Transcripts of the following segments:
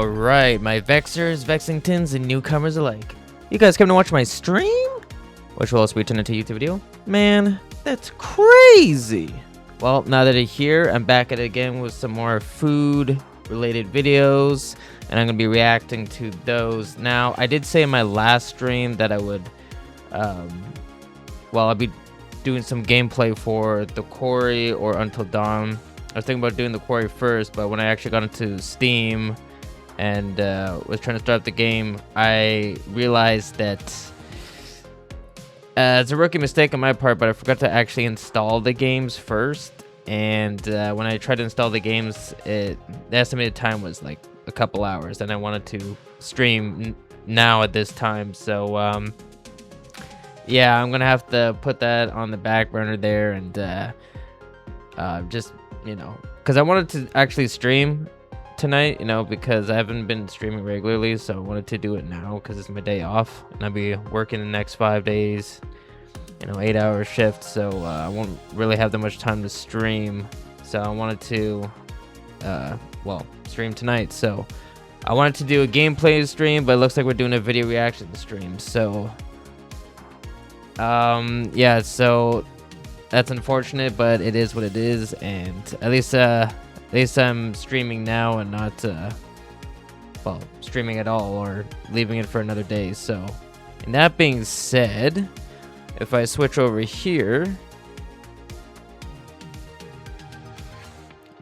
Alright, my Vexers, Vexingtons, and newcomers alike. You guys came to watch my stream? Which will also be turned into a YouTube video? Man, that's crazy! Well, now that you're here, I'm back at it again with some more food-related videos, and I'm going to be reacting to those. Now, I did say in my last stream that I would, I'll be doing some gameplay for the Quarry or Until Dawn. I was thinking about doing the Quarry first, but when I actually got into Steam and was trying to start up the game, I realized that it's a rookie mistake on my part, but I forgot to actually install the games first. And when I tried to install the games, the estimated time was like a couple hours, and I wanted to stream now at this time. So yeah, I'm gonna have to put that on the back burner there, and just, you know, because I wanted to actually stream tonight, you know, because I haven't been streaming regularly, so I wanted to do it now because it's my day off, and I'll be working the next 5 days, you know, 8-hour shift, so I won't really have that much time to stream. So I wanted to stream tonight. So I wanted to do a gameplay stream, but it looks like we're doing a video reaction stream. So yeah, so that's unfortunate, but it is what it is, and at least I'm streaming now and not streaming at all or leaving it for another day. So, and that being said, if I switch over here,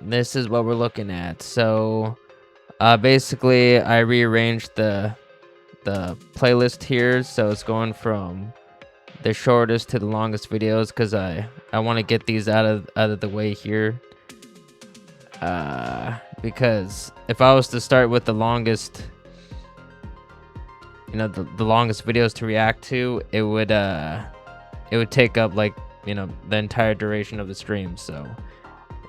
this is what we're looking at. So basically I rearranged the playlist here, so it's going from the shortest to the longest videos, because I want to get these out of the way here, because if I was to start with the longest, you know, the longest videos to react to, it would take up, like, you know, the entire duration of the stream. So,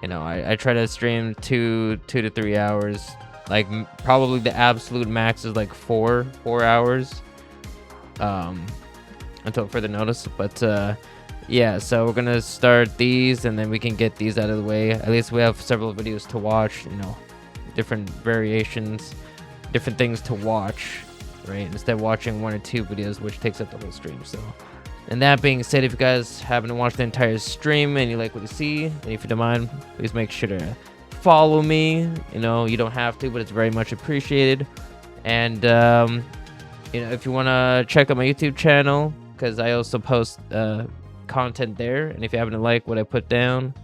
you know, I try to stream 2 to 3 hours. Like, probably the absolute max is like 4 hours until further notice. But yeah, so we're gonna start these, and then we can get these out of the way. At least we have several videos to watch, you know, different variations, different things to watch, right, instead of watching 1 or 2 videos, which takes up the whole stream. So, and that being said, if you guys haven't watched the entire stream and you like what you see, and if you don't mind, please make sure to follow me. You know, you don't have to, but it's very much appreciated. And you know, if you want to check out my YouTube channel, because I also post content there, and if you happen to like what I put down,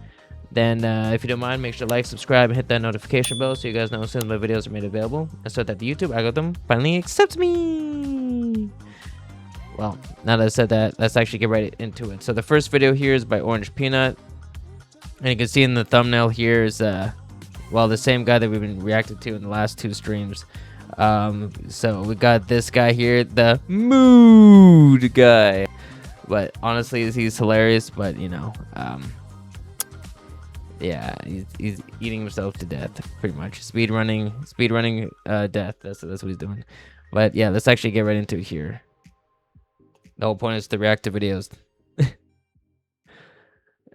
then if you don't mind, make sure to like, subscribe, and hit that notification bell so you guys know as soon as my videos are made available, and so that the YouTube algorithm finally accepts me. Well, now that I said that, let's actually get right into it. So the first video here is by Orange Peanut, and you can see in the thumbnail here is the same guy that we've been reacting to in the last 2 streams. So we got this guy here, the mood guy, but honestly he's hilarious. But you know, yeah, he's eating himself to death, pretty much. Speedrunning death. That's what he's doing. But yeah, let's actually get right into it here. The whole point is to react to videos.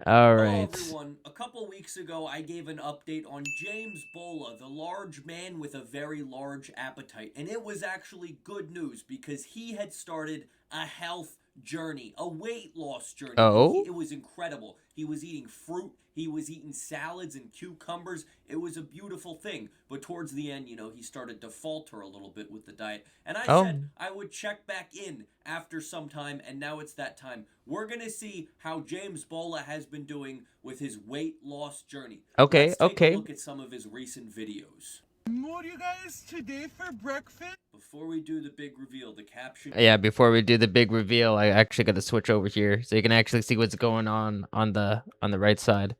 All right. Hello everyone. A couple weeks ago, I gave an update on James Bola, the large man with a very large appetite. And it was actually good news, because he had started a health journey, a weight loss journey. Oh? It was incredible. He was eating fruit, he was eating salads and cucumbers. It was a beautiful thing. But towards the end, you know, he started to falter a little bit with the diet. And I said I would check back in after some time, and now it's that time. We're going to see how James Bola has been doing with his weight loss journey. Okay, Let's take a look at some of his recent videos. What you guys today for breakfast? Before we do the big reveal, the caption... Yeah, before we do the big reveal, I actually got to switch over here so you can actually see what's going on the right side.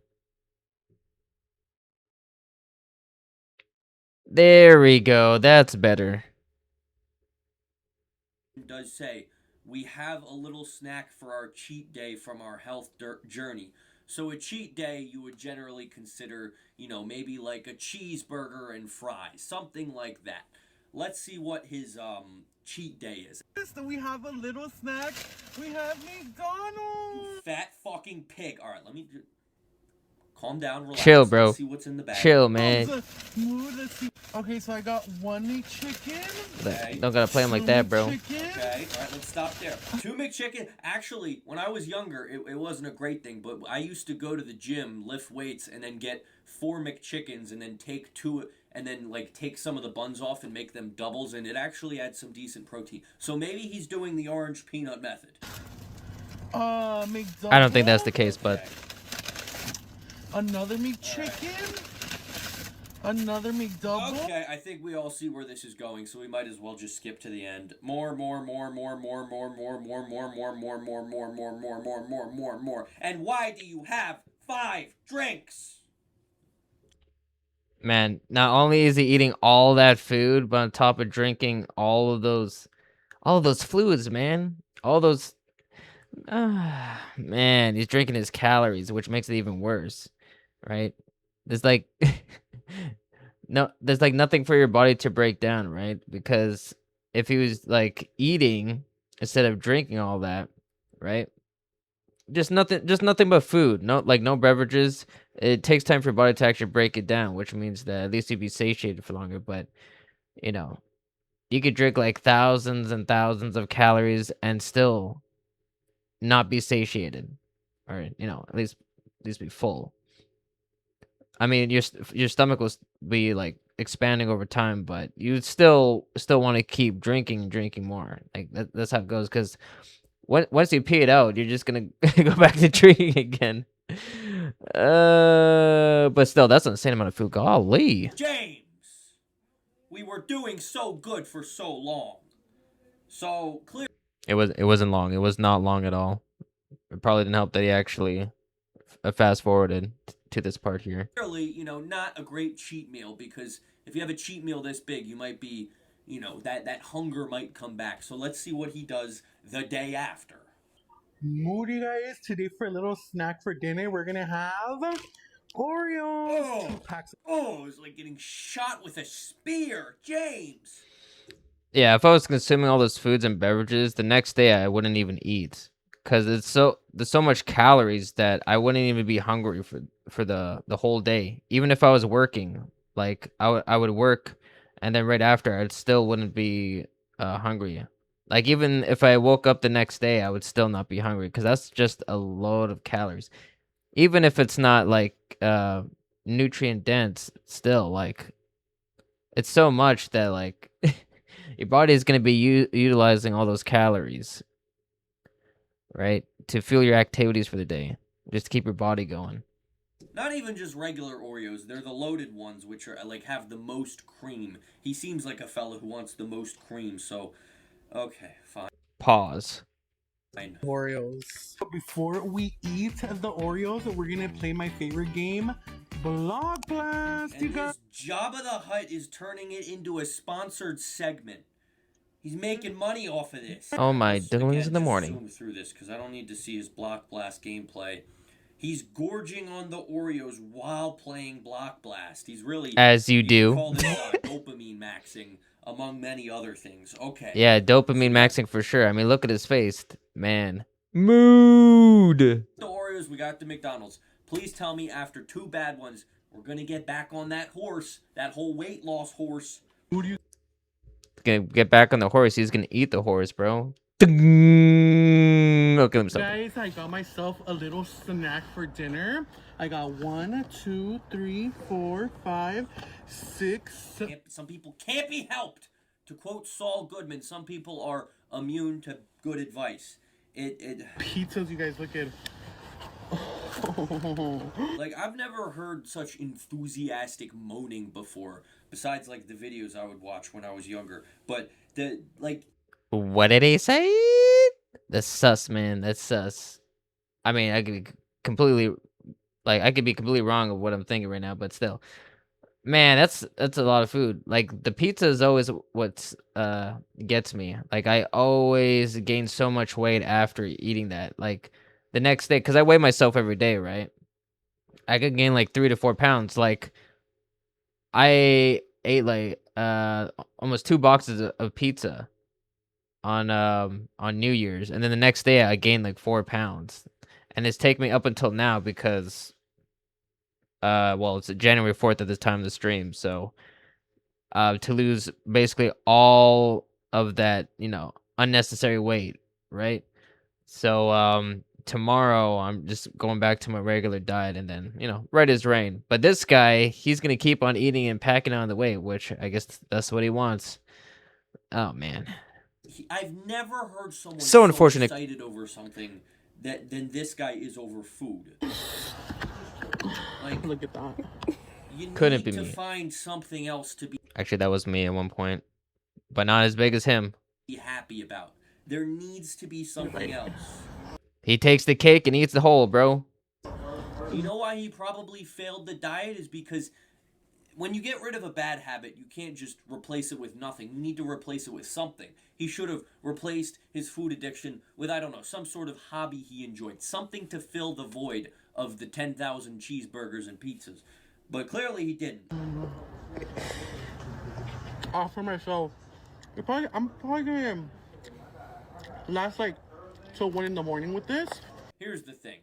There we go. That's better. It does say, we have a little snack for our cheat day from our health journey. So a cheat day you would generally consider, you know, maybe like a cheeseburger and fries, something like that. Let's see what his cheat day is. So we have a little snack. We have McDonald's. Fat fucking pig. All right, let me calm down, relax. Chill, bro. Let's see what's in the bag. Chill, man. Let's see. Okay, so I got 1 McChicken. Okay. Don't gotta play him like that, bro. Okay, all right, let's stop there. 2 McChicken. Actually, when I was younger, it wasn't a great thing, but I used to go to the gym, lift weights, and then get 4 McChickens, and then take 2, and then like take some of the buns off and make them doubles, and it actually had some decent protein. So maybe he's doing the orange peanut method. McDouble. I don't think that's the case, but Another McChicken. Another McDouble. Okay, I think we all see where this is going, so we might as well just skip to the end. More. And why do you have 5 drinks? man, not only is he eating all that food, but on top of drinking all of those fluids, man. All those man, he's drinking his calories, which makes it even worse, right? There's like there's like nothing for your body to break down, right? Because if he was like eating instead of drinking all that, right? Just nothing but food. No beverages. It takes time for your body to actually break it down, which means that at least you'd be satiated for longer. But you know, you could drink like thousands and thousands of calories and still not be satiated, or at least be full. I mean, your stomach will be like expanding over time, but you still want to keep drinking more. Like that's how it goes. Because once you pee it out, you're just gonna go back to drinking again. But still, that's an insane amount of food. Golly, James, we were doing so good for so long. So clearly, it wasn't long. It was not long at all. It probably didn't help that he actually fast forwarded to this part here. Not a great cheat meal, because if you have a cheat meal this big, you might be, that hunger might come back. So let's see what he does the day after. Moody guys, today for a little snack for dinner, we're gonna have Oreos. 2 packs. It's like getting shot with a spear, James. Yeah, if I was consuming all those foods and beverages, the next day I wouldn't even eat, because there's so much calories that I wouldn't even be hungry for the whole day. Even if I was working, like I would work, and then right after I still wouldn't be hungry. Like even if I woke up the next day, I would still not be hungry, because that's just a load of calories. Even if it's not like nutrient dense, still like it's so much that like your body is going to be utilizing all those calories, right, to fuel your activities for the day, just to keep your body going. Not even just regular Oreos, they're the loaded ones, which are like have the most cream. He seems like a fella who wants the most cream, so okay, fine. Pause. Oreos. But before we eat the Oreos, we're gonna play my favorite game, Block Blast. And this Jabba the Hutt is turning it into a sponsored segment. He's making money off of this. Oh my doings in the morning. Zoom through this because I don't need to see his Block Blast gameplay. He's gorging on the Oreos while playing Block Blast. He's really, as you do. Call this dopamine maxing, among many other things. Okay. Yeah, dopamine maxing for sure. I mean, look at his face, man. Mood. The Oreos, we got the McDonald's. Please tell me after 2 bad ones, we're gonna get back on that horse, that whole weight loss horse. Who do you? Gonna get back on the horse. He's gonna eat the horse, bro. Okay, let me stop. Guys, I got myself a little snack for dinner. I got 1, 2, 3, 4, 5, 6. Some people can't be helped. To quote Saul Goodman, some people are immune to good advice. Pizzas, you guys look at. Like, I've never heard such enthusiastic moaning before, besides like the videos I would watch when I was younger. But what did he say? That's sus, man. That's sus. I mean, I could be completely wrong of what I'm thinking right now, but still, man, that's a lot of food. Like the pizza is always what gets me. Like I always gain so much weight after eating that. Like the next day, because I weigh myself every day, right? I could gain like 3 to 4 pounds. Like I ate like almost 2 boxes of pizza on New Year's, and then the next day I gained like 4 pounds, and it's taken me up until now because well, it's January 4th at this time of the stream, so to lose basically all of that, you know, unnecessary weight, right? So tomorrow I'm just going back to my regular diet and then, you know, right as rain. But this guy, he's gonna keep on eating and packing on the weight, which I guess that's what he wants. Oh man. I've never heard someone So unfortunate. excited over something than this guy is over food. Like, look at that. You Couldn't need be to me. find something else to be Actually, that was me at one point, but not as big as him. happy about. There needs to be something else. He takes the cake and eats the whole, bro. You know why he probably failed the diet is because when you get rid of a bad habit, you can't just replace it with nothing. You need to replace it with something. He should have replaced his food addiction with, I don't know, some sort of hobby he enjoyed. Something to fill the void of the 10,000 cheeseburgers and pizzas. But clearly he didn't. For myself, I'm probably gonna last like till 1 in the morning with this. Here's the thing.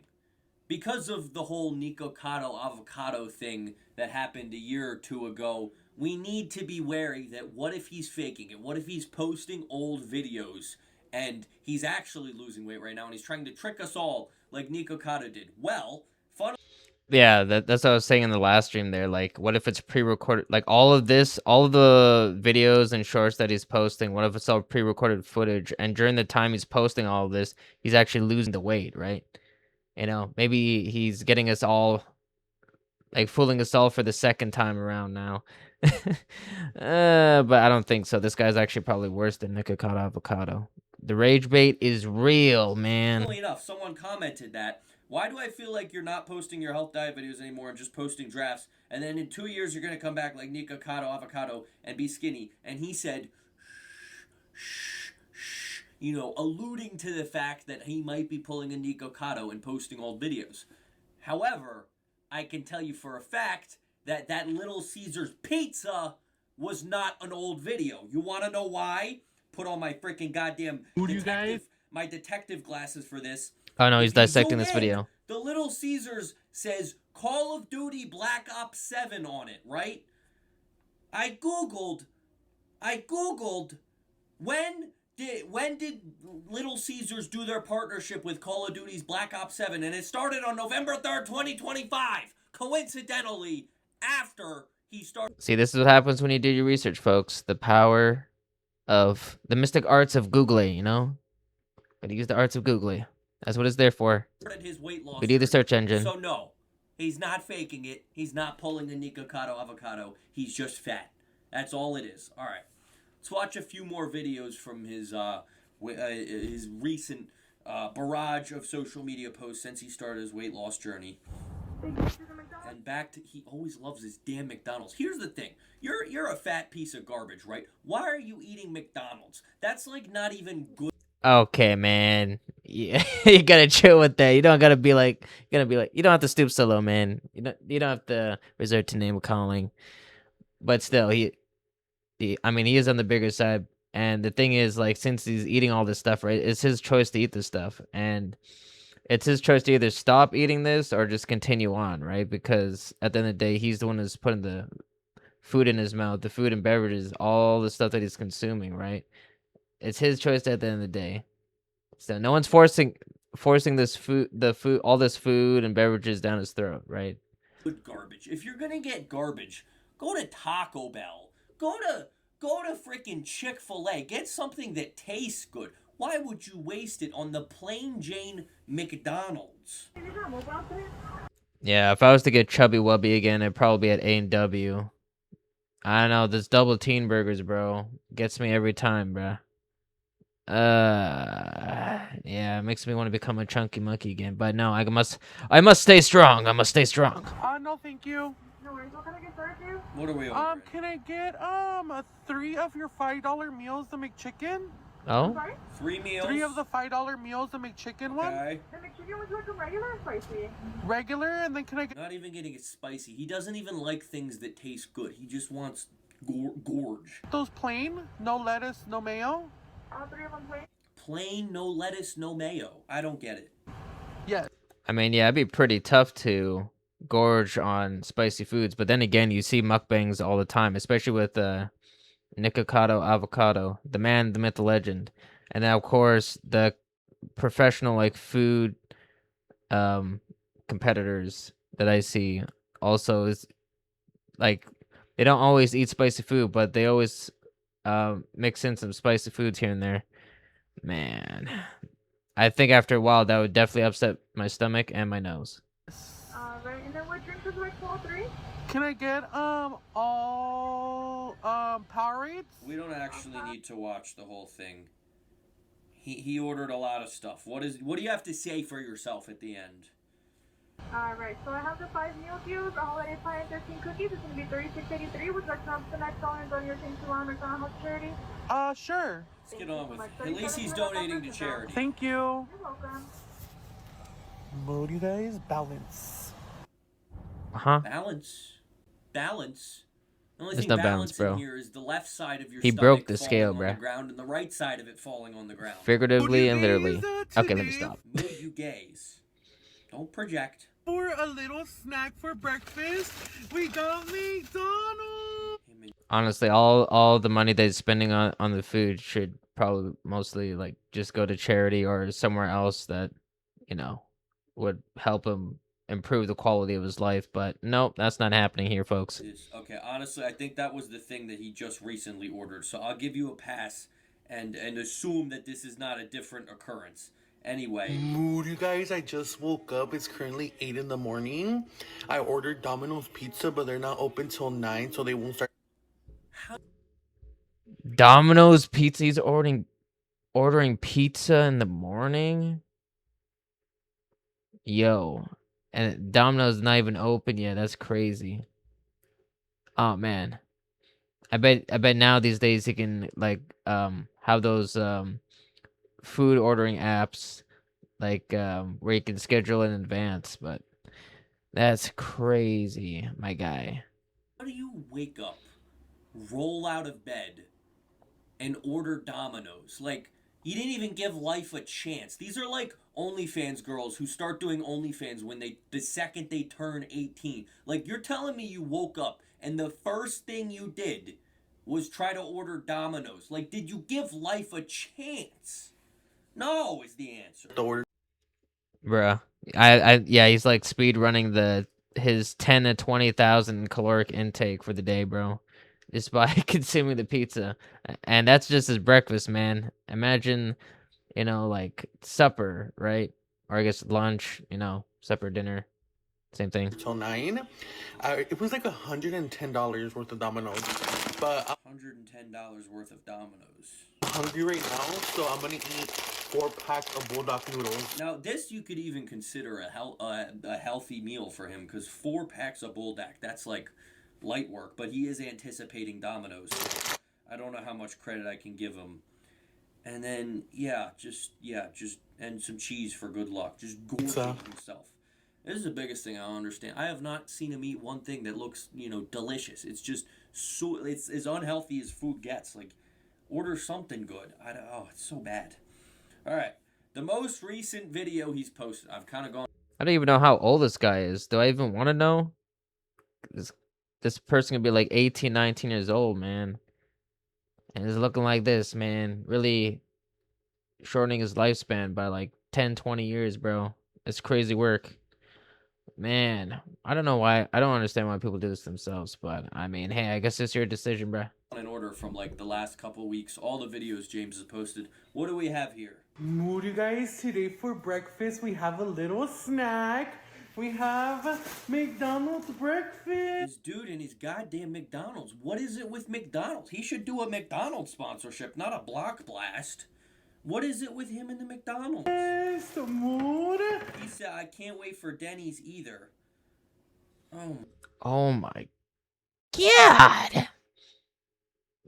Because of the whole COCA-COLA avocado thing that happened a year or two ago, we need to be wary that what if he's faking it? What if he's posting old videos and he's actually losing weight right now and he's trying to trick us all like COCA-COLA did? Well, Yeah, that's what I was saying in the last stream there. Like, what if it's pre-recorded? Like, all of this, all of the videos and shorts that he's posting, what if it's all pre-recorded footage? And during the time he's posting all of this, he's actually losing the weight, right? You know, maybe he's getting us all, like, fooling us all for the second time around now. But I don't think so. This guy's actually probably worse than COCA-COLA avocado. The rage bait is real, man. Funnily enough, someone commented that, why do I feel like you're not posting your health diet videos anymore and just posting drafts, and then in 2 years you're going to come back like COCA-COLA avocado and be skinny? And he said, shh, you know, alluding to the fact that he might be pulling a COCA-COLA and posting old videos. However, I can tell you for a fact that that Little Caesars pizza was not an old video. You want to know why? Put on my freaking goddamn my detective glasses for this. Oh no, he's dissecting this video. The Little Caesars says Call of Duty Black Ops 7 on it, right? I googled when did Little Caesars do their partnership with Call of Duty's Black Ops 7, and it started on November 3rd, 2025. Coincidentally, after he started. See, this is what happens when you do your research, folks. The power of the mystic arts of Googling, you know? Gotta use the arts of Googling. That's what it's there for. His weight loss. We do the search engine. So no, he's not faking it. He's not pulling a COCA-COLA avocado. He's just fat. That's all it is. All right. Let's watch a few more videos from his recent barrage of social media posts since he started his weight loss journey. And back to, he always loves his damn McDonald's. Here's the thing. You're a fat piece of garbage, right? Why are you eating McDonald's? That's like not even good. Okay, man. Yeah, you gotta chill with that. You don't gotta be like, you don't have to stoop so low, man. You don't have to resort to name calling. But still, I mean, he is on the bigger side. And the thing is, like, since he's eating all this stuff, right, it's his choice to eat this stuff. And it's his choice to either stop eating this or just continue on, right? Because at the end of the day, he's the one who's putting the food in his mouth, the food and beverages, all the stuff that he's consuming, right? It's his choice at the end of the day. So no one's forcing this all this food and beverages down his throat, right? Good garbage. If you're gonna get garbage, go to Taco Bell. Go to freaking Chick-fil-A. Get something that tastes good. Why would you waste it on the plain Jane McDonald's? Yeah, if I was to get Chubby Wubby again, it'd probably be at A&W. I don't know, this double teen burgers, bro, gets me every time, bro. Yeah, it makes me want to become a chunky monkey again. But no, I must stay strong. I must stay strong. No, thank you. No worries. What can I get started for you? What are we on? Can I get 3 of your $5 meals, the McChicken? Oh? Sorry? 3 meals. 3 of the $5 meals, the McChicken one? Okay. The McChicken would you like them regular or spicy? Regular, and then can I get... Not even getting it spicy. He doesn't even like things that taste good. He just wants gorge. Those plain? No lettuce, no mayo? 3 of them plain. Plain, no lettuce, no mayo. I don't get it. Yes. I mean, yeah, it'd be pretty tough to gorge on spicy foods, but then again, you see mukbangs all the time, especially with Nikocado Avocado, the man, the myth, the legend, and then of course the professional like food competitors that I see also is like they don't always eat spicy food, but they always mix in some spicy foods here and there. Man, I think after a while that would definitely upset my stomach and my nose. Right, and then what drinks would you like for all three? Can I get all Powerades? We don't actually need to watch the whole thing. He ordered a lot of stuff. What do you have to say for yourself at the end? Right, so I have the 5 meal deals, a holiday pie and 13 cookies. It's going to be $36.83. Would you like to have the next dollars on your St. Juan McDonald's charity? Sure. Let's get on with it. At least he's donating to charity. Thank you. You're welcome. Mood, you guys, balance. Huh? Balance. Balance. The only There's thing no balance, bro. in here is the left side of your He stomach broke the falling scale, on bro. the ground and the right side of it falling on the ground. Figuratively and literally. Okay, let me stop. Mood, you gays. Don't project. For a little snack for breakfast, we got McDonald's. Honestly, all the money that he's spending on the food should probably mostly like just go to charity or somewhere else that, you know, would help him improve the quality of his life. But nope, that's not happening here, folks. Okay, honestly, I think that was the thing that he just recently ordered. So I'll give you a pass and assume that this is not a different occurrence. Anyway. Mood, you guys, I just woke up. It's currently 8 in the morning. I ordered Domino's pizza, but they're not open till 9, so they won't start. Domino's Pizza. He's ordering pizza in the morning. Yo, and Domino's not even open yet. That's crazy. Oh man, I bet now these days he can like have those food ordering apps like where you can schedule in advance. But that's crazy, my guy. How do you wake up, roll out of bed, and order Domino's? Like, you didn't even give life a chance. These are like OnlyFans girls who start doing OnlyFans when the second they turn 18. Like, you're telling me you woke up and the first thing you did was try to order Domino's. Like, did you give life a chance? No is the answer. Bruh, yeah, he's like speed running his 10 to 20,000 caloric intake for the day, bro, just by consuming the pizza, and that's just his breakfast, man. Imagine, like supper, right? Or I guess lunch, supper, dinner, same thing. Till 9. It was like $110 worth of Domino's, but $110 worth of Domino's. I'm hungry right now, so I'm gonna eat 4 packs of bulldog noodles. Now, this you could even consider a healthy meal for him, because 4 packs of bulldog, that's like light work, but he is anticipating Domino's. I don't know how much credit I can give him. And then, just and some cheese for good luck. Just gorging himself. This is the biggest thing I don't understand. I have not seen him eat one thing that looks, delicious. It's just it's as unhealthy as food gets. Like, order something good. It's so bad. All right, the most recent video he's posted. I've kind of gone. I don't even know how old this guy is. Do I even want to know? This person could be like 18, 19 years old, man. And he's looking like this, man. Really shortening his lifespan by like 10, 20 years, bro. It's crazy work. Man, I don't know why. I don't understand why people do this themselves, but I mean, hey, I guess it's your decision, bro. In order from like the last couple weeks, all the videos James has posted. What do we have here? Mood, you guys, today for breakfast we have a little snack. We have McDonald's breakfast. This dude and his goddamn McDonald's. What is it with McDonald's? He should do a McDonald's sponsorship, not a block blast. What is it with him and the McDonald's? Yes, Mood. He said, I can't wait for Denny's either. Oh my God.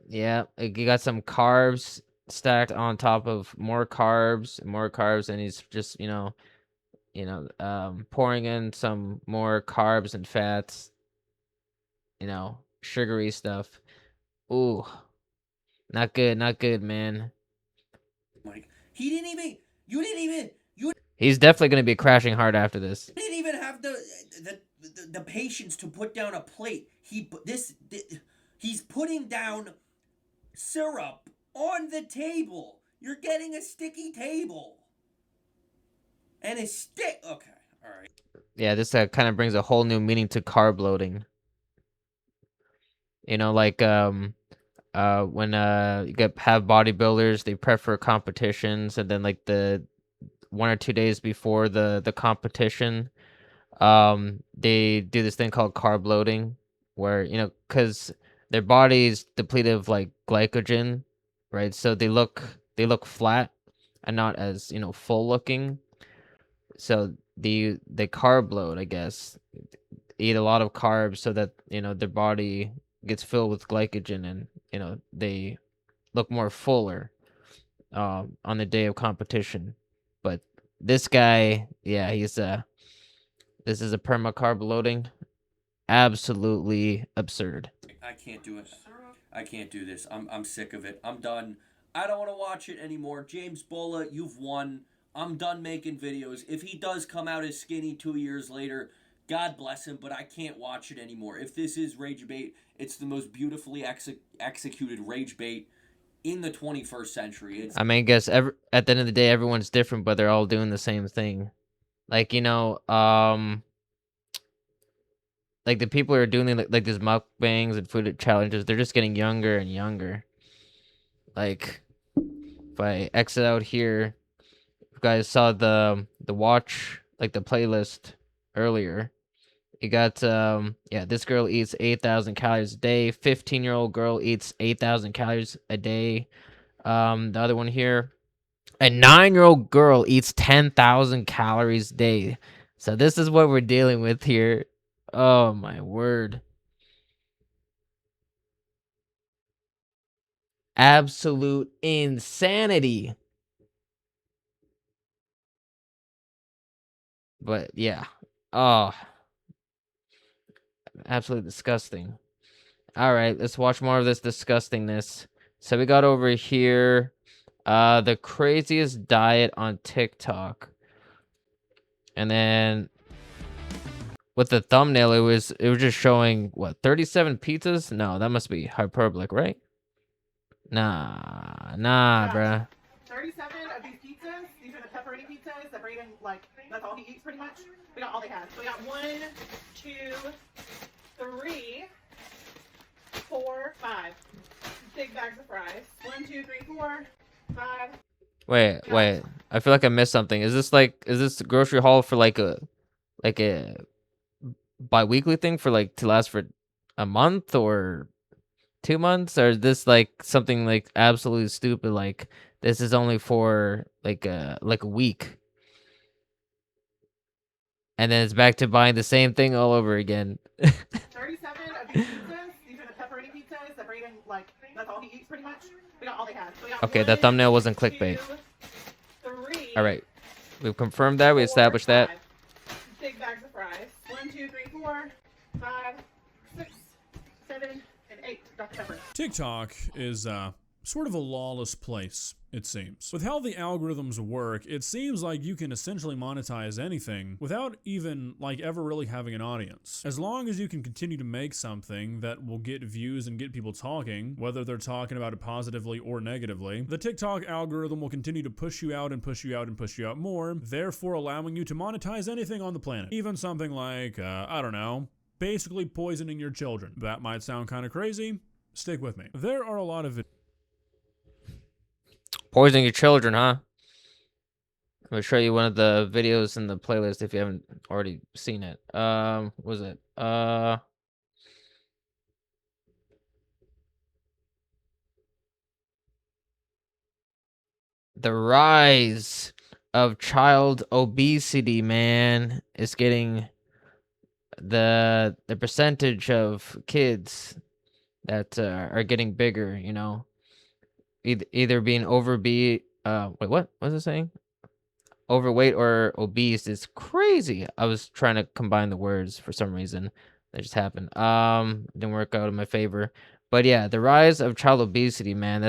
Yeah, you got some carbs stacked on top of more carbs, and he's just, pouring in some more carbs and fats, sugary stuff. Ooh, not good, man. Like, you He's definitely gonna be crashing hard after this. didn't even have the patience to put down a plate. He's putting down syrup on the table. You're getting a sticky table. And a stick. Okay, all right. Yeah, this kind of brings a whole new meaning to carb loading. You know, like when you have bodybuilders, they prep for competitions, and then like the 1 or 2 days before the competition, they do this thing called carb loading, where because their body's depleted of like glycogen, right? So they look flat and not as full looking. So the carb load, I guess, eat a lot of carbs so that their body gets filled with glycogen, and they look more fuller on the day of competition. But this guy, yeah, this is a perma carb loading. Absolutely absurd. I can't do it. I can't do this. I'm sick of it. I'm done. I don't want to watch it anymore. James Bola, you've won. I'm done making videos. If he does come out as skinny 2 years later, God bless him, but I can't watch it anymore. If this is rage bait, it's the most beautifully executed rage bait in the 21st century. I mean, I guess at the end of the day, everyone's different, but they're all doing the same thing. Like like the people who are doing like these mukbangs and food challenges, they're just getting younger and younger. Like if I exit out here, you guys saw the watch, like the playlist earlier. You got yeah, this girl eats 8,000 calories a day. 15-year-old girl eats 8,000 calories a day. The other one here, a 9-year-old girl eats 10,000 calories a day. So this is what we're dealing with here. Oh my word. Absolute insanity. But yeah. Oh, absolutely disgusting. All right, let's watch more of this disgustingness. So we got over here the craziest diet on TikTok. And then with the thumbnail, it was just showing what, 37 pizzas? No, that must be hyperbolic, right? Nah, Yeah. bruh. 37 of these pizzas. These are the pepperoni pizzas that Brayden, like, that's all he eats pretty much. We got all they had. So we got 1, 2, 3, 4, 5 big bags of fries. 1, 2, 3, 4, 5. Wait. I feel like I missed something. Is this grocery haul for like a bi-weekly thing for like to last for a month or 2 months, or is this like something like absolutely stupid, like this is only for like a week and then it's back to buying the same thing all over again? 37 of these pizzas. These are the pepperoni pizzas that Brayden, like, that's all he eats pretty much. We got all they had. So we got Okay, 1, that thumbnail wasn't 2, clickbait. 3. All right, we've confirmed that. We 4, established that. 5 big bags of fries. 1, 2, 3, 4, 5, 6, 7, and 8 Dr. Pepper. TikTok is sort of a lawless place, it seems. With how the algorithms work, it seems like you can essentially monetize anything without even like ever really having an audience. As long as you can continue to make something that will get views and get people talking, whether they're talking about it positively or negatively, the TikTok algorithm will continue to push you out and push you out and push you out more, therefore allowing you to monetize anything on the planet. Even something like, I don't know, basically poisoning your children. That might sound kind of crazy. Stick with me. There are a lot of Poisoning your children, huh? I'm gonna show you one of the videos in the playlist if you haven't already seen it. What was it? The rise of child obesity, man, is getting the percentage of kids that are getting bigger, either being wait, what was it saying? Overweight or obese is crazy. I was trying to combine the words for some reason. That just happened. Didn't work out in my favor. But yeah, the rise of child obesity, man,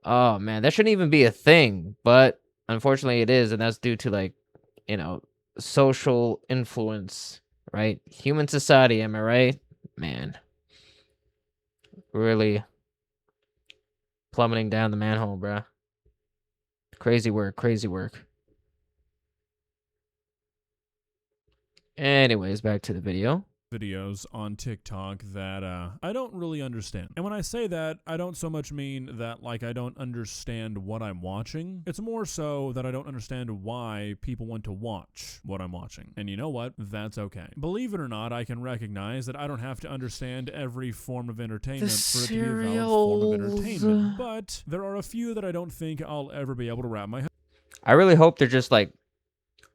oh man, that shouldn't even be a thing, but unfortunately it is, and that's due to like, social influence, right? Human society, am I right? Man. Really plummeting down the manhole, bruh. Crazy work, crazy work. Anyways, back to the video. Videos on TikTok that I don't really understand. And when I say that, I don't so much mean that like I don't understand what I'm watching. It's more so that I don't understand why people want to watch what I'm watching. And you know what? That's okay. Believe it or not, I can recognize that I don't have to understand every form of entertainment for it to be a valid form of entertainment. But there are a few that I don't think I'll ever be able to wrap my head. I really hope they're just like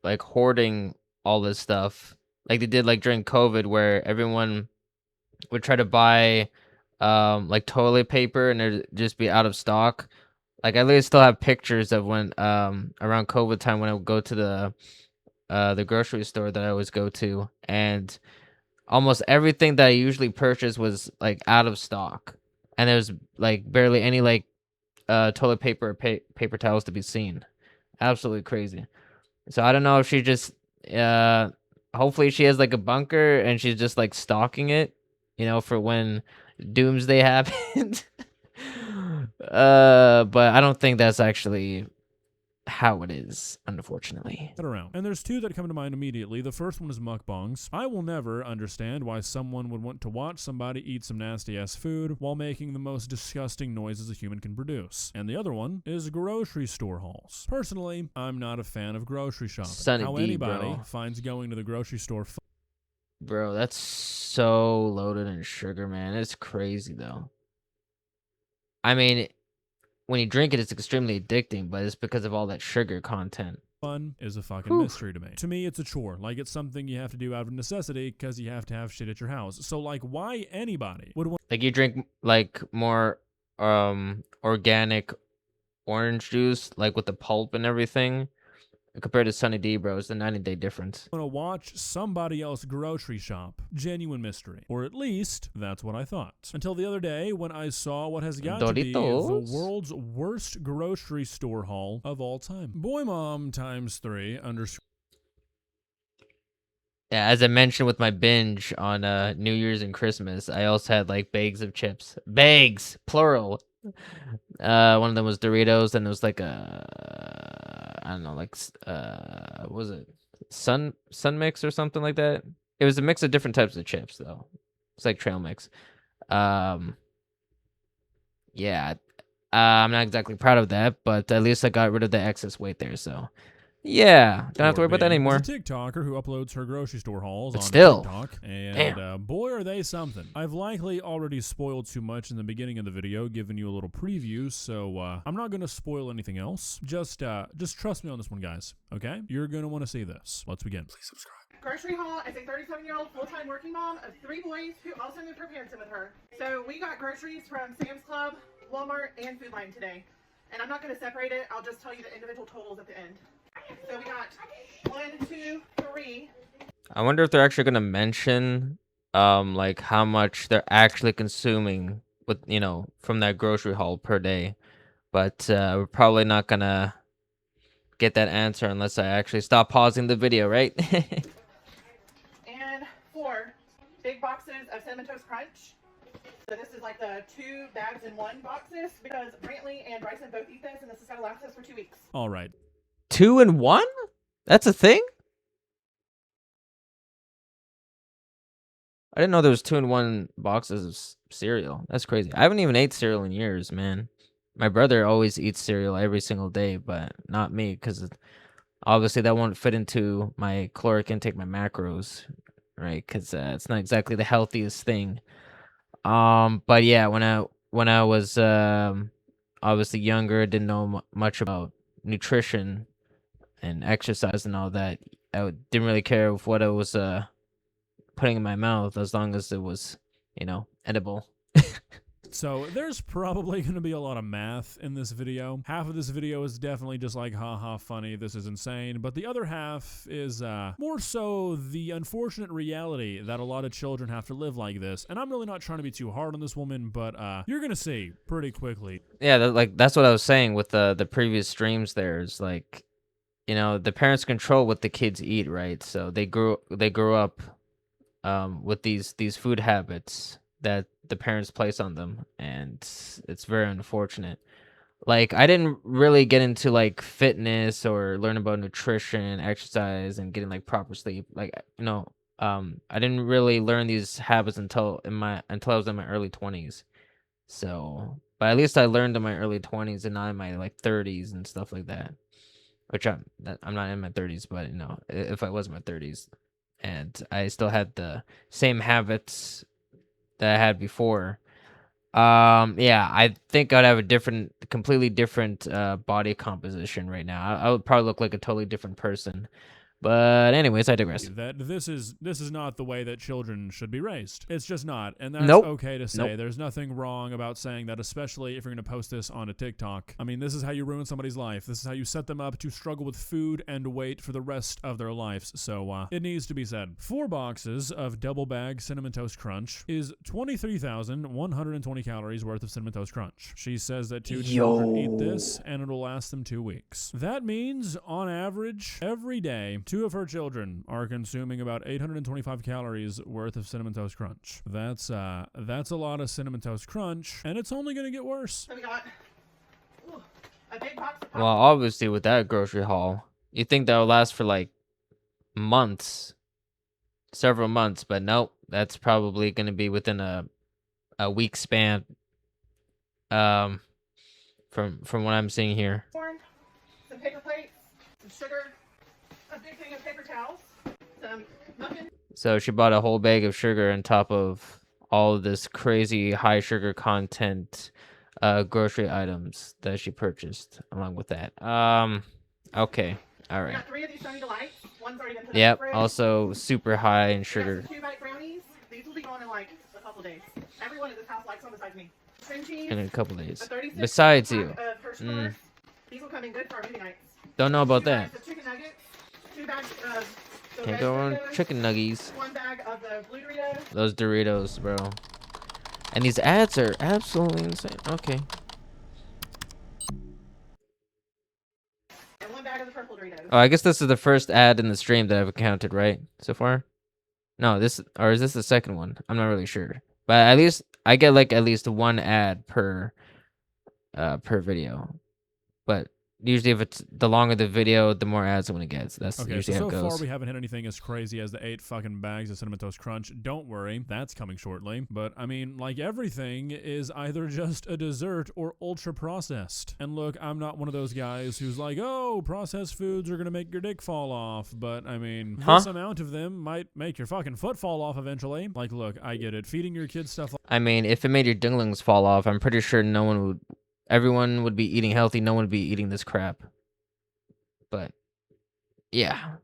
hoarding all this stuff. Like they did like during COVID where everyone would try to buy like toilet paper and it'd just be out of stock. Like I literally still have pictures of when around COVID time when I would go to the grocery store that I always go to, and almost everything that I usually purchase was like out of stock. And there's like barely any like toilet paper or paper towels to be seen. Absolutely crazy. So I don't know if she just hopefully she has like a bunker and she's just like stocking it, you know, for when doomsday happens. But I don't think that's actually how it is, unfortunately. Around. And there's two that come to mind immediately. The first one is mukbangs. I will never understand why someone would want to watch somebody eat some nasty ass food while making the most disgusting noises a human can produce. And the other one is grocery store hauls. Personally, I'm not a fan of grocery shopping. Sunny How D, anybody bro. finds going to the grocery store Bro, that's so loaded in sugar, man. It's crazy though. I mean, when you drink it, it's extremely addicting, but it's because of all that sugar content. fun is a fucking mystery to me. To me, it's a chore. Like, it's something you have to do out of necessity because you have to have shit at your house. So, like, why anybody would want... Like, you drink, like, more organic orange juice, like, with the pulp and everything, compared to Sunny D, bro. It's a 90-day difference. Want to watch somebody else grocery shop. Genuine mystery. Or at least, that's what I thought. Until the other day when I saw what has got to be the world's worst grocery store haul of all time. Boy Mom ×3 _ Yeah, as I mentioned with my binge on New Year's and Christmas, I also had, like, bags of chips. Bags! Plural! One of them was Doritos, and it was like I don't know, like what was it? Sun Mix or something like that. It was a mix of different types of chips though. It's like trail mix. Yeah. I'm not exactly proud of that, but at least I got rid of the excess weight there, so yeah, don't have to worry about that anymore. There's a TikToker who uploads her grocery store hauls on TikTok, and boy are they something. I've likely already spoiled too much in the beginning of the video, giving you a little preview, so I'm not gonna spoil anything else. Just trust me on this one, guys. Okay? You're gonna want to see this. Let's begin. Please subscribe. Grocery haul as a 37-year-old full-time working mom of 3 boys who also moved her parents in with her. So we got groceries from Sam's Club, Walmart, and Food Line today. And I'm not going to separate it. I'll just tell you the individual totals at the end. So we got 1, 2, 3. I wonder if they're actually gonna mention like how much they're actually consuming with, you know, from that grocery haul per day. But we're probably not gonna get that answer unless I actually stop pausing the video, right? And 4 big boxes of Cinnamon Toast Crunch. So this is like the 2 bags in 1 boxes because Brantley and Bryson both eat this, and this is gonna last us for 2 weeks. All right. 2 in 1? That's a thing? I didn't know there was 2 in 1 boxes of cereal. That's crazy. I haven't even ate cereal in years, man. My brother always eats cereal every single day, but not me, because obviously that won't fit into my caloric intake, my macros, right? Because it's not exactly the healthiest thing. But yeah, when I was obviously younger, didn't know much about nutrition and exercise and all that. I didn't really care with what I was putting in my mouth as long as it was, you know, edible. So there's probably going to be a lot of math in this video. Half of this video is definitely just like, haha, funny, this is insane. But the other half is more so the unfortunate reality that a lot of children have to live like this. And I'm really not trying to be too hard on this woman, but you're going to see pretty quickly. Yeah, that's what I was saying with the previous streams there. Is like, you know, the parents control what the kids eat, right? So they grew up with these food habits. that the parents place on them, and it's very unfortunate. Like, I didn't really get into like fitness or learn about nutrition, exercise, and getting like proper sleep. Like, I didn't really learn these habits until I was in my early 20s. So, but at least I learned in my early 20s and not in my like 30s and stuff like that. Which I'm not in my 30s, but if I was in my 30s and I still had the same habits that I had before, yeah, I think I'd have a completely different body composition right now. I would probably look like a totally different person. But anyways, I digress. That this is not the way that children should be raised. It's just not, and that's Nope. okay to say. Nope. There's nothing wrong about saying that, especially if you're going to post this on a TikTok. I mean, this is how you ruin somebody's life. This is how you set them up to struggle with food and weight for the rest of their lives. So it needs to be said. 4 boxes of double bag Cinnamon Toast Crunch is 23,120 calories worth of Cinnamon Toast Crunch. She says that 2 children eat this and it'll last them 2 weeks. That means, on average, every day, 2 of her children are consuming about 825 calories worth of Cinnamon Toast Crunch. That's a lot of Cinnamon Toast Crunch, and it's only going to get worse. So we got a big box of Well, obviously, with that grocery haul, you think that would last for like months, several months, but nope, that's probably going to be within a week span. From what I'm seeing here. corn, some paper plates, some sugar, a big thing of paper towels, some muffins. So she bought a whole bag of sugar on top of all of this crazy high sugar content grocery items that she purchased along with that. Okay. All We right. got 3 of these Sunny Delights. One's already been put in Yep, the fridge. also super high in We got sugar. some 2-bite brownies. These will be gone in like a couple days. Everyone at this house likes one besides me. Cream cheese. In a couple A days. 36 Besides pack you. of Hershey bars. These will come in good for our movie nights. Don't know about 2 that. bags of chicken nuggets. 2 bags of the Can't red go wrong Doritos, chicken nuggies. 1 bag of the blue Doritos. Those Doritos, bro. And these ads are absolutely insane. Okay. And 1 bag of the purple Doritos. Oh, I guess this is the first ad in the stream that I've encountered, right? So far? No, is this the second one? I'm not really sure. But at least I get like at least 1 ad per video. But usually if it's the longer the video, the more ads I'm gonna get. So that's Okay, usually how so it goes. far we haven't hit anything as crazy as the 8 fucking bags of Cinnamon Toast Crunch. Don't worry, that's coming shortly. But, I mean, like everything is either just a dessert or ultra-processed. And look, I'm not one of those guys who's like, oh, processed foods are gonna make your dick fall off. But, I mean, this amount of them might make your fucking foot fall off eventually. Like, look, I get it. Feeding your kids stuff like I mean, if it made your dinglings fall off, I'm pretty sure everyone would be eating healthy. No one would be eating this crap. But yeah.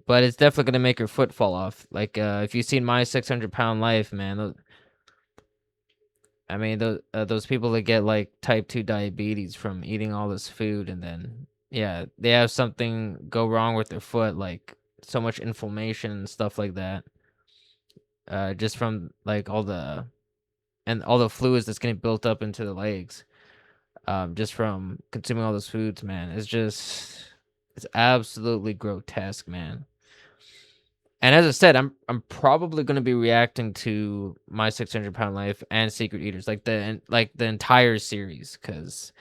But it's definitely gonna make your foot fall off. Like if you've seen my 600-pound life, man. Those people that get like type 2 diabetes from eating all this food, and then yeah, they have something go wrong with their foot, like so much inflammation and stuff like that. Just from like all the fluids that's getting built up into the legs. Just from consuming all those foods, man. It's absolutely grotesque, man. And as I said, I'm probably gonna be reacting to my 600-pound life and Secret Eaters, like the entire series, because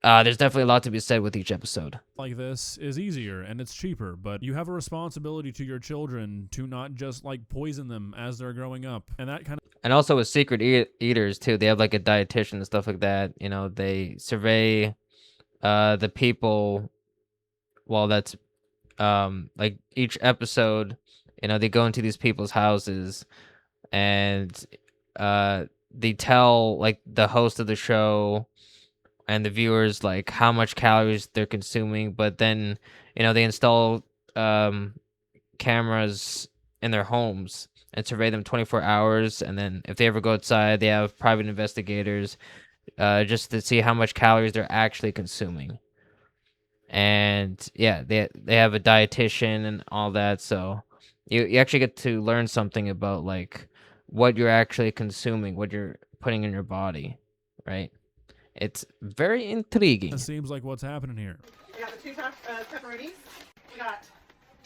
there's definitely a lot to be said with each episode. like this is easier and it's cheaper, but you have a responsibility to your children to not just like poison them as they're growing up, and that kind of. And also with Secret Eaters too, they have like a dietitian and stuff like that. You know, they survey the people. Well, that's like each episode, you know, they go into these people's houses and they tell like the host of the show and the viewers like how much calories they're consuming, but then, you know, they install cameras in their homes and survey them 24 hours, and then if they ever go outside, they have private investigators just to see how much calories they're actually consuming. And yeah, they have a dietitian and all that, so you actually get to learn something about like what you're actually consuming, what you're putting in your body, right? It's very intriguing. It seems like what's happening here. We got the 2 pepperonis. We got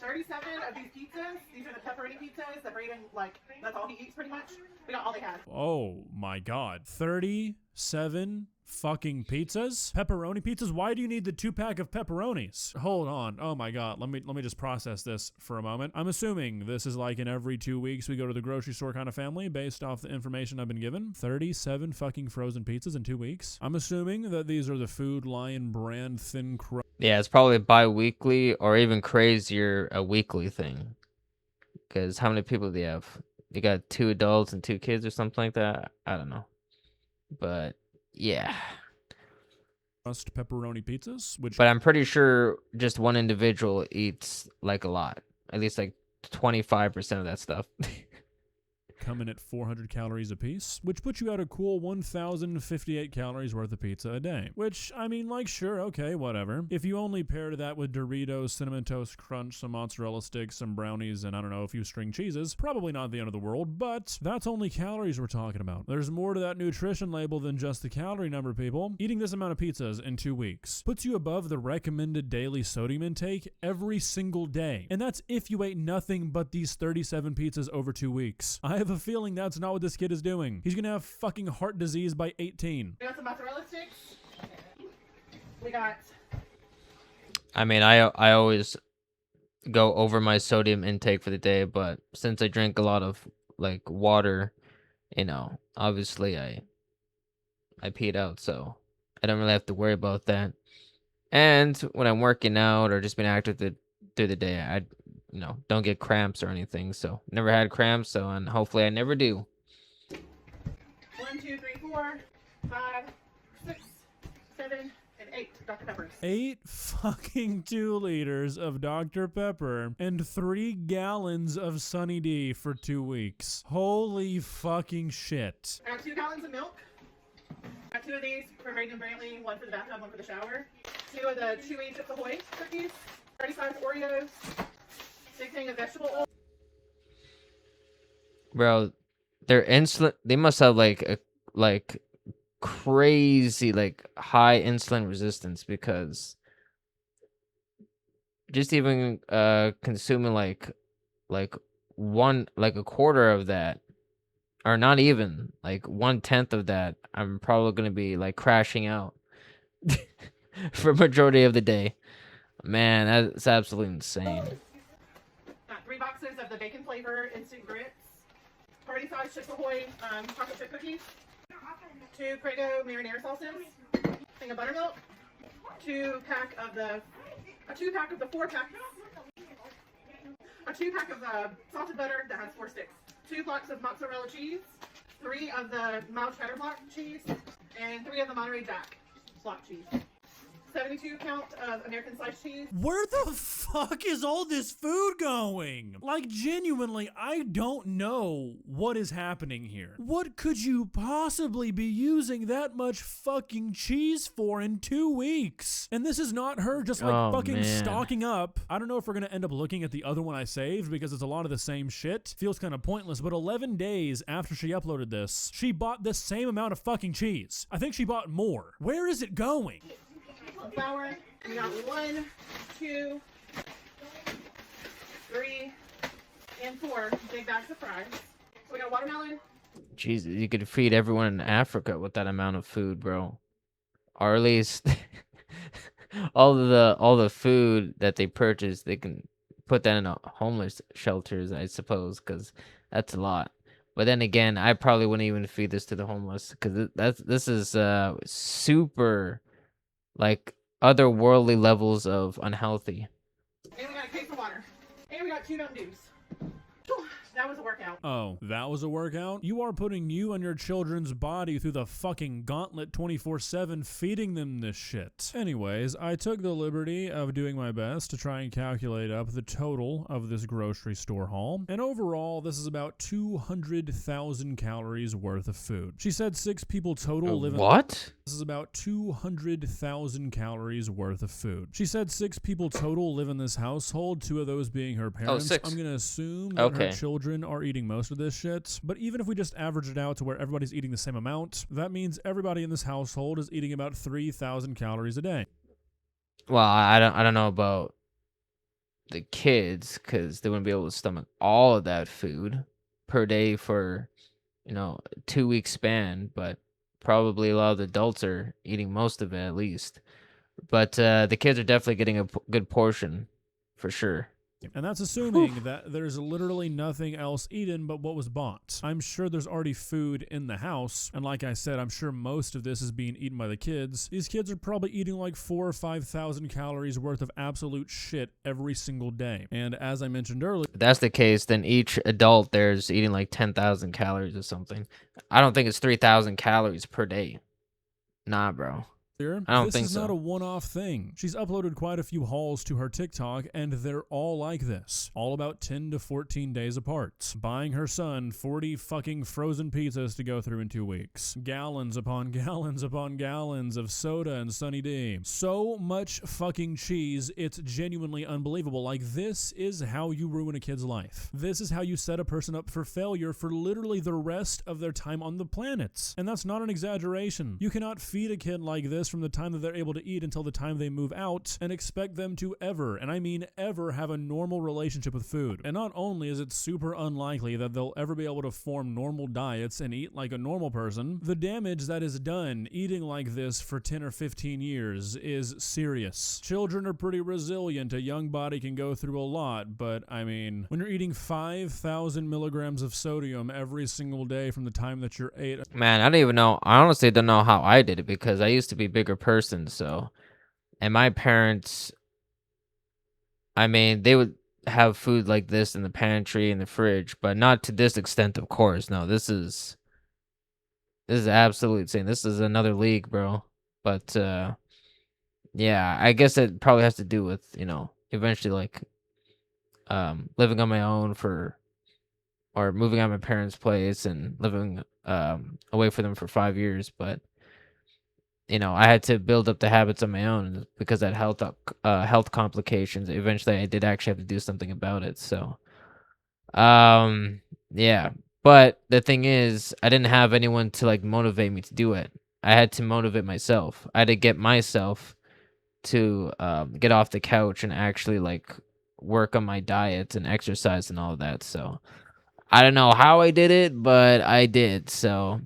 37 of these pizzas. These are the pepperoni pizzas that Braden, like, that's all he eats pretty much. We got all they had. Oh my god. 37 fucking pizzas? Pepperoni pizzas? Why do you need the 2-pack of pepperonis? Hold on. Oh my god. Let me just process this for a moment. I'm assuming this is like in every 2 weeks we go to the grocery store kind of family based off the information I've been given. 37 fucking frozen pizzas in 2 weeks. I'm assuming that these are the Food Lion brand thin crust. Yeah, it's probably bi-weekly or even crazier, a weekly thing. Because how many people do you have? You got 2 adults and 2 kids or something like that? I don't know. But, yeah. Pepperoni pizzas, But I'm pretty sure just one individual eats, like, a lot. At least, like, 25% of that stuff. come in at 400 calories apiece, which puts you at a cool 1,058 calories worth of pizza a day. Which, I mean, like, sure, okay, whatever. If you only paired that with Doritos, Cinnamon Toast Crunch, some mozzarella sticks, some brownies, and I don't know, a few string cheeses, probably not the end of the world, but that's only calories we're talking about. There's more to that nutrition label than just the calorie number, people. Eating this amount of pizzas in 2 weeks puts you above the recommended daily sodium intake every single day. And that's if you ate nothing but these 37 pizzas over 2 weeks. I have a feeling that's not what this kid is doing. He's gonna have fucking heart disease by 18. We got some mozzarella sticks. We got... I mean, I always go over my sodium intake for the day, but since I drink a lot of, like, water, you know, obviously I peed out, so I don't really have to worry about that. And when I'm working out or just being active through the day, I don't get cramps or anything, so never had cramps, so and hopefully I never do. 1, 2, 3, 4, 5, 6, 7, and 8 Dr. Peppers. 8 fucking 2 liters of Dr. Pepper and 3 gallons of Sunny D for 2 weeks. Holy fucking shit. I got 2 gallons of milk. I got 2 of these for Braden and Brantley, 1 for the bathtub, 1 for the shower. 2 of the chewy Chips Ahoy cookies, 35 Oreos, 6 thing of vegetable oil. Bro, their insulin, they must have like crazy, like, high insulin resistance, because just even consuming like a quarter of that, or not even like 1/10 of that, I'm probably gonna be like crashing out for a majority of the day. Man, that's absolutely insane. Got 3 boxes of the bacon flavor instant grits, party size Chips Ahoy chocolate chip cookies, 2 Prego marinara sauces, thing of buttermilk, 2 pack of the 4-pack, a 2-pack of salted butter that has 4 sticks, 2 blocks of mozzarella cheese, 3 of the mild cheddar block cheese, and 3 of the Monterey Jack block cheese. 72 count of American sliced cheese. Where the fuck is all this food going? Like, genuinely, I don't know what is happening here. What could you possibly be using that much fucking cheese for in 2 weeks? And this is not her just like fucking stocking up. I don't know if we're gonna end up looking at the other one I saved because it's a lot of the same shit. Feels kind of pointless, but 11 days after she uploaded this, she bought the same amount of fucking cheese. I think she bought more. Where is it going? Flour. We got 1, 2, 3, and 4 big bags of fries. So we got watermelon. Jesus, you could feed everyone in Africa with that amount of food, bro. Or at least all the food that they purchase, they can put that in a homeless shelters, I suppose, because that's a lot. But then again, I probably wouldn't even feed this to the homeless, because this is super, like, otherworldly levels of unhealthy. And we got a case of water. And we got 2 Mountain Dews. That was a workout. Oh, that was a workout? You are putting you and your children's body through the fucking gauntlet 24/7 feeding them this shit. Anyways, I took the liberty of doing my best to try and calculate up the total of this grocery store haul. And overall, this is about 200,000 calories worth of food. She said 6 people total live in... What? This is about 200,000 calories worth of food. She said 6 people total live in this household, 2 of those being her parents. 6. I'm gonna assume that her children are eating most of this shit. But even if we just average it out to where everybody's eating the same amount, that means everybody in this household is eating about 3,000 calories a day. Well, I don't know about the kids, because they wouldn't be able to stomach all of that food per day for, 2 week span, but probably a lot of the adults are eating most of it at least. But the kids are definitely getting a good portion, for sure. And that's assuming that there's literally nothing else eaten but what was bought. I'm sure there's already food in the house, and like I said, I'm sure most of this is being eaten by the kids. These kids are probably eating like 4,000 or 5,000 calories worth of absolute shit every single day. And as I mentioned earlier, If that's the case, then each adult there's eating like 10,000 calories or something. I don't think it's 3,000 calories per day. Nah, bro. I don't think this is so. not a one-off thing. She's uploaded quite a few hauls to her TikTok, and they're all like this, all about 10 to 14 days apart. Buying her son 40 fucking frozen pizzas to go through in 2 weeks. Gallons upon gallons upon gallons of soda and Sunny D. So much fucking cheese, it's genuinely unbelievable. Like, this is how you ruin a kid's life. This is how you set a person up for failure for literally the rest of their time on the planet. And that's not an exaggeration. You cannot feed a kid like this from the time that they're able to eat until the time they move out and expect them to ever, and I mean ever, have a normal relationship with food. And not only is it super unlikely that they'll ever be able to form normal diets and eat like a normal person, the damage that is done eating like this for 10 or 15 years is serious. Children are pretty resilient. A young body can go through a lot, but I mean, when you're eating 5,000 milligrams of sodium every single day from the time that you're 8. Man, I don't even know. I honestly don't know how I did it, because I used to be a bigger person, so, and my parents, I mean, they would have food like this in the pantry and the fridge, but not to this extent, of course. No, this is absolutely insane. This is another league, bro. But yeah, I guess it probably has to do with, eventually, like, living on my own or moving out of my parents' place and living away from them for 5 years. But I had to build up the habits on my own because I had health complications. Eventually, I did actually have to do something about it. So, yeah. But the thing is, I didn't have anyone to like motivate me to do it. I had to motivate myself. I had to get myself to get off the couch and actually like work on my diet and exercise and all of that. So, I don't know how I did it, but I did. So,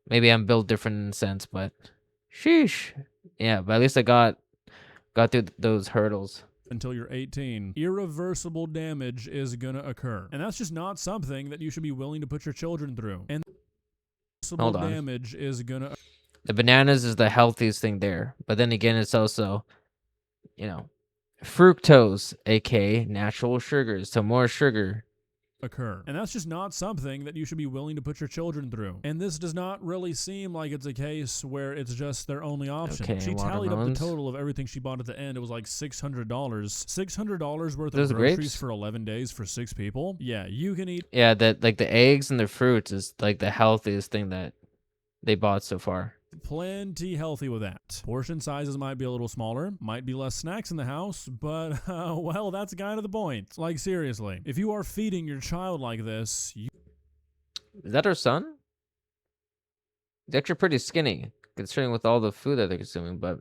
maybe I'm built different in a sense, but sheesh. Yeah, but at least I got through those hurdles. Until you're 18, irreversible damage is gonna occur. And that's just not something that you should be willing to put your children through. And irreversible damage is gonna... The bananas is the healthiest thing there. But then again, it's also, fructose, aka natural sugars. So more sugar occur. And that's just not something that you should be willing to put your children through. And this does not really seem like it's a case where it's just their only option. Okay, she tallied up the total of everything she bought at the end. It was like $600. $600 worth of groceries for 11 days for 6 people. Yeah, you can eat. Yeah, that like the eggs and the fruits is like the healthiest thing that they bought so far. Plenty healthy with that. Portion sizes might be a little smaller, might be less snacks in the house, but, well, that's kind of the point. Like, seriously, if you are feeding your child like this, Is that her son? He's actually pretty skinny, considering with all the food that they're consuming, but,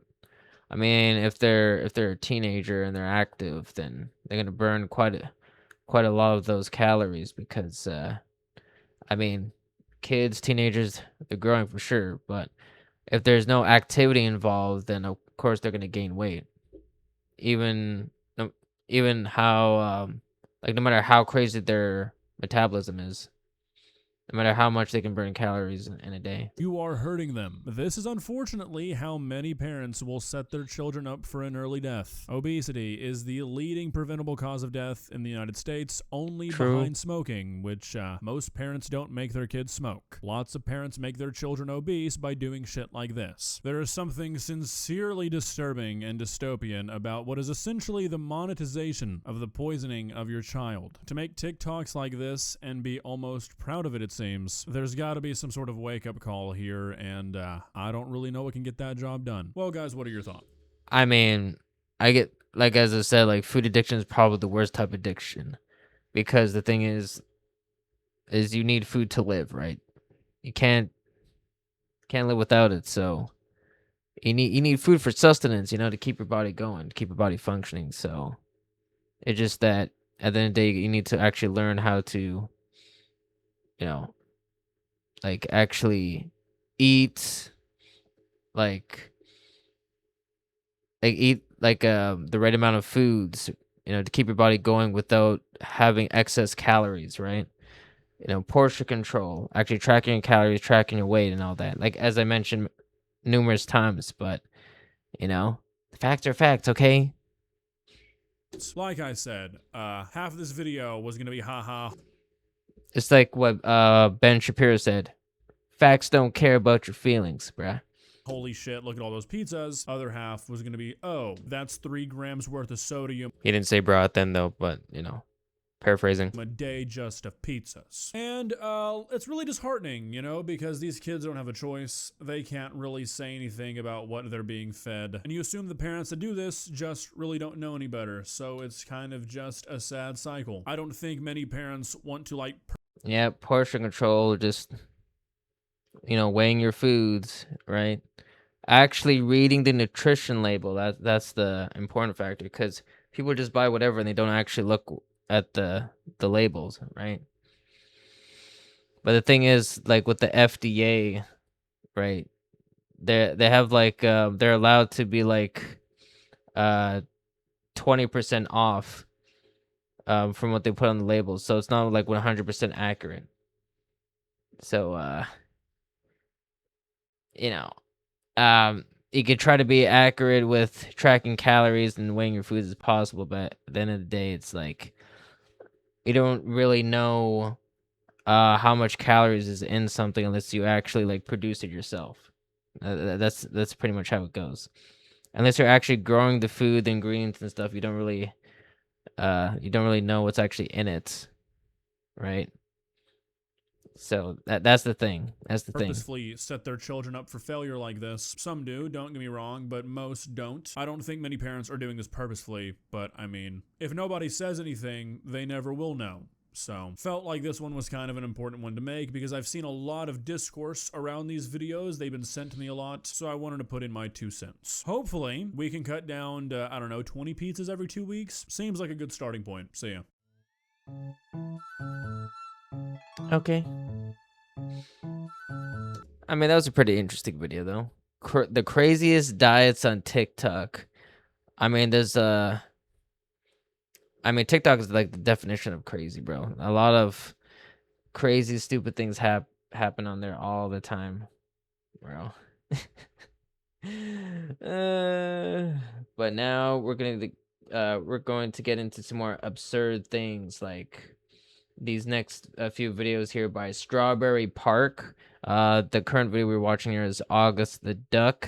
I mean, if they're a teenager and they're active, then they're gonna burn quite a lot of those calories, because, I mean, kids, teenagers, they're growing for sure, but if there's no activity involved, then of course they're gonna gain weight. Even how like no matter how crazy their metabolism is, no matter how much they can burn calories in a day. You are hurting them. This is unfortunately how many parents will set their children up for an early death. Obesity is the leading preventable cause of death in the United States, only behind smoking, which most parents don't make their kids smoke. Lots of parents make their children obese by doing shit like this. There is something sincerely disturbing and dystopian about what is essentially the monetization of the poisoning of your child. To make TikToks like this and be almost proud of it seems, there's got to be some sort of wake-up call here, and I don't really know what can get that job done. Well, guys, what are your thoughts? I mean, I get, like, as I said, like, food addiction is probably the worst type of addiction, because the thing is you need food to live, right? You can't live without it, so you need food for sustenance, to keep your body going, to keep your body functioning. So It's just that at the end of the day, you need to actually learn how to, you know, like actually eat, like eat like the right amount of foods, to keep your body going without having excess calories, right? Portion control, actually tracking your calories, tracking your weight, and all that. Like as I mentioned numerous times, but facts are facts, okay? Like I said, half of this video was gonna be haha. It's like what Ben Shapiro said. Facts don't care about your feelings, bruh. Holy shit, look at all those pizzas. Other half was gonna be, oh, that's 3 grams worth of sodium. He didn't say bra then though, but paraphrasing. A day just of pizzas. And it's really disheartening, because these kids don't have a choice. They can't really say anything about what they're being fed. And you assume the parents that do this just really don't know any better. So it's kind of just a sad cycle. I don't think many parents want to yeah, portion control, just weighing your foods, right? Actually reading the nutrition label, that's the important factor, because people just buy whatever and they don't actually look at the labels, right? But the thing is, like with the FDA, right? They have like they're allowed to be like 20% off from what they put on the labels, so it's not like 100% accurate. So you could try to be accurate with tracking calories and weighing your foods as possible, but at the end of the day, it's like you don't really know how much calories is in something unless you actually like produce it yourself. That's pretty much how it goes. Unless you're actually growing the food, the ingredients and stuff, you don't really know what's actually in it, right? So that's the thing. That's the thing. Purposefully set their children up for failure like this. Some do, don't get me wrong, but most don't. I don't think many parents are doing this purposefully, but I mean, if nobody says anything, they never will know. So, felt like this one was kind of an important one to make because I've seen a lot of discourse around these videos. They've been sent to me a lot, so I wanted to put in my 2 cents. Hopefully, we can cut down to, I don't know, 20 pizzas every 2 weeks. Seems like a good starting point. See ya. Okay. I mean, that was a pretty interesting video, though. The craziest diets on TikTok. I mean, TikTok is like the definition of crazy, bro. A lot of crazy, stupid things happen on there all the time, bro. But now we're going to get into some more absurd things, like these next few videos here by Strawberry Park. The current video we're watching here is August the Duck.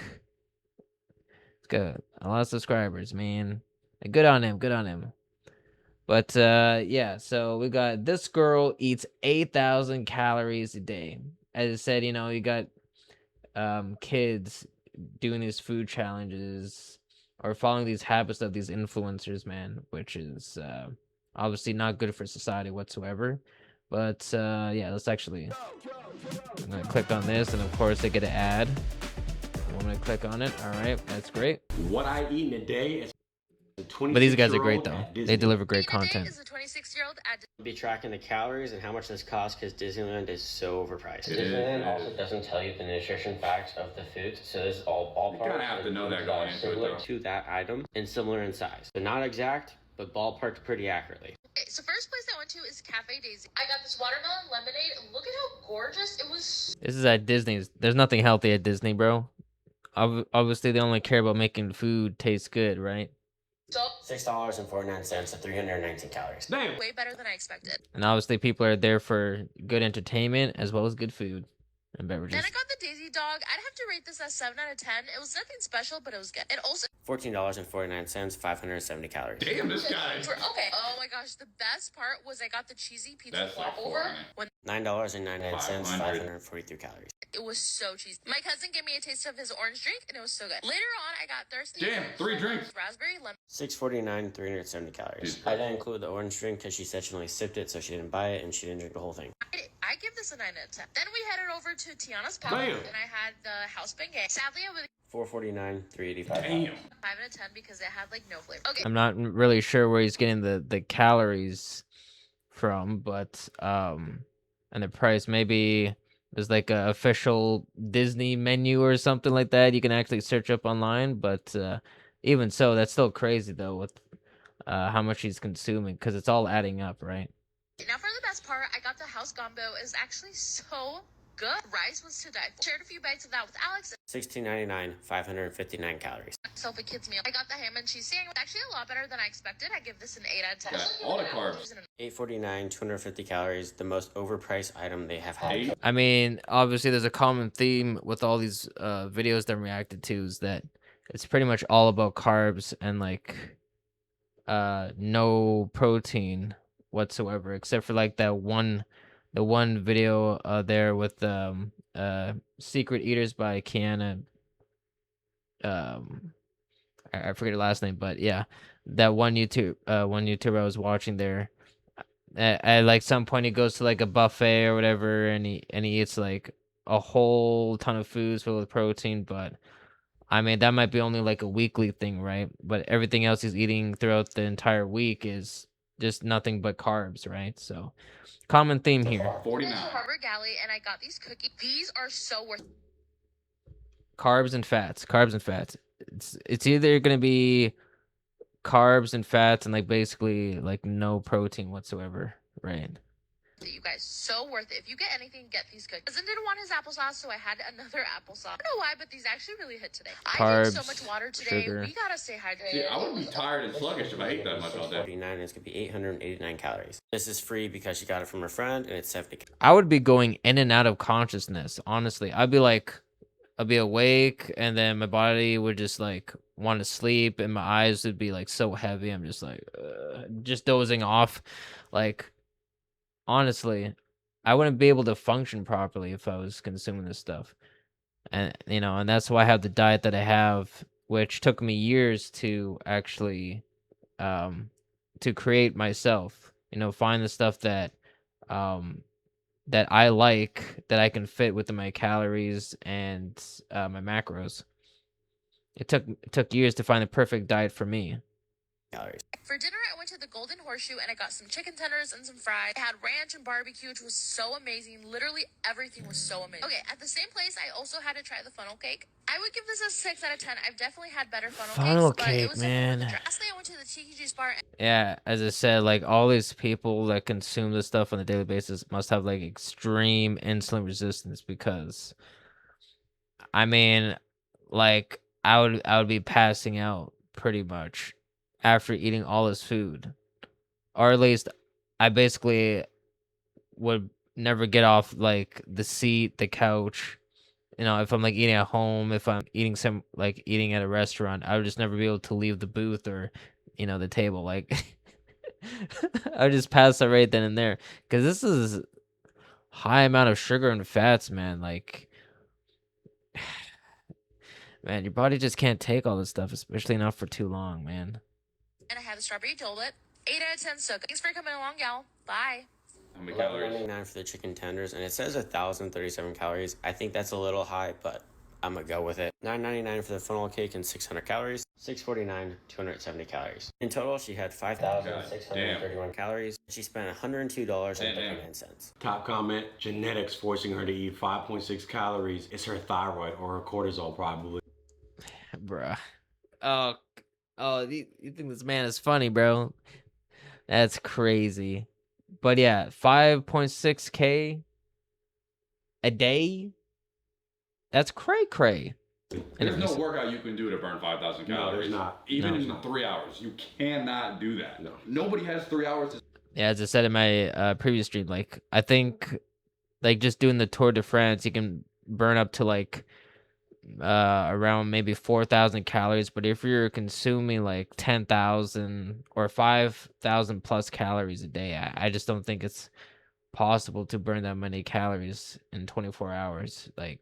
It's got a lot of subscribers, man. Good on him. Good on him. But yeah, so we got this girl eats 8,000 calories a day. As I said, you got kids doing these food challenges or following these habits of these influencers, man, which is obviously not good for society whatsoever. But yeah, let's actually, I'm gonna click on this, and of course they get an ad. I'm gonna click on it. All right, that's great. What I eat in a day is But these guys are great though. They deliver great content. Is a 26-year-old at be tracking the calories and how much this costs because Disneyland is so overpriced. Disneyland also doesn't tell you the nutrition facts of the food, so this is all ballpark. You kind of have to know that going into it, though. To that item and similar in size. So not exact, but ballparked pretty accurately. Okay, so first place I went to is Cafe Daisy. I got this watermelon lemonade. Look at how gorgeous it was. This is at Disney's. There's nothing healthy at Disney, bro. Obviously, they only care about making food taste good, right? So $6.49 at 319 calories. Damn. Way better than I expected. And obviously, people are there for good entertainment as well as good food and beverages. Then I got the Daisy Dog. I'd have to rate this as 7 out of 10. It was nothing special, but it was good. And also $14.49, 570 calories. Damn, this guy. Okay. Oh my gosh, the best part was I got the cheesy pizza That's like over. $9.99, 543 calories. It was so cheesy. My cousin gave me a taste of his orange drink, and it was so good. Later on, I got thirsty. Damn, 3 drinks. Raspberry lemon. $6.49, 370 calories. I didn't include the orange drink because she said she only sipped it, so she didn't buy it, and she didn't drink the whole thing. I I give this a 9 out of 10. Then we headed over to Tiana's Pub, Damn. and I had the house bengay. Sadly, I would 449, 385. Damn. 5 out of 10 because it had like no flavor. Okay. I'm not really sure where he's getting the calories from, but and the price, maybe there's like a official Disney menu or something like that you can actually search up online, but even so, that's still crazy though with how much he's consuming, because it's all adding up, right? Now for the best part, I got the house gumbo. It was actually so good. Rice was to die for. Shared a few bites of that with Alex. $16.99, 559 calories. Myself a kid's meal. I got the ham and cheese sandwich. Actually a lot better than I expected. I give this an 8 out of 10. Yeah, all the carbs. 849, 250 calories. The most overpriced item they have had. I mean, obviously there's a common theme with all these videos that I'm reacted to, is that it's pretty much all about carbs and like no protein whatsoever, except for like the one video there with Secret Eaters by Kiana. I forget her last name, but yeah, that one YouTuber I was watching there. At like some point he goes to like a buffet or whatever, and he eats like a whole ton of foods filled with protein, but I mean that might be only like a weekly thing, right? But everything else he's eating throughout the entire week is just nothing but carbs, right? So common theme here. 49. Harbor Galley, and I got these cookies. These are so worth. Carbs and fats. It's either gonna be carbs and fats and like basically like no protein whatsoever, right? You guys, so worth it. If you get anything, get these cookies. Cousin didn't want his applesauce, so I had another applesauce. I don't know why, but these actually really hit today. I Carbs, drank so much water today. sugar. We gotta stay hydrated. See, I would be tired and sluggish if I ate that much all day. 49 is gonna be 889 calories. This is free because she got it from her friend, and it's 70. I would be going in and out of consciousness, honestly. I'd be awake, and then my body would just like want to sleep, and my eyes would be like so heavy. I'm just like just dozing off. Like honestly, I wouldn't be able to function properly if I was consuming this stuff. And and that's why I have the diet that I have, which took me years to actually to create myself. Find the stuff that that I like, that I can fit within my calories and my macros. It took years to find the perfect diet for me. Calories. For dinner, I went to the Golden Horseshoe and I got some chicken tenders and some fries. I had ranch and barbecue, which was so amazing. Literally everything was so amazing. Okay, at the same place, I also had to try the funnel cake. I would give this a 6 out of 10. I've definitely had better funnel cakes, but it was man. Lastly, I went to the Tiki Juice Bar. Yeah, as I said, like all these people that consume this stuff on a daily basis must have like extreme insulin resistance, because I mean, like I would be passing out pretty much after eating all this food, or at least I basically would never get off like the seat, the couch. If I'm like eating at home, if I'm eating at a restaurant, I would just never be able to leave the booth or the table. Like I would just pass out right then and there, because this is high amount of sugar and fats, man. Like man, your body just can't take all this stuff, especially not for too long, man. And I had the strawberry dolet. 8 out of 10 so. Thanks for coming along, y'all. Bye. How many calories? $11.99 for the chicken tenders, and it says 1,037 calories. I think that's a little high, but I'm gonna go with it. $9.99 for the funnel cake and 600 calories. $6.49, 270 calories. In total, she had 5,631 calories. She spent $102.39. Top comment: genetics forcing her to eat 5.6 calories. It's her thyroid or her cortisol, probably. Bruh. Oh, you think this man is funny, bro? That's crazy. But yeah, 5.6K a day? That's cray. There's no workout you can do to burn 5,000 calories. No, there's not. Even in 3 hours, you cannot do that. No. Nobody has 3 hours to... Yeah, as I said in my previous stream, like I think like just doing the Tour de France, you can burn up to like around maybe 4,000 calories, but if you're consuming like 10,000 or 5,000 plus calories a day, I just don't think it's possible to burn that many calories in 24 hours. Like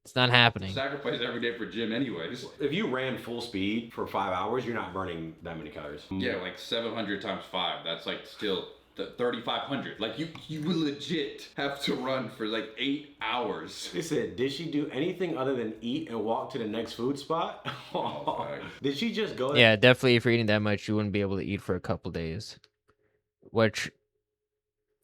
it's not happening. Sacrifice every day for gym anyways. If you ran full speed for 5 hours, you're not burning that many calories. Yeah, like 700 times 5. That's like still 3,500. Like you would legit have to run for like 8 hours. They said, did she do anything other than eat and walk to the next food spot? Did she just go there? Yeah, definitely. If you're eating that much, you wouldn't be able to eat for a couple days. Which,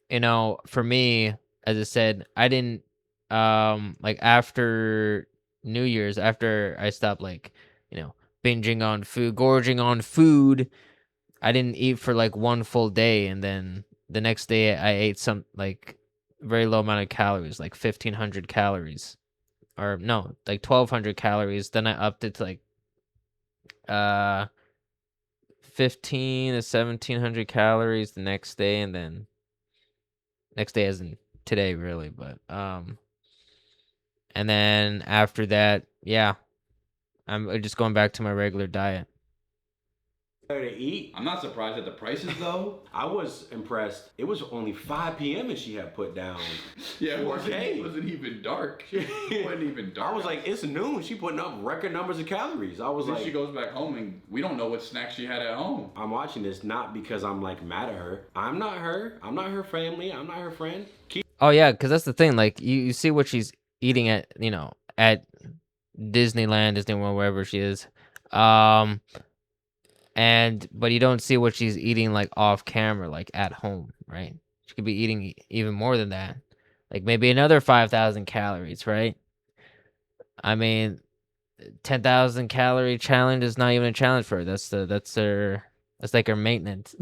you know, for me, as I said, I didn't like after New Year's, after I stopped like, you know, binging on food, gorging on food, I didn't eat for like one full day, and then the next day I ate some like very low amount of calories, like 1,500 calories, or no, like 1,200 calories. Then I upped it to like 15 to 1,700 calories the next day, and then next day as in today, really. But and then after that, yeah, I'm just going back to my regular diet. To eat. I'm not surprised at the prices though. I was impressed. It was only 5 p.m. and she had put down. Yeah, it wasn't even dark. It wasn't even dark. I was like, it's noon. She putting up record numbers of calories. I was then like, she goes back home and we don't know what snacks she had at home. I'm watching this not because I'm like mad at her. I'm not her. I'm not her family. I'm not her friend. Oh yeah, because that's the thing. Like you see what she's eating at, you know, at Disneyland, Disney World, wherever she is. But you don't see what she's eating like off camera, like at home, right? She could be eating even more than that, like maybe another 5,000 calories, right? I mean, 10,000 calorie challenge is not even a challenge for her. That's like her maintenance.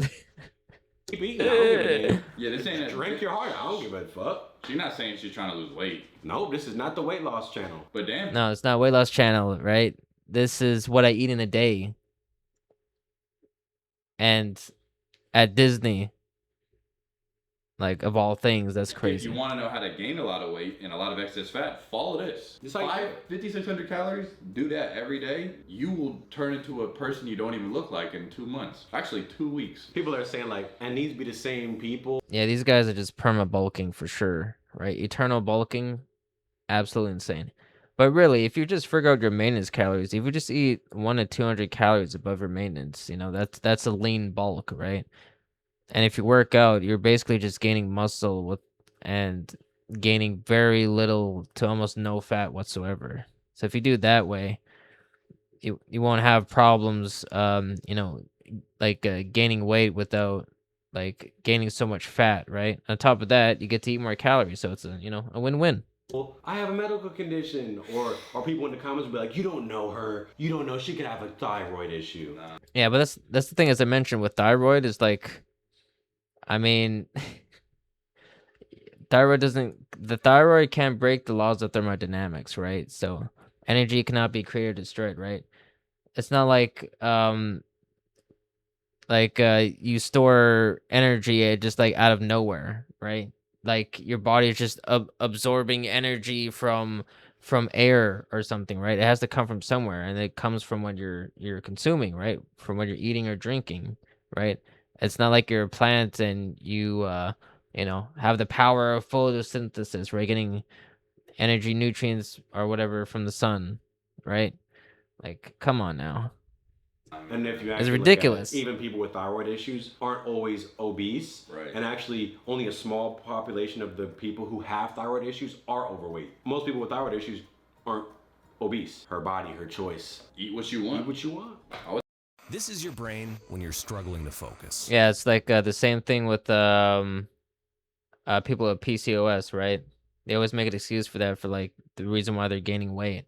Keep eating. I don't give a damn. Yeah, this ain't Drink your heart. I don't give a fuck. She's not saying she's trying to lose weight. Nope, this is not the weight loss channel. But damn. No, it's not weight loss channel, right? This is what I eat in a day. And at Disney, like of all things, that's crazy. If you want to know how to gain a lot of weight and a lot of excess fat, follow this. It's like 5,600 calories. Do that every day. You will turn into a person you don't even look like in 2 months. Actually, 2 weeks. People are saying like, and these be the same people. Yeah, these guys are just perma bulking for sure, right? Eternal bulking, absolutely insane. But really, if you just figure out your maintenance calories, if you just eat 100 to 200 calories above your maintenance, you know, that's a lean bulk, right? And if you work out, you're basically just gaining muscle and gaining very little to almost no fat whatsoever. So if you do it that way, you won't have problems, you know, like gaining weight without like gaining so much fat, right? On top of that, you get to eat more calories, so it's a, you know, a win-win. Well, I have a medical condition, or people in the comments will be like, you don't know her, you don't know she could have a thyroid issue. Yeah, but that's the thing, as I mentioned with thyroid, is like, I mean, the thyroid can't break the laws of thermodynamics, right? So energy cannot be created or destroyed, right? It's not like you store energy just like out of nowhere, right? Like your body is just absorbing energy from air or something, right? It has to come from somewhere, and it comes from what you're consuming, right? From what you're eating or drinking, right? It's not like you're a plant and you you know, have the power of photosynthesis, right? Getting energy, nutrients, or whatever from the sun, right? Like, come on now. And if you It's actually ridiculous. Look at it, even people with thyroid issues aren't always obese. Right. And actually, only a small population of the people who have thyroid issues are overweight. Most people with thyroid issues aren't obese. Her body, her choice. Eat what you want. Eat what you want. This is your brain when you're struggling to focus. Yeah, it's like the same thing with people with PCOS, right? They always make an excuse for that, for like the reason why they're gaining weight.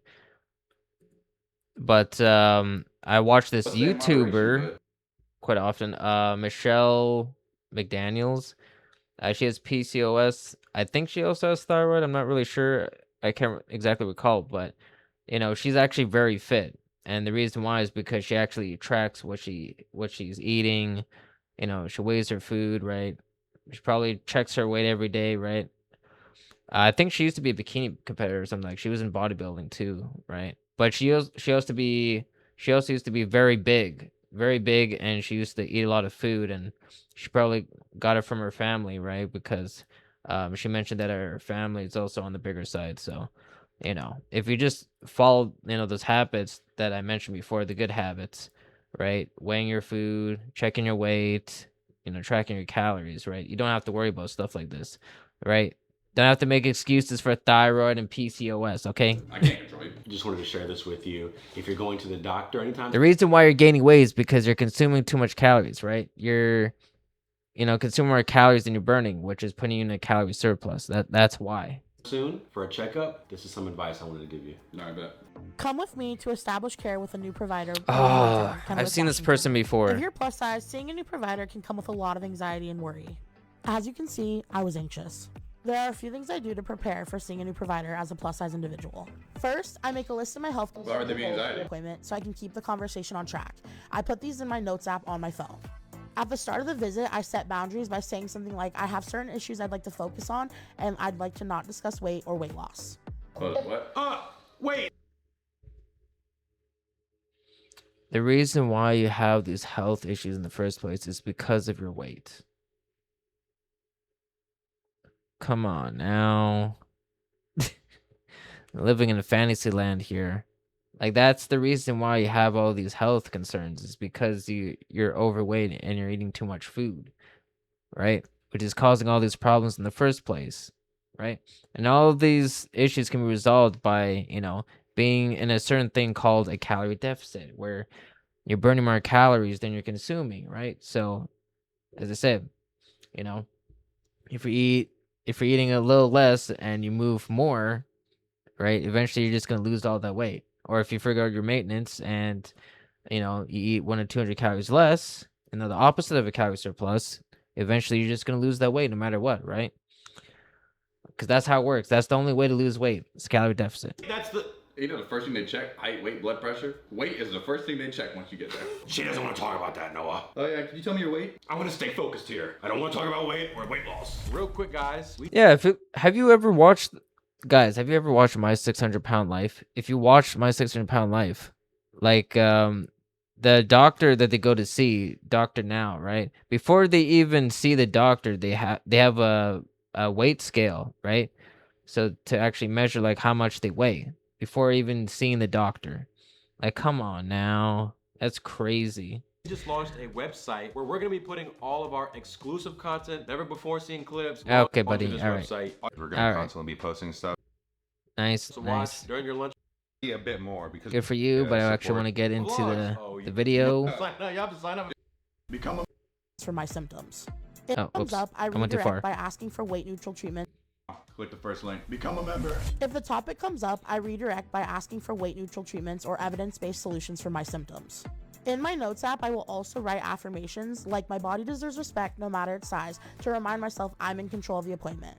But I watch this YouTuber quite often, Michelle McDaniels. She has PCOS. I think she also has thyroid. I'm not really sure. I can't exactly recall, but you know, she's actually very fit. And the reason why is because she actually tracks what she's eating. You know, she weighs her food, right? She probably checks her weight every day, right? I think she used to be a bikini competitor or something. Like, she was in bodybuilding too, right? But she also used to be very big, and she used to eat a lot of food, and she probably got it from her family, right? Because she mentioned that her family is also on the bigger side. So, you know, if you just follow, you know, those habits that I mentioned before, the good habits, right? Weighing your food, checking your weight, tracking your calories, right? You don't have to worry about stuff like this, right? Don't have to make excuses for thyroid and PCOS, okay? I can't control you. Just wanted to share this with you. If you're going to the doctor anytime. The reason why you're gaining weight is because you're consuming too much calories, right? You're, consuming more calories than you're burning, which is putting you in a calorie surplus. That's why. Soon for a checkup, this is some advice I wanted to give you. No, I bet. Come with me to establish care with a new provider. Oh, I've seen this person before. If you're plus size, seeing a new provider can come with a lot of anxiety and worry. As you can see, I was anxious. There are a few things I do to prepare for seeing a new provider as a plus size individual. First, I make a list of my health goals Why would there be anxiety? appointment so I can keep the conversation on track. I put these in my notes app on my phone. At the start of the visit, I set boundaries by saying something like, I have certain issues I'd like to focus on, and I'd like to not discuss weight or weight loss. What? Wait. The reason why you have these health issues in the first place is because of your weight. Come on now. Living in a fantasy land here. Like, that's the reason why you have all these health concerns, is because you're overweight and you're eating too much food, right? Which is causing all these problems in the first place, right? And all of these issues can be resolved by, being in a certain thing called a calorie deficit, where you're burning more calories than you're consuming, right? So, as I said, if you're eating a little less and you move more, right, eventually you're just going to lose all that weight. Or if you figure out your maintenance and, you eat 100 to 200 calories less, the opposite of a calorie surplus, eventually you're just going to lose that weight no matter what, right? Because that's how it works. That's the only way to lose weight. It's calorie deficit. That's the first thing they check, height, weight, blood pressure. Weight is the first thing they check once you get there. She doesn't want to talk about that, Noah. Oh yeah, can you tell me your weight? I want to stay focused here. I don't want to talk about weight or weight loss. Real quick, guys. Yeah, have you ever watched My 600 Pound Life? If you watch My 600 Pound Life, like the doctor that they go to see, Doctor Now, right? Before they even see the doctor, they have a weight scale, right? So to actually measure like how much they weigh before even seeing the doctor. Like, come on now, that's crazy. We just launched a website where we're going to be putting all of our exclusive content, never before seen clips. Okay, buddy. Onto this All right. website. We're gonna constantly be posting stuff. Nice. So Nice. watch during your lunch. A bit more because Good for you, but I actually want to get into the video. No, you have to sign up. become a For my symptoms. If Oh, it comes oops. up, I I went too far. redirect by asking for weight neutral treatment. click the first link. Become a member. If the topic comes up, I redirect by asking for weight neutral treatments or evidence-based solutions for my symptoms. In my notes app, I will also write affirmations like my body deserves respect no matter its size to remind myself I'm in control of the appointment.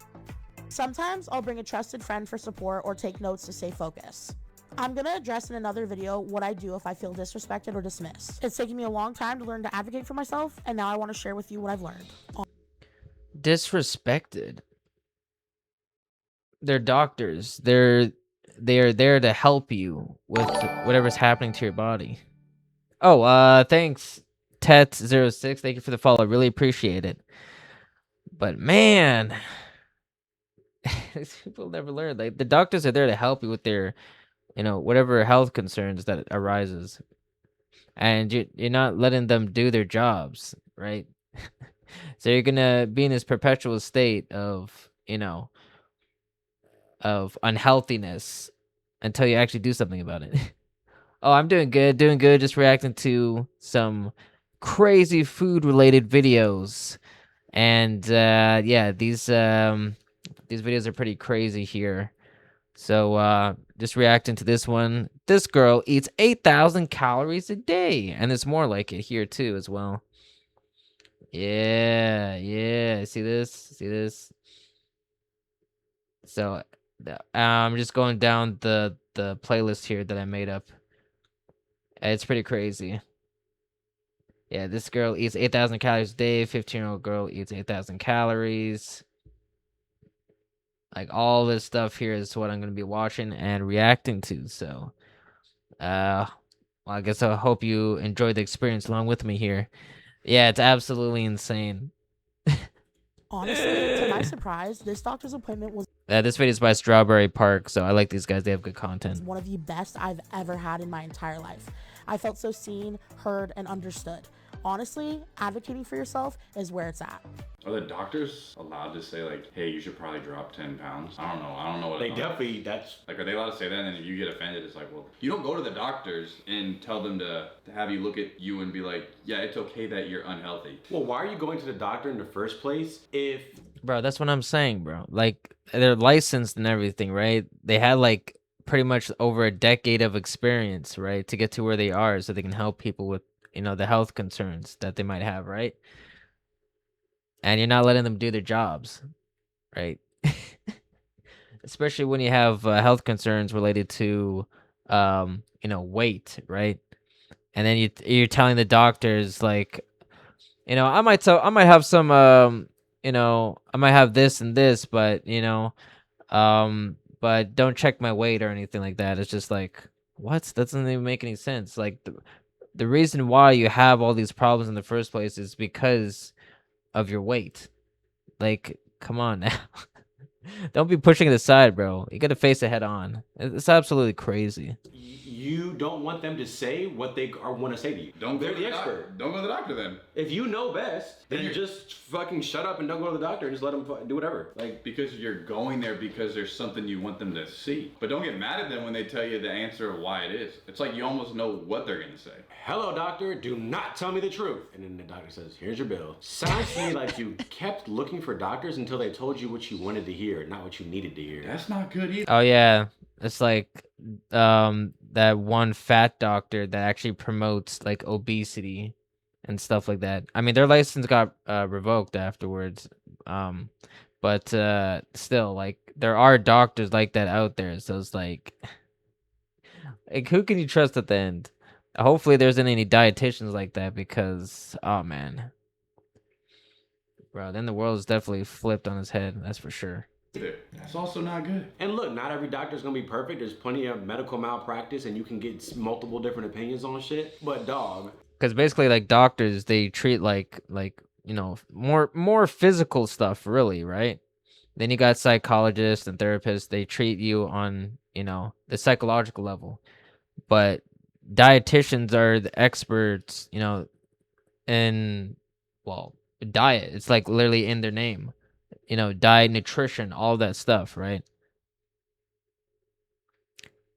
Sometimes I'll bring a trusted friend for support or take notes to stay focused. I'm gonna address in another video what I do if I feel disrespected or dismissed. It's taken me a long time to learn to advocate for myself, and now I want to share with you what I've learned. Disrespected. They're doctors. They are there to help you with whatever's happening to your body. Oh, thanks, Tet06. Thank you for the follow. I really appreciate it. But man, these people never learn. Like, the doctors are there to help you with their, whatever health concerns that arises, and you're not letting them do their jobs, right? So you're gonna be in this perpetual state of, of unhealthiness until you actually do something about it. Oh, I'm doing good, just reacting to some crazy food related videos. And yeah, these videos are pretty crazy here. So just reacting to this one. This girl eats 8,000 calories a day, and there's more like it here too as well. Yeah, see this. So I'm just going down the playlist here that I made up. It's pretty crazy. Yeah, this girl eats 8,000 calories a day. 15-year-old girl eats 8,000 calories. Like, all this stuff here is what I'm going to be watching and reacting to. So, well, I guess I hope you enjoyed the experience along with me here. Yeah, it's absolutely insane. Honestly, to my surprise, this doctor's appointment was This video is by Strawberry Park, so I like these guys. They have good content. It's one of the best I've ever had in my entire life. I felt so seen, heard, and understood. Honestly, advocating for yourself is where it's at. Are the doctors allowed to say like, hey, you should probably drop 10 pounds? I don't know what They definitely, that's... Like, are they allowed to say that? And then if you get offended, it's like, well, you don't go to the doctors and tell them to have you look at you and be like, yeah, it's okay that you're unhealthy. Well, why are you going to the doctor in the first place if... Bro, that's what I'm saying, bro. Like, they're licensed and everything, right? They had like pretty much over a decade of experience, right, to get to where they are, so they can help people with, you know, the health concerns that they might have, right? And you're not letting them do their jobs, right? Especially when you have health concerns related to, you know, weight, right? And then you're telling the doctors like, you know, I might have some, you know, I might have this and this, but you know, but don't check my weight or anything like that. It's just like, what? That doesn't even make any sense. Like the reason why you have all these problems in the first place is because of your weight. Like, come on now. Don't be pushing it aside, bro. You gotta face it head on. It's absolutely crazy. You don't want them to say what they want to say to you. They're the expert. Don't go to the doctor then. If you know best, then you just fucking shut up and don't go to the doctor and just let them do whatever. Like, because you're going there because there's something you want them to see. But don't get mad at them when they tell you the answer of why it is. It's like you almost know what they're gonna say. Hello, doctor. Do not tell me the truth. And then the doctor says, here's your bill. Sounds to me like you kept looking for doctors until they told you what you wanted to hear, not what you needed to hear. That's not good either. Oh yeah, it's like that one fat doctor that actually promotes like obesity and stuff like that. I mean, their license got revoked afterwards. But still, like, there are doctors like that out there. So it's like who can you trust at the end? Hopefully there isn't any dietitians like that, because oh man, bro, then the world is definitely flipped on its head. That's for sure. That's also not good. And look, not every doctor's gonna be perfect. There's plenty of medical malpractice and you can get multiple different opinions on shit. But dog, because basically, like, doctors, they treat like you know, more physical stuff, really, right? Then you got psychologists and therapists. They treat you on, you know, the psychological level. But dietitians are the experts, you know, in, well, diet. It's like literally in their name. You know, diet, nutrition, all that stuff, right?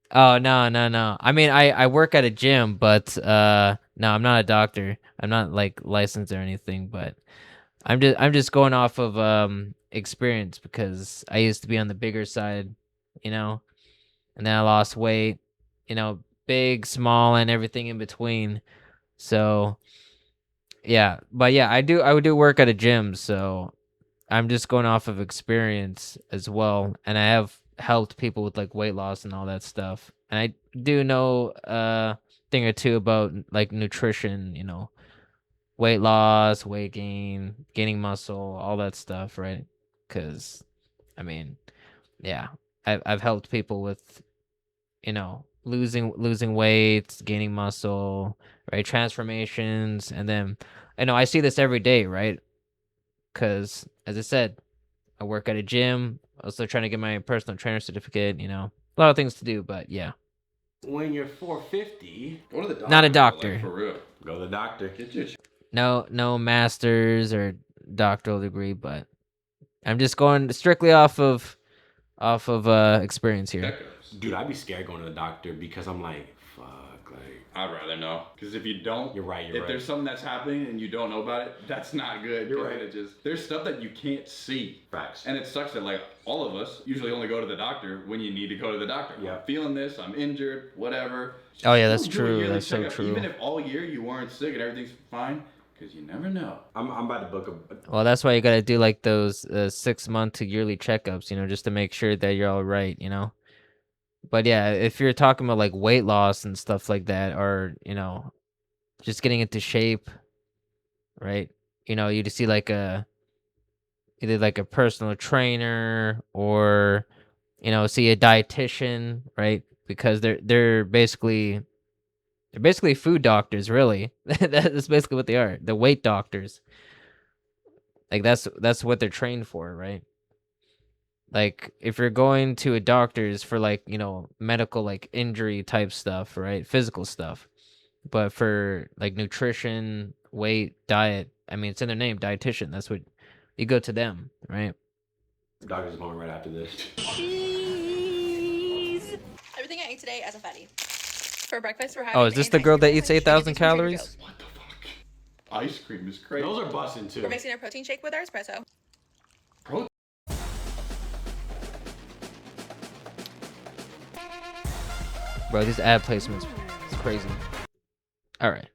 Oh, no. I mean, I work at a gym, but no, I'm not a doctor. I'm not like licensed or anything, but I'm just going off of experience, because I used to be on the bigger side, you know, and then I lost weight, you know, big, small, and everything in between. So yeah, but yeah, I would do work at a gym, so I'm just going off of experience as well, and I have helped people with like weight loss and all that stuff. And I do know a thing or two about like nutrition, you know, weight loss, weight gain, gaining muscle, all that stuff, right? Cuz I mean, yeah, I've helped people with, you know, losing weight, gaining muscle, right? Transformations, and then I know I see this every day, right? Because, as I said, I work at a gym. Also trying to get my personal trainer certificate. You know, a lot of things to do, but yeah. when you're 450, go to the doctor. Not a doctor. Like, for real. Go to the doctor. Get your No masters or doctoral degree, but I'm just going strictly off of experience here. checkups. Dude, I'd be scared going to the doctor because I'm like, fuck, like. I'd rather know. Because if you don't, You're right. if there's something that's happening and you don't know about it, that's not good. You're right. It just, there's stuff that you can't see. Facts. And it sucks that like all of us usually only go to the doctor when you need to go to the doctor. Yeah. I'm feeling this, I'm injured, whatever. Oh yeah, that's Do a true. yearly That's so checkup, true. Even if all year you weren't sick and everything's fine, because you never know. I'm about to book a. Well, that's why you gotta do like those 6-month to yearly checkups, you know, just to make sure that you're all right, you know. But yeah, if you're talking about like weight loss and stuff like that, or you know, just getting into shape, right? You know, you just see like either like a personal trainer, or you know, see a dietitian, right? Because they're basically food doctors, really. That's basically what they are. The weight doctors. Like that's what they're trained for, right? Like if you're going to a doctor's for like, medical like injury type stuff, right? Physical stuff. But for like nutrition, weight, diet, I mean, it's in their name, dietitian. That's what you go to them, right? Doctor's appointment right after this. Cheese. Everything I ate today as a fatty. For breakfast, we're having. Oh, is this the girl that eats 8,000 calories? What the fuck? Ice cream is crazy. Those are busting too. We're mixing a protein shake with our espresso. Bro, these ad placements, it's crazy. All right.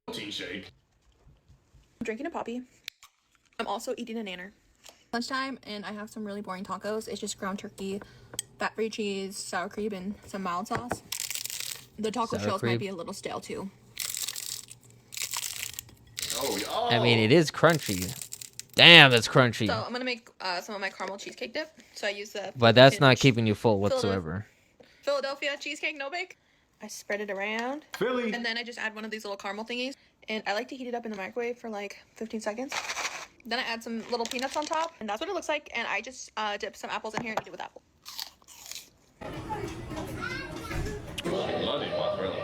Protein shake. I'm drinking a poppy. I'm also eating a nanner. Lunchtime, and I have some really boring tacos. It's just ground turkey, fat-free cheese, sour cream, and some mild sauce. The taco shells might be a little stale too. Oh. I mean, it is crunchy. Damn, that's crunchy. So I'm gonna make some of my caramel cheesecake dip. So I use the. But that's not keeping you full whatsoever. Philadelphia cheesecake no bake. I spread it around. Philly. And then I just add one of these little caramel thingies, and I like to heat it up in the microwave for like 15 seconds. Then I add some little peanuts on top, and that's what it looks like. And I just dip some apples in here and eat it with apple. Bloody mozzarella.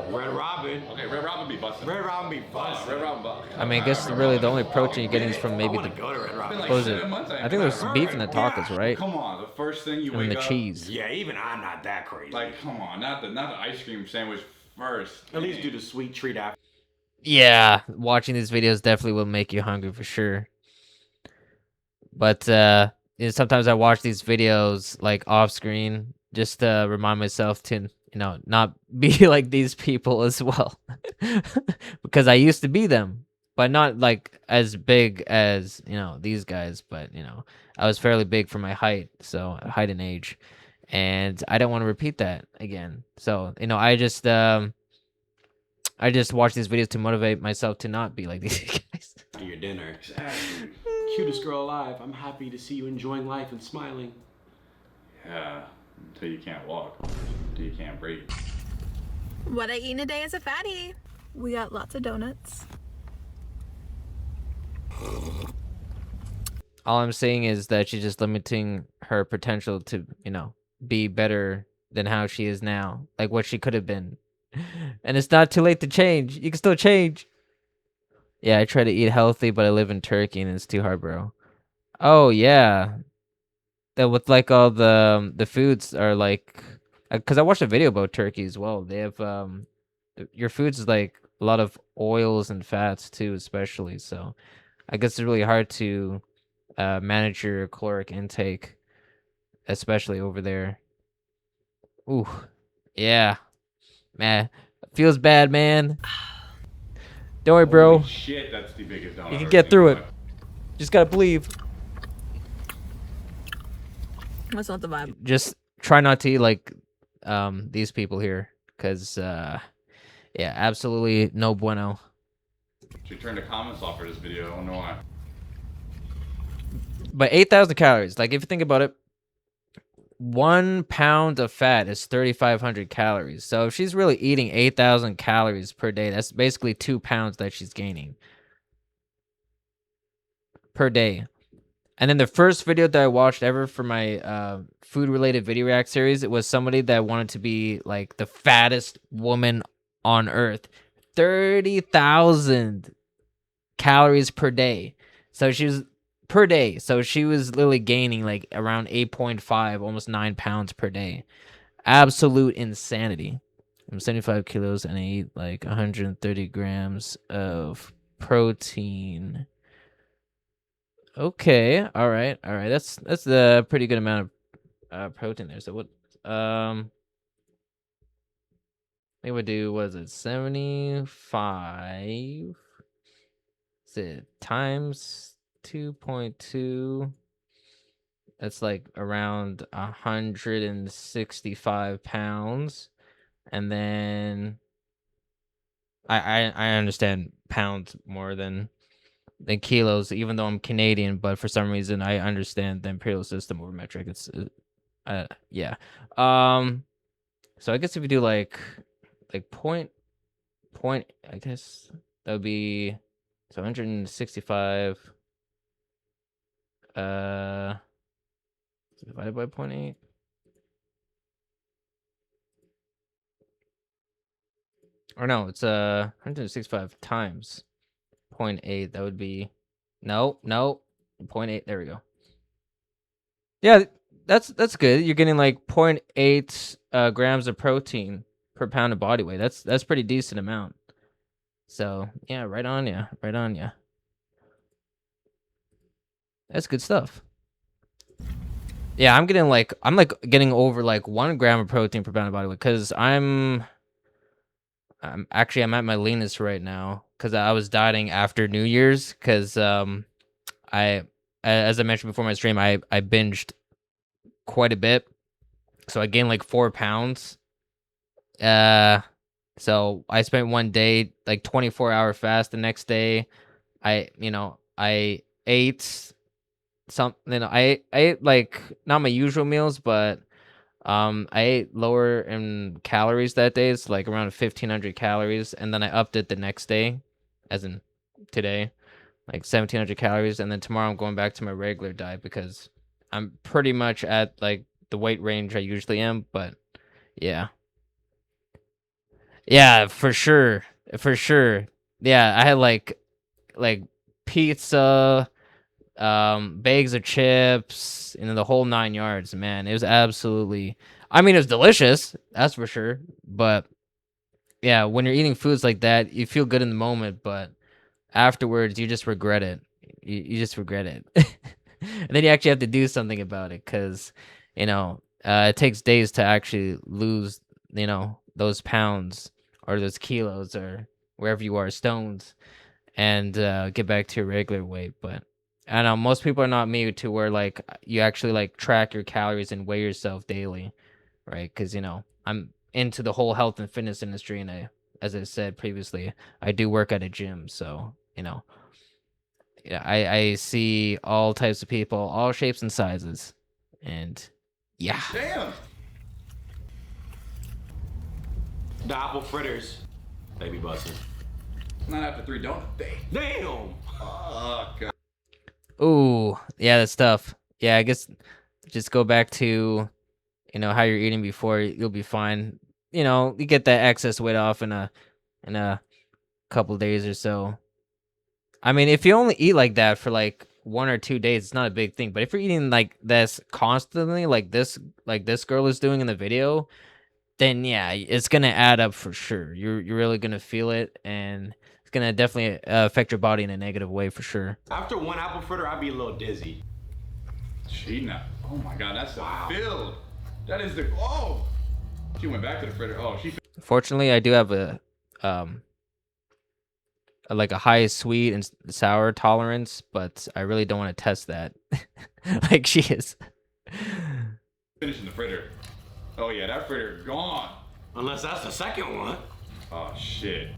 Red Robin. Okay, Red Robin be busting. Red Robin be busting. Red Robin buck. I mean, I guess really the only protein you're getting is from maybe the. What was it? I think there's beef in the tacos, right? Come on, the first thing you wake and the up. cheese. Yeah, even I'm not that crazy. Like, come on, not the ice cream sandwich first. At least do the sweet treat after. Yeah, watching these videos definitely will make you hungry for sure. But sometimes I watch these videos like off screen just to remind myself to, not be like these people as well. Because I used to be them, but not like as big as, these guys. But, I was fairly big for my height, so height and age. And I don't want to repeat that again. So, I just watch these videos to motivate myself to not be like these guys. Your dinner. Exactly. Cutest girl alive. I'm happy to see you enjoying life and smiling. Yeah, until you can't walk, until you can't breathe. What I eat in a day as a fatty. We got lots of donuts. All I'm saying is that she's just limiting her potential to, be better than how she is now, like what she could have been. And it's not too late to change. You can still change. Yeah, I try to eat healthy, but I live in Turkey and it's too hard, bro. Oh yeah, that with like all the foods are like, because I watched a video about Turkey as well. They have your foods is like a lot of oils and fats too, especially. So I guess it's really hard to manage your caloric intake, especially over there. Ooh, yeah, man, feels bad, man. Don't worry, bro. Holy shit, that's the biggest donut. You can get through it. Just gotta believe. That's not the vibe. Just try not to eat like these people here, cause yeah, absolutely no bueno. She turned the comments off for this video. I don't know why. But 8,000 calories. Like if you think about it, 1 pound of fat is 3,500 calories. So if she's really eating 8,000 calories per day, that's basically 2 pounds that she's gaining per day. And then the first video that I watched ever for my food-related video react series, it was somebody that wanted to be like the fattest woman on earth. 30,000 calories per day. So she was per day. So she was literally gaining like around 8.5, almost 9 pounds per day. Absolute insanity. I'm 75 kilos and I eat like 130 grams of protein. Okay, all right. That's a pretty good amount of protein there. So what? I think we do. Was it 75? Is it times 2.2? That's like around 165 pounds, and then I understand pounds more than kilos, even though I'm Canadian, but for some reason I understand the imperial system over metric. It's yeah. So I guess if you do like point, I guess that would be so 165. divided by 0.8. Or no, it's 165 times 0.8. That would be no 0.8. There we go. Yeah, that's good. You're getting like 0.8 grams of protein per pound of body weight. That's pretty decent amount. So yeah, right on ya, right on ya. That's good stuff. Yeah, I'm getting over like 1 gram of protein per pound of body weight because I'm at my leanest right now because I was dieting after New Year's because I as I mentioned before my stream I binged quite a bit, so I gained like 4 pounds. So I spent one day like 24-hour fast. The next day, I ate something. I ate like not my usual meals, but I ate lower in calories that day. It's like around 1,500 calories, and then I upped it the next day, as in today, like 1,700 calories, and then tomorrow I'm going back to my regular diet because I'm pretty much at like the weight range I usually am. But yeah. Yeah, for sure. For sure. Yeah, I had like pizza, bags of chips, and then the whole 9 yards, man. It was absolutely I mean, it was delicious, that's for sure. But yeah, when you're eating foods like that, you feel good in the moment, but afterwards you just regret it. You just regret it. And then you actually have to do something about it because, it takes days to actually lose, those pounds or those kilos or wherever you are, stones, and get back to your regular weight. But I know most people are not me to where like you actually like track your calories and weigh yourself daily, right? Because I'm into the whole health and fitness industry, and as I said previously, I do work at a gym, so yeah, I see all types of people, all shapes and sizes, and yeah. Damn. The apple fritters. They be busting. Not after 3 donuts. Damn. Oh, God. Ooh, yeah, that's tough. Yeah, I guess just go back to how you're eating before. You'll be fine. You get that excess weight off in a couple days or so. I mean, if you only eat like that for like 1 or 2 days, it's not a big thing. But if you're eating like this constantly, like this girl is doing in the video, then yeah, it's gonna add up for sure. You're really gonna feel it, and it's gonna definitely affect your body in a negative way for sure. After one apple fritter, I'd be a little dizzy. Oh my God, that's filled. That is the She went back to the fritter. Fortunately, I do have like a high sweet and sour tolerance, but I really don't want to test that like she is. Finishing the fritter. Oh yeah, that fritter gone. Unless that's the second one. Oh shit.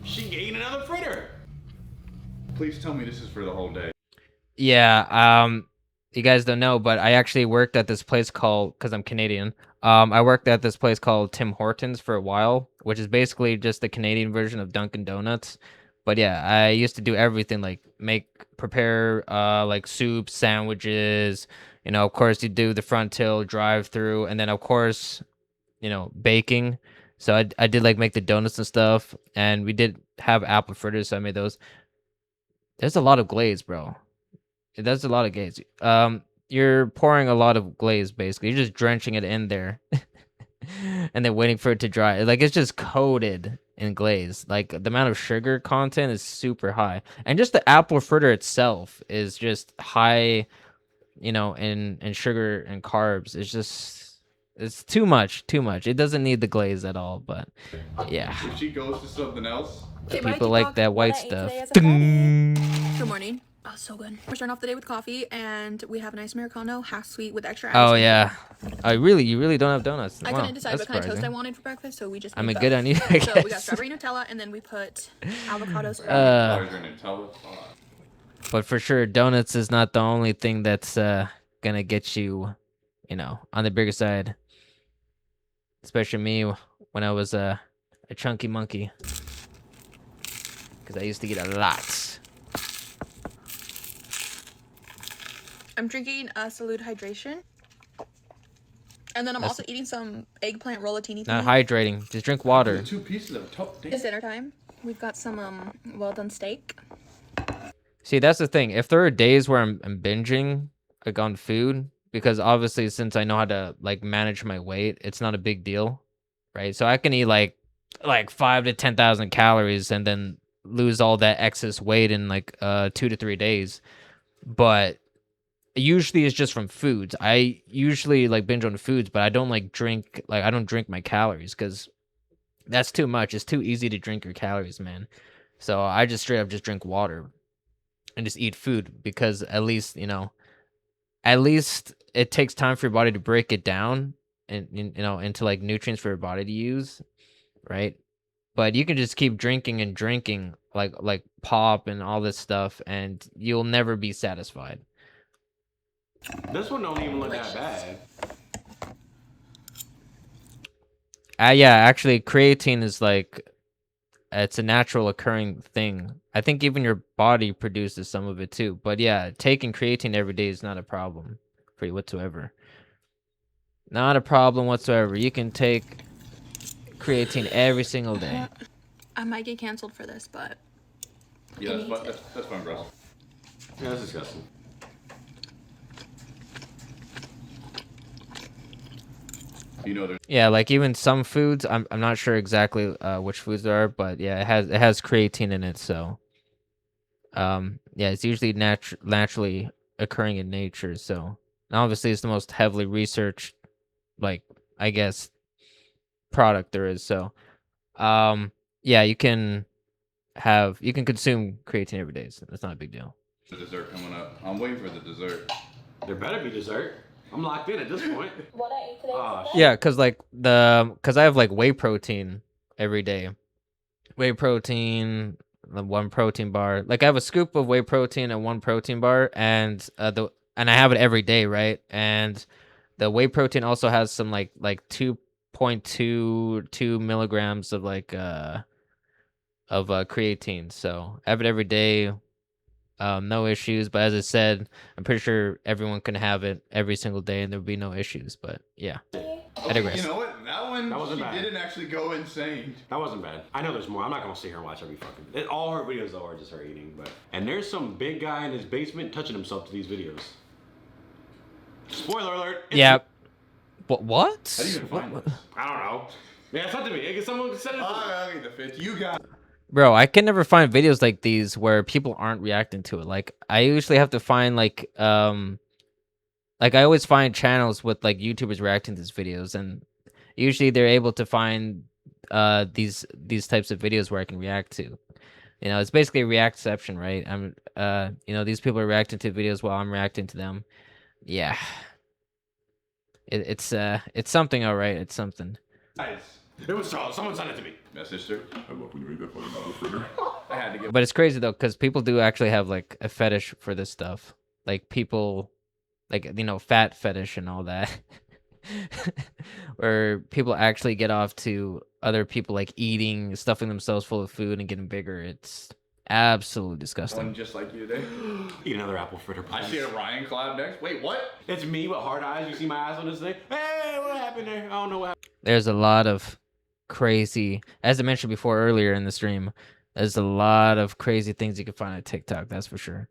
She ate another fritter. Please tell me this is for the whole day. Yeah, you guys don't know, but I actually worked at this place called, because I'm Canadian, I worked at this place called Tim Hortons for a while, which is basically just the Canadian version of Dunkin' Donuts. But yeah, I used to do everything, like prepare like soup, sandwiches, of course you do the front till drive through, and then of course, baking. So I did like make the donuts and stuff, and we did have apple fritters, so I made those. There's a lot of glaze, bro. That's a lot of glaze. You're pouring a lot of glaze, basically. You're just drenching it in there, and then waiting for it to dry. Like it's just coated in glaze. Like the amount of sugar content is super high, and just the apple fritter itself is just high, in sugar and carbs. It's too much. It doesn't need the glaze at all. But yeah, If she goes to something else. people like that white stuff. Good morning. Oh, so good. We're starting off the day with coffee, and we have a nice Americano, half sweet with extra ice. Oh yeah. You really don't have donuts. I couldn't decide what kind of toast I wanted for breakfast, so we just I'm made good both. on you, I So we got guess. strawberry Nutella, and then we put avocados. But for sure, donuts is not the only thing that's gonna get you, on the bigger side. Especially me when I was a chunky monkey. because I used to eat a lot. I'm drinking Salute Hydration. And then I'm also eating some eggplant rollatini. Not hydrating. Just drink water. 2 pieces of toast. It's dinner time. We've got some well done steak. See, that's the thing. If there are days where I'm binging like on food, because obviously since I know how to like manage my weight, it's not a big deal, right? So I can eat like 5 to 10,000 calories and then lose all that excess weight in like 2 to 3 days. But usually it's just from foods. I usually like binge on foods, but I don't like drink, like I don't drink my calories because that's too much. It's too easy to drink your calories, man. So I just straight up just drink water and just eat food because at least, you know, at least it takes time for your body to break it down and, you know, into like nutrients for your body to use, right? But you can just keep drinking and drinking like pop and all this stuff and you'll never be satisfied. This one don't even look that bad. Yeah, actually creatine is like, it's a natural occurring thing. I think even your body produces some of it too. But yeah, taking creatine every day is not a problem for you whatsoever. Not a problem whatsoever. You can take creatine every single day. I might get canceled for this, but Yeah, that's fine, bro. Yeah, that's disgusting. You know, there's Yeah, like even some foods, I'm not sure exactly which foods there are, but yeah, it has creatine in it, so yeah, it's usually naturally occurring in nature, so and obviously it's the most heavily researched, like, I guess, product there is, so yeah, you can consume creatine every day, so that's not a big deal. the dessert coming up. I'm waiting for the dessert. There better be dessert. I'm locked in at this point. What I ate today. Yeah, cause I have like whey protein every day. Whey protein, the 1 protein bar. Like I have a scoop of whey protein and 1 protein bar, and I have it every day, right? And the whey protein also has some like 2.22 milligrams of creatine. So I have it every day. No issues, but as I said, I'm pretty sure everyone can have it every single day and there'll be no issues, but yeah. I digress. You know what? That wasn't bad. Didn't actually go insane. That wasn't bad. I know there's more. I'm not gonna sit here and watch every fucking. All her videos though are just her eating, but and there's some big guy in his basement touching himself to these videos. Spoiler alert. Yeah. What? How do you even find this? I don't know. Yeah, it's not to me. Someone said it. Okay, the fifth. You got. Bro, I can never find videos like these where people aren't reacting to it. Like I usually have to find like I always find channels with like YouTubers reacting to these videos, and usually they're able to find these types of videos where I can react to. You know, it's basically a reactception, right? I'm you know, these people are reacting to videos while I'm reacting to them. Yeah. It's something, all right. It's something. Guys, it was Charles. Someone sent it to me. My sister. I love when you read that fucking novel fritter. I had to get. But it's crazy though, because people do actually have like a fetish for this stuff. Like people, like, you know, fat fetish and all that. Where people actually get off to other people like eating, stuffing themselves full of food and getting bigger. It's absolutely disgusting. One just like you today. Eat another apple fritter, please. I see a Ryan collab next. Wait, what? It's me with hard eyes. You see my eyes on this thing? Hey, what happened there? I don't know what happened. There's a lot of crazy, as I mentioned before earlier in the stream, there's a lot of crazy things you can find on TikTok, that's for sure.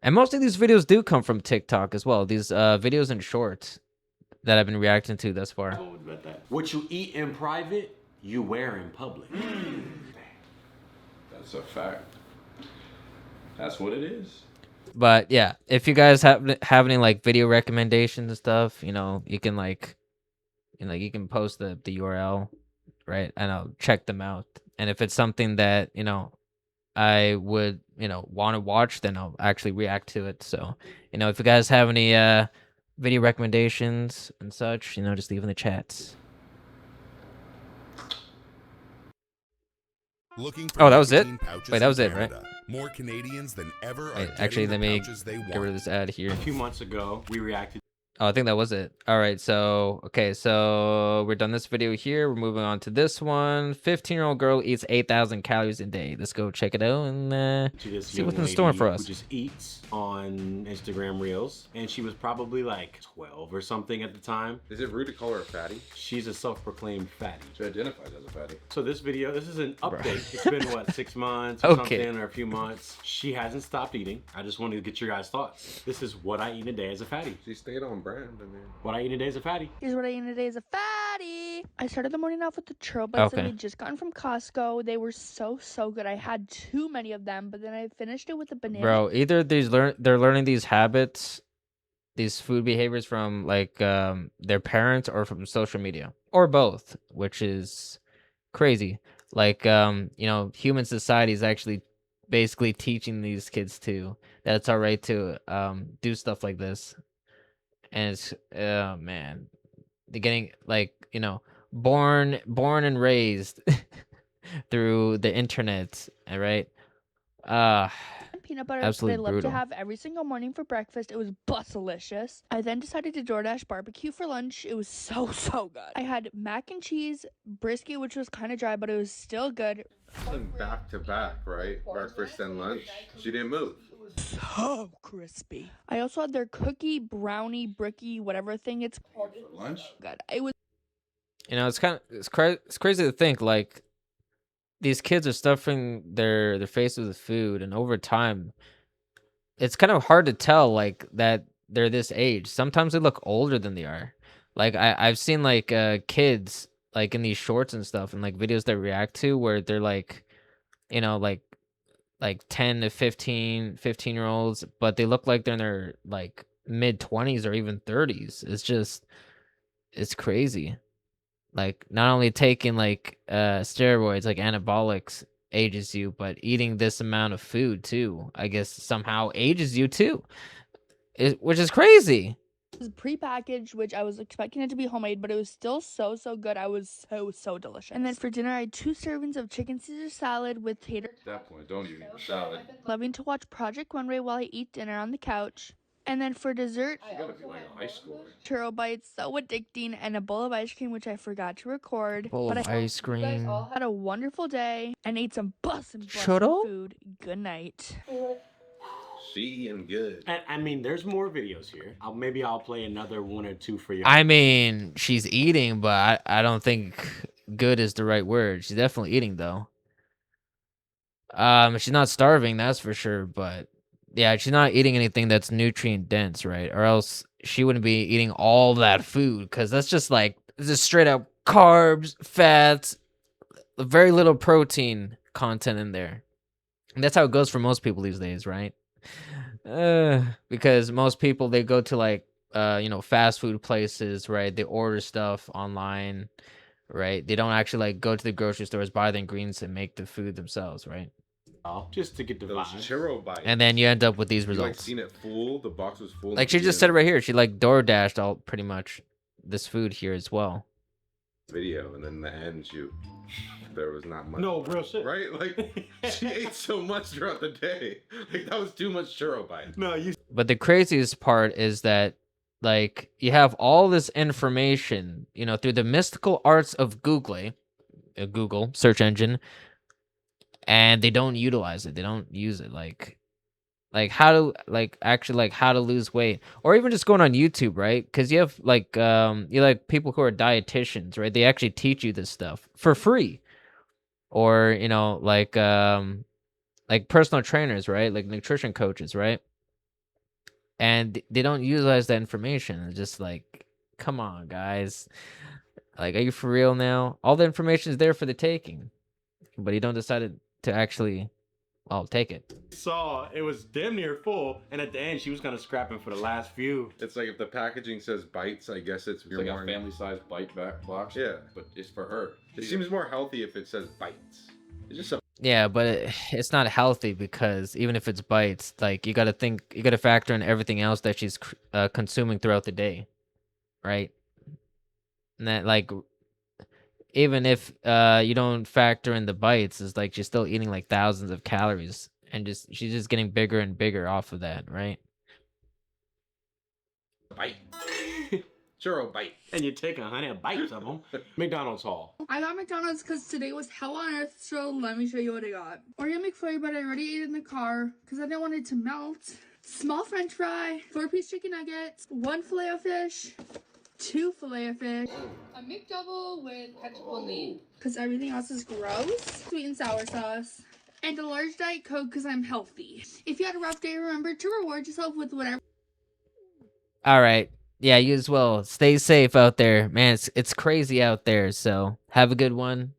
And most of these videos do come from TikTok as well. These videos and shorts that I've been reacting to thus far. What you eat in private, you wear in public. That's a fact. That's what it is. But yeah, if you guys have any like video recommendations and stuff, you know, you can like, you know, you can post the URL, right? And I'll check them out. And if it's something that, you know, I would, you know, want to watch, then I'll actually react to it. So, you know, if you guys have any video recommendations and such, you know, just leave in the chats. Oh, that was it? Wait, that was it, right? More Canadians than ever. Wait, actually, let me get rid of this ad here. A few months ago, we reacted Oh, I think that was it. All right, so okay, so we're done this video here. We're moving on to this one. 15-year-old girl eats 8,000 calories a day. Let's go check it out and see what's in store for us. Who just eats on Instagram Reels, and she was probably like 12 or something at the time. Is it rude to call her a fatty? She's a self-proclaimed fatty. She identifies as a fatty. So this video, this is an update. It's been what, 6 months or something, or a few months. She hasn't stopped eating. I just wanted to get your guys' thoughts. This is what I eat in a day as a fatty. She stayed on brand. I mean, what I eat in a day as a fatty. Here's what I eat in a day as a fatty. I started the morning off with the churro bites that we just gotten from Costco. They were so good. I had too many of them, but then I finished it with a banana. Bro, either they're learning these habits, these food behaviors from like their parents or from social media, or both, which is crazy. Like you know, human society is actually basically teaching these kids to that it's all right to do stuff like this. And it's man, they're getting like, you know, born and raised through the internet, right? Peanut butter that I love to have every single morning for breakfast. It was delicious. I then decided to DoorDash barbecue for lunch. It was so good. I had mac and cheese, brisket, which was kind of dry, but it was still good. back to back, right? Breakfast and lunch. She didn't move. So crispy. I also had their cookie, brownie, bricky, whatever thing it's called. Lunch? Good. It was. You know, it's crazy to think like these kids are stuffing their faces with food, and over time, it's kind of hard to tell like that they're this age. Sometimes they look older than they are. Like I've seen like kids like in these shorts and stuff and like videos that react to where they're like, you know, like 10 to 15-year-olds, but they look like they're in their like mid 20s or even 30s. It's crazy. Like not only taking like steroids like anabolics ages you, but eating this amount of food too, I guess somehow ages you too. Which is crazy. It was prepackaged, which I was expecting it to be homemade, but it was still so good. I was so delicious. And then for dinner, I had 2 servings of chicken Caesar salad with tater. At that point, don't even eat salad. Loving to watch Project Runway while I eat dinner on the couch. And then for dessert, You gotta be like a high schooler. churro bites, so addicting, and a bowl of ice cream, which I forgot to record. Bowl of ice cream. You guys all had a wonderful day and ate some bussin' Churro? food. Good night. She and good. I mean, there's more videos here. Maybe I'll play another 1 or 2 for you. I mean, she's eating, but I don't think good is the right word. She's definitely eating though. She's not starving, that's for sure, but yeah, she's not eating anything that's nutrient dense, right? Or else she wouldn't be eating all that food, because that's just like, it's just straight up carbs, fats, very little protein content in there. And that's how it goes for most people these days, right? Because most people, they go to like you know, fast food places, right? They order stuff online, right? They don't actually like go to the grocery stores, buy the ingredients, and make the food themselves, right? Just to get the Those churro bites. And then you end up with these You results. like seen it full. The box was full. Like she just said it right here. She like DoorDashed all pretty much this food here as well. Video, and then in the end, there was not much. No, real shit. Right? Like she ate so much throughout the day. Like that was too much churro bite. No, But the craziest part is that like you have all this information, you know, through the mystical arts of Google search engine, and they don't utilize it. They don't use it like how to how to lose weight, or even just going on YouTube, right? Because you have like people who are dietitians, right? They actually teach you this stuff for free, or you know like personal trainers, right? Like nutrition coaches, right? And they don't utilize that information. It's just like, come on, guys. Like, are you for real now? All the information is there for the taking, but you don't decide to actually, well, take it. Saw it was damn near full, and at the end she was kind of scrapping for the last few. It's like if the packaging says bites, I guess it's like a family-sized bite back box. Yeah, but it's for her. It seems more healthy if it says bites. It's just a Yeah, but it's not healthy, because even if it's bites, like you got to factor in everything else that she's consuming throughout the day, right? And that like even if you don't factor in the bites, it's like she's still eating like thousands of calories, and she's just getting bigger and bigger off of that, right? bite. churro bite. And you take 100 bites of them. McDonald's haul. I got McDonald's because today was hell on earth, so let me show you what I got. Oreo McFlurry, but I already ate it in the car because I didn't want it to melt. Small french fry, 4-piece chicken nuggets, 1 Filet-O-Fish, 2 Filet-O-Fish, a McDouble with ketchup only because everything else is gross, sweet and sour sauce, and a large Diet Coke because I'm healthy. If you had a rough day, remember to reward yourself with whatever. All right. Yeah, you as well. Stay safe out there. Man, it's crazy out there, so have a good one.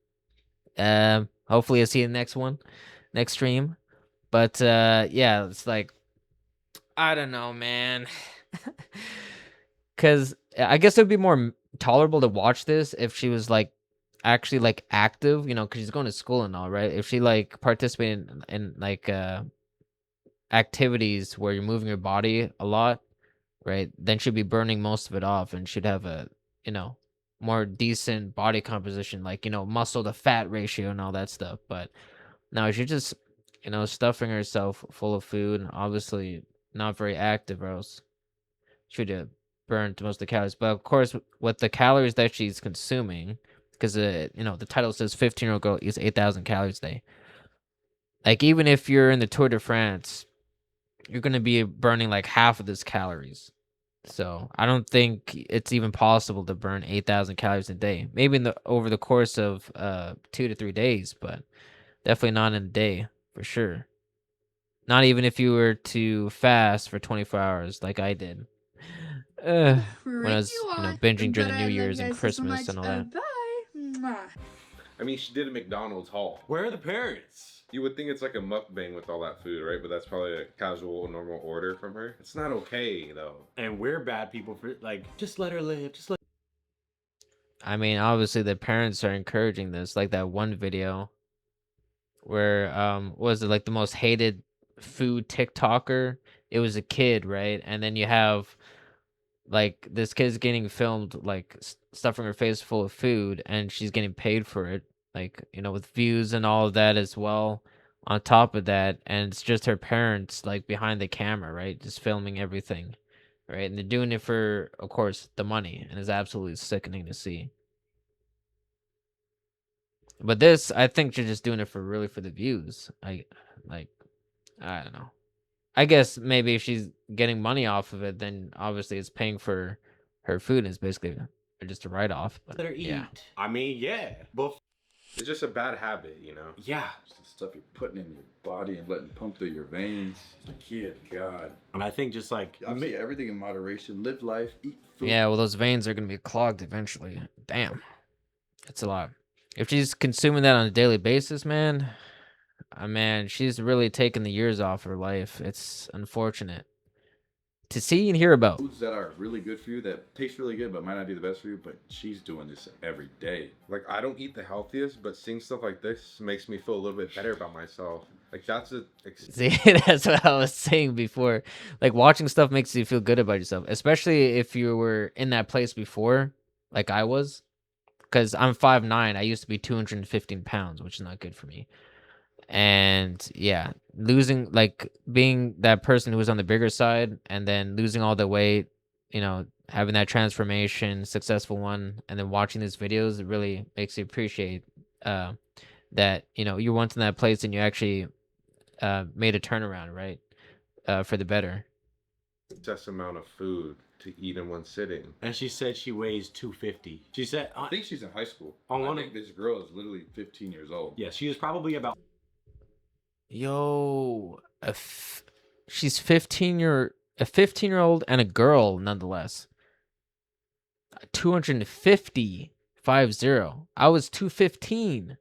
Hopefully I'll see you in the next one, next stream. But yeah, it's like, I don't know, man. Because I guess it would be more tolerable to watch this if she was like actually like active, you know, because she's going to school and all, right? If she like participated in like activities where you're moving your body a lot, right? Then she'd be burning most of it off and she'd have a, you know, more decent body composition, like, you know, muscle to fat ratio and all that stuff. But no, she's just, you know, stuffing herself full of food and obviously not very active, or else she'd have burned most of the calories. But of course, with the calories that she's consuming, because you know, the title says 15-year-old girl eats 8,000 calories a day. Like, even if you're in the Tour de France, you're gonna be burning like half of those calories. So I don't think it's even possible to burn 8,000 calories a day. Maybe over the course of 2 to 3 days, but definitely not in a day for sure. Not even if you were to fast for 24 hours like I did. When I was, you know, binging during the New Year's and Christmas and all that. Bye. I mean, she did a McDonald's haul. Where are the parents? You would think it's like a mukbang with all that food, right? But that's probably a casual, normal order from her. It's not okay, though. And we're bad people for, like, just let her live. Just let. I mean, obviously the parents are encouraging this. Like that one video where, what was it, like the most hated food TikToker? It was a kid, right? And then you have like this kid's getting filmed like stuffing her face full of food, and she's getting paid for it, like, you know, with views and all of that as well on top of that. And it's just her parents like behind the camera, right, just filming everything, right? And they're doing it for, of course, the money, and it's absolutely sickening to see. But this, I think she's just doing it for the views. I don't know. I guess maybe if she's getting money off of it, then obviously it's paying for her food and it's basically just a write-off. But let her eat. Yeah. I mean, yeah. But it's just a bad habit, you know? Yeah. It's the stuff you're putting in your body and letting pump through your veins. Good God. And I think just like... Obviously, everything in moderation. Live life, eat food. Yeah, well, those veins are going to be clogged eventually. Damn. It's a lot. If she's consuming that on a daily basis, man... man, she's really taken the years off her life. It's unfortunate to see and hear about. Foods that are really good for you, that taste really good, but might not be the best for you, but she's doing this every day. Like, I don't eat the healthiest, but seeing stuff like this makes me feel a little bit better about myself. Like, that's a... See, that's what I was saying before. Like, watching stuff makes you feel good about yourself, especially if you were in that place before, like I was. Because I'm 5'9", I used to be 215 pounds, which is not good for me. And yeah, losing, like, being that person who was on the bigger side and then losing all the weight, you know, having that transformation, successful one, and then watching these videos, it really makes you appreciate that, you know, you're once in that place and you actually made a turnaround, right, for the better. Excess amount of food to eat in one sitting. And she said she weighs 250. She said... I think she's in high school. I think this girl is literally 15 years old. Yeah, she is probably about... Yo, she's a 15-year-old and a girl nonetheless. 250, 50. I was 215,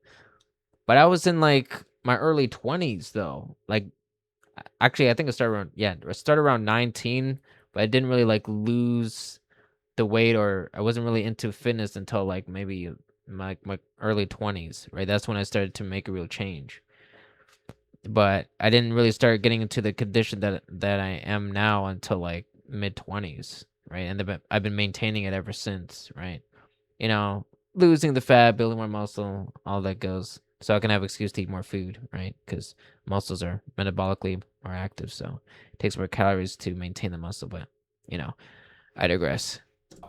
but I was in like my early 20s though. Like, actually, I think I started around 19, but I didn't really like lose the weight, or I wasn't really into fitness until like maybe my early 20s, right? That's when I started to make a real change. But I didn't really start getting into the condition that I am now until like mid-20s, right? And I've been maintaining it ever since, right? You know, losing the fat, building more muscle, all that goes. So I can have excuse to eat more food, right? Because muscles are metabolically more active, so it takes more calories to maintain the muscle. But, you know, I digress.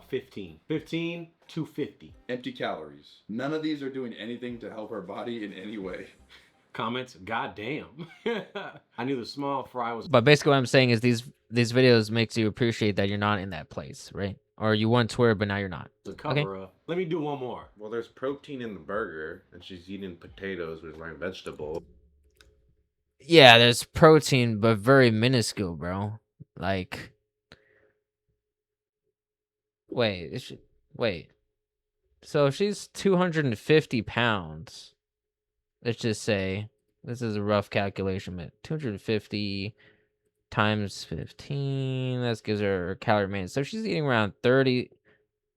15. 15, 250. Empty calories. None of these are doing anything to help her body in any way. Comments, goddamn. I knew the small fry was. But basically what I'm saying is these videos makes you appreciate that you're not in that place, right? Or you once were, but now you're not. The cover up. Let me do one more. Well, there's protein in the burger, and she's eating potatoes, which is like vegetable. Yeah, there's protein, but very minuscule, bro. Like, wait. So she's 250 pounds. Let's just say, this is a rough calculation, but 250 times 15, that gives her calorie maintenance. So she's eating around 30,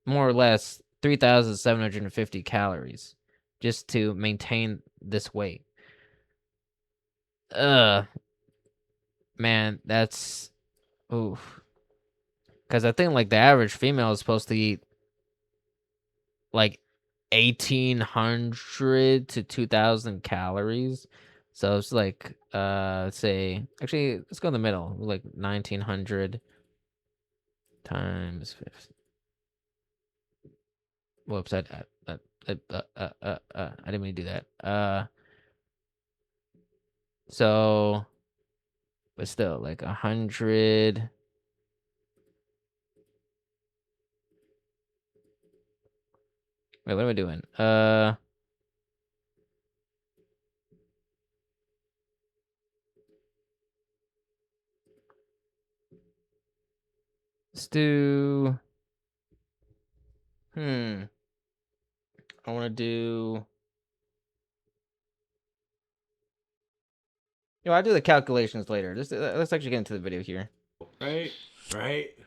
more or less, 3,750 calories just to maintain this weight. Man, that's, oof. Because I think, like, the average female is supposed to eat, like, 1,800 to 2,000 calories. So it's like, let's say, actually, let's go in the middle. Like 1,900 times 50. Whoops, I didn't mean to do that. So, but still, like 100. Wait, what am I doing? Let's do. I want to do. I'll do the calculations later. Let's actually get into the video here. Right.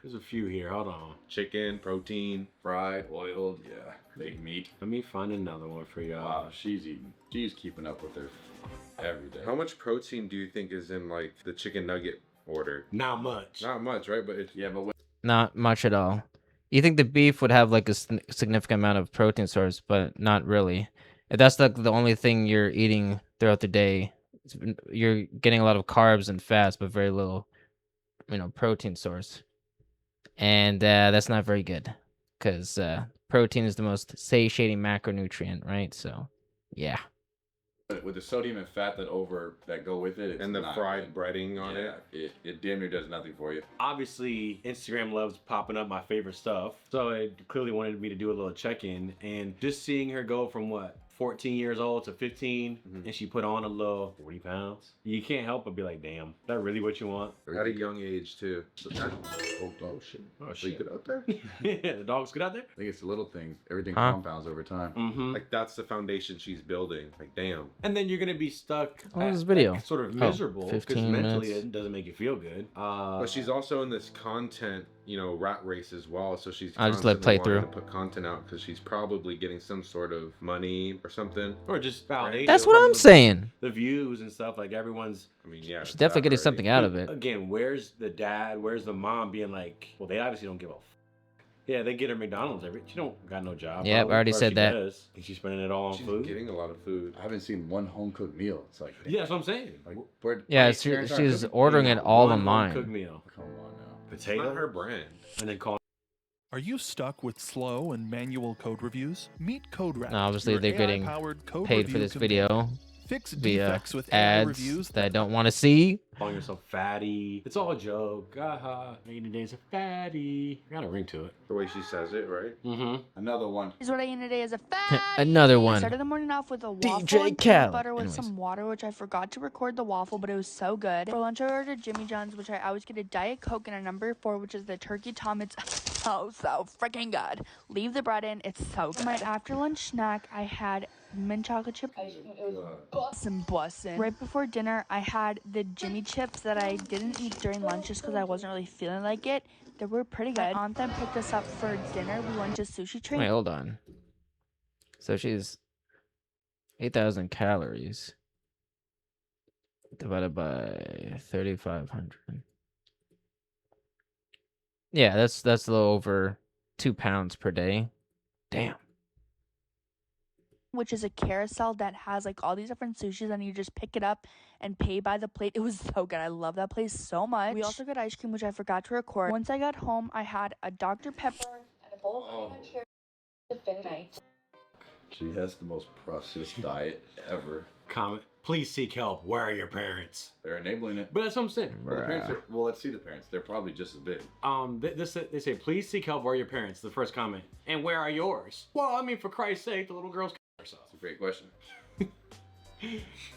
There's a few here. Hold on. Chicken, protein, fried, oiled, Yeah, baked meat. Let me find another one for y'all. Wow, she's eating. She's keeping up with her every day. How much protein do you think is in like the chicken nugget order? Not much. Not much, right? But it's Not much at all. You think the beef would have like a significant amount of protein source, but not really. If that's like the only thing you're eating throughout the day, you're getting a lot of carbs and fats, but very little, protein source. And that's not very good, because protein is the most satiating macronutrient, right? So, yeah. With the sodium and fat that go with it, it's and the not fried good. breading on it damn near does nothing for you. Obviously, Instagram loves popping up my favorite stuff, so it clearly wanted me to do a little check-in, and just seeing her go from 14 years old to 15, and she put on a little 40 pounds. You can't help but be like, damn, is that really what you want? At a young age too. Oh shit! Oh shit! Get out there. Yeah, the dogs get out there. I think it's the little things. Everything compounds over time. Like that's the foundation she's building. Like damn. And then you're gonna be stuck. This video? Sort of miserable because 15 mentally minutes. it doesn't make you feel good. But she's also in this content, rat race as well. So she's I'll just let it play constantly through. wanting to put content out because she's probably getting some sort of money or something. Or just validation. That's what I'm saying. The views and stuff, like everyone's. I mean, yeah. She's definitely getting something out of it. Again, where's the dad? Where's the mom being like, well, they obviously don't give a. Yeah, they get her McDonald's she don't got no job. Yep, I already said that. Does. And she's spending it all on food. Getting a lot of food. I haven't seen one home cooked meal. It's like yeah, that's what I'm saying. Yeah, she's ordering it all online. Cooked meal. Come on now. Potato. It's not her brand. And then call. Are you stuck with slow and manual code reviews? Meet CodeRabbit. No, obviously they're getting paid for this video Fix via defects with AI ads reviews that I don't want to see. Calling yourself fatty. It's all a joke. Haha. 80 days of fatty. Got a ring to it. The way she says it, right? Another one. Is what I eat today as a fat. Another one. I started the morning off with a waffle DJ and Khaled. peanut butter with Anyways. some water, which I forgot to record the waffle, but it was so good. For lunch, I ordered Jimmy John's, which I always get a Diet Coke and a number 4, which is the turkey tom. It's so freaking good. Leave the bread in. It's so good. For my after lunch snack, I had mint chocolate chip ice cream. It was bussin'. Right before dinner, I had the Jimmy chips that I didn't eat during lunch just because I wasn't really feeling like it. They were pretty good. My aunt then picked us up for dinner. We went to Sushi Train. Wait, hold on. So she's 8,000 calories divided by 3,500. Yeah, that's a little over 2 pounds per day. Damn. Which is a carousel that has like all these different sushis and you just pick it up and pay by the plate. It was so good. I love that place so much. We also got ice cream, which I forgot to record. Once I got home, I had a Dr. Pepper and a both here to finish. She has the most processed diet ever. Comment. Please seek help. Where are your parents? They're enabling it. But that's what I'm saying. Well, the parents are, well, let's see the parents. They're probably just as big. They say, please seek help. Where are your parents? The first comment. And where are yours? Well, I mean, for Christ's sake, the little girl's herself. That's a great question.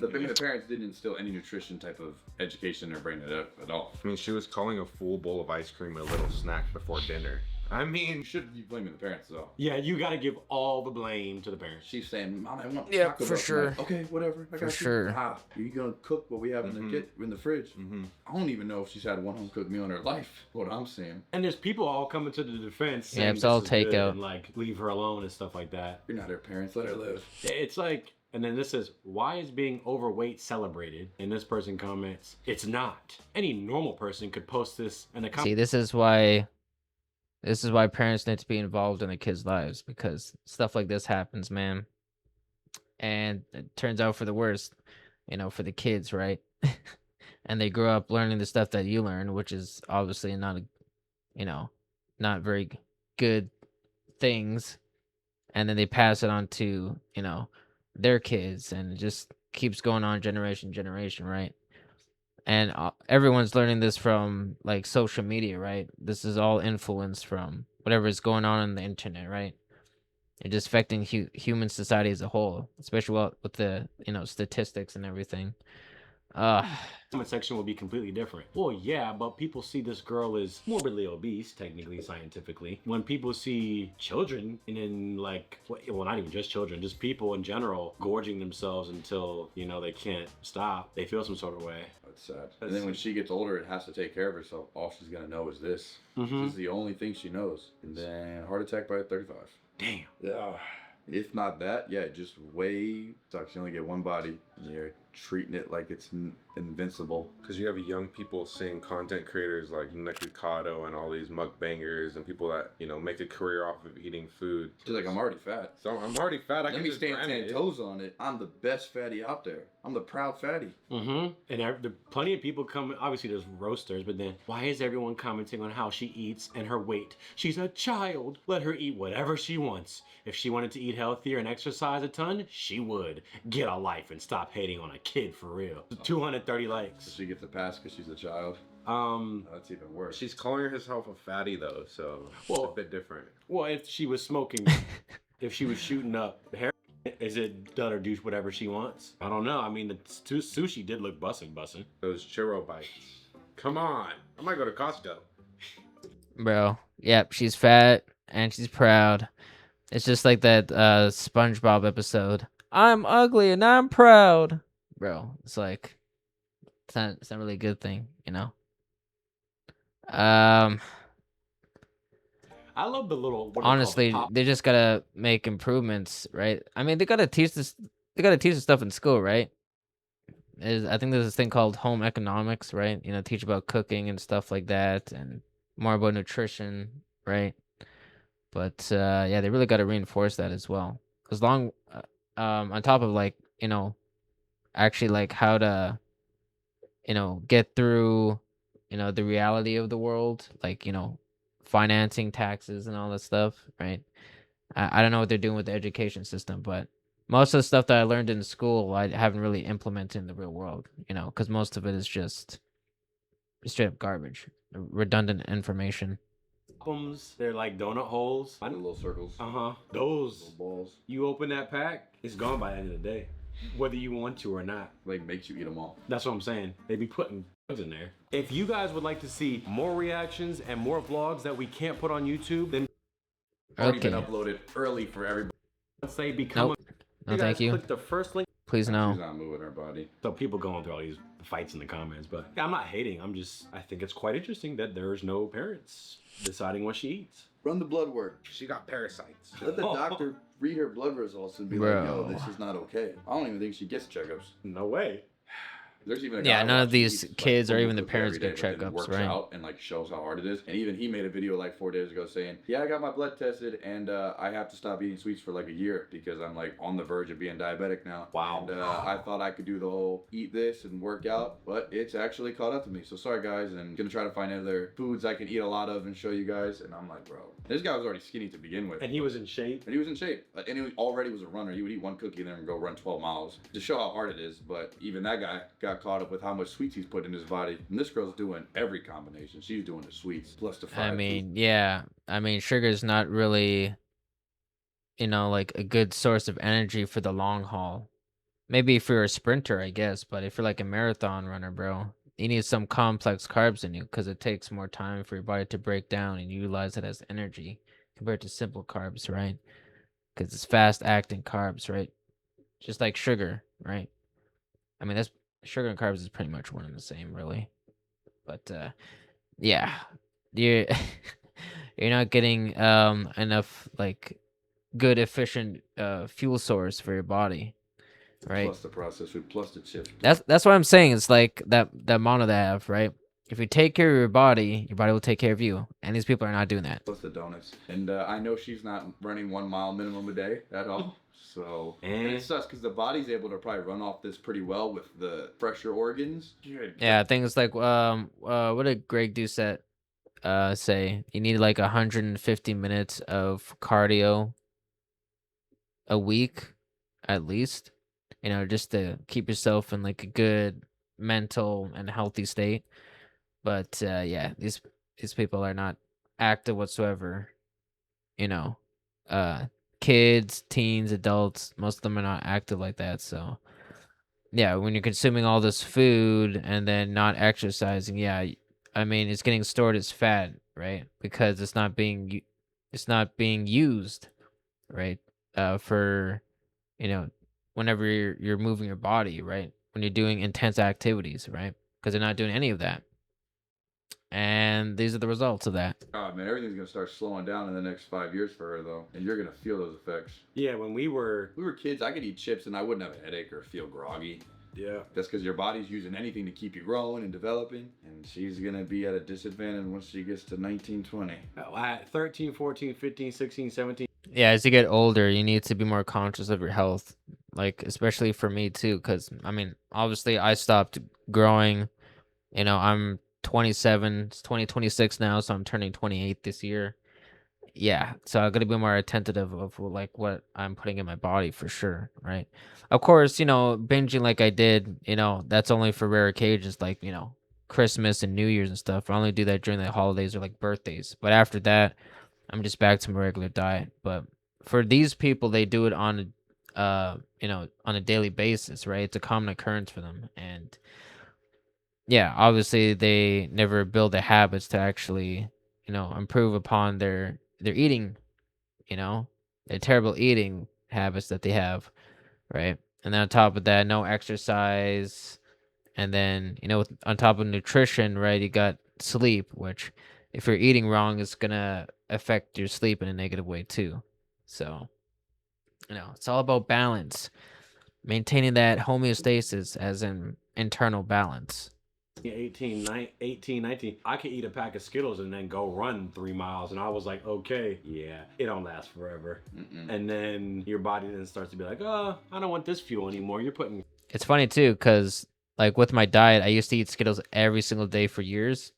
The parents didn't instill any nutrition type of education or bring it up at all. I mean, she was calling a full bowl of ice cream a little snack before dinner. I mean, you should be blaming the parents though. Yeah, you got to give all the blame to the parents. She's saying, "Mom, I want yeah, Taco for Bell sure. tonight." Okay, whatever. I got For you. sure. Ah, are you gonna cook what we have in the fridge? I don't even know if she's had one home cooked meal in her life. What I'm saying. And there's people all coming to the defense. Saying Yeah, it's all this is good takeout. and like leave her alone and stuff like that. You're not her parents. Let her live. It's like, and then this says, why is being overweight celebrated? And this person comments, it's not. Any normal person could post this in the comments. See, this is why parents need to be involved in the kids' lives, because stuff like this happens, man. And it turns out for the worst, you know, for the kids, right? And they grow up learning the stuff that you learn, which is obviously not, not very good things. And then they pass it on to, their kids, and it just keeps going on generation to generation, right? And everyone's learning this from like social media, right? This is all influenced from whatever is going on the internet, right? It's just affecting human society as a whole, especially with the statistics and everything. Comment section will be completely different. Well, yeah, but people see this girl as morbidly obese, technically, scientifically. When people see children, and then like, well, not even just children, just people in general gorging themselves until, they can't stop, they feel some sort of way. That's sad. And then when she gets older and has to take care of herself, all she's gonna know is this. This is the only thing she knows. And then heart attack by 35. Damn. Yeah. If not that, yeah, just way sucks. You only get one body, and you're treating it like it's invincible. because you have young people seeing content creators like Nikocado and all these mukbangers and people that, make a career off of eating food. She's like, I'm already fat. So I'm already fat. I Let can me just stand brand 10 it. toes on it. I'm the best fatty out there. I'm the proud fatty. And there plenty of people come. Obviously, there's roasters, but then why is everyone commenting on how she eats and her weight? She's a child. Let her eat whatever she wants. If she wanted to eat healthier and exercise a ton, she would. Get a life and stop hating on a kid for real. 230 likes. She gets a pass because she's a child. That's even worse. She's calling herself a fatty though, so it's a bit different. Well, if she was smoking, if she was shooting up hair, is it done or do whatever she wants? I don't know. I mean, the sushi did look bussin'. Those churro bites. Come on. I might go to Costco. Bro, yep, she's fat and she's proud. It's just like that SpongeBob episode. I'm ugly and I'm proud. Bro, it's like, it's not really a good thing, I love the little. Honestly, they just gotta make improvements, right? I mean, they gotta teach this. They gotta teach this stuff in school, right? I think there's this thing called home economics, right? Teach about cooking and stuff like that, and more about nutrition, right? But yeah, they really gotta reinforce that as well. Cause on top of like actually like how to get through the reality of the world, like financing, taxes, and all that stuff, right? I don't know what they're doing with the education system, but most of the stuff that I learned in school, I haven't really implemented in the real world, because most of it is just straight up garbage, redundant information. They're like donut holes. The little circles. Those little balls. You open that pack, it's gone by the end of the day, whether you want to or not. Like, makes you eat them all. That's what I'm saying. They be putting drugs in there. If you guys would like to see more reactions and more vlogs that we can't put on YouTube, then already been uploaded early for everybody. Let's say become. No, thank you. Click the first link. Please no. She's not moving her body. So people going through all these fights in the comments, but I'm not hating. I think it's quite interesting that there's no parents deciding what she eats. Run the blood work. She got parasites. Let the doctor read her blood results and be like, yo, this is not okay. I don't even think she gets checkups. No way. There's even a guy yeah, none of watching, these he's, kids like, or even the cookie parents every get day, but then checkups, works right? out and like shows how hard it is. And even he made a video like 4 days ago saying, yeah, I got my blood tested and I have to stop eating sweets for like a year because I'm like on the verge of being diabetic now. Wow. And I thought I could do the whole eat this and work out, but it's actually caught up to me. So sorry guys, and I'm gonna try to find other foods I can eat a lot of and show you guys. And I'm like, bro, this guy was already skinny to begin with. And he was in shape. And he was in shape. And he already was a runner. He would eat one cookie and then go run 12 miles to show how hard it is. But even that guy got caught up with how much sweets he's put in his body. And this girl's doing every combination. She's doing the sweets plus the fried I mean, food. yeah. I mean, sugar's not really, you know, like a good source of energy for the long haul. Maybe if you're a sprinter, I guess, but if you're like a marathon runner, bro, you need some complex carbs in you because it takes more time for your body to break down and utilize it as energy compared to simple carbs, right? Because it's fast acting carbs, right? Just like sugar, right? I mean, that's sugar and carbs is pretty much one and the same, really. But yeah, you're you're not getting enough like good efficient fuel source for your body, right? Plus the processed food, plus the chips. That's what I'm saying. It's like that motto they have, right? If you take care of your body will take care of you. And these people are not doing that. Plus the donuts. And I know she's not running 1 mile minimum a day at all. So, and it sucks because the body's able to probably run off this pretty well with the fresher organs. Yeah, things like what did Greg Doucette say? You need like 150 minutes of cardio a week at least, you know, just to keep yourself in like a good mental and healthy state. But yeah, these people are not active whatsoever, you know. Kids, teens, adults, most of them are not active like that. So yeah, when you're consuming all this food and then not exercising, yeah, I mean it's getting stored as fat, right? Because it's not being used, right? For, you know, whenever you're moving your body, right? When you're doing intense activities, right? Because they're not doing any of that. And these are the results of that. God, man, everything's gonna start slowing down in the next 5 years for her, though, and you're gonna feel those effects. Yeah, when we were kids, I could eat chips and I wouldn't have a headache or feel groggy. Yeah. That's because your body's using anything to keep you growing and developing, and she's gonna be at a disadvantage once she gets to 19, 20. At 13, 14, 15, 16, 17. Yeah, as you get older, you need to be more conscious of your health. Like, especially for me too, because I mean, obviously I stopped growing. You know, I'm 27, it's 2026 now, so I'm turning 28 this year. Yeah, so I gotta be more attentive of like what I'm putting in my body for sure, right? Of course, you know, binging like I did, you know, that's only for rare occasions like, you know, Christmas and New Year's and stuff. I only do that during the holidays or like birthdays. But after that, I'm just back to my regular diet. But for these people, they do it on you know, on a daily basis, right? It's a common occurrence for them. And yeah, obviously they never build the habits to actually, you know, improve upon their eating, you know, their terrible eating habits that they have, right? And then on top of that, no exercise, and then, you know, on top of nutrition, right, you got sleep, which if you're eating wrong, it's gonna affect your sleep in a negative way too. So, you know, it's all about balance, maintaining that homeostasis as an internal balance. 18, 19, I could eat a pack of Skittles and then go run 3 miles. And I was like, okay, yeah, it don't last forever. And then your body then starts to be like, oh, I don't want this fuel anymore. You're putting... It's funny too, because like with my diet, I used to eat Skittles every single day for years.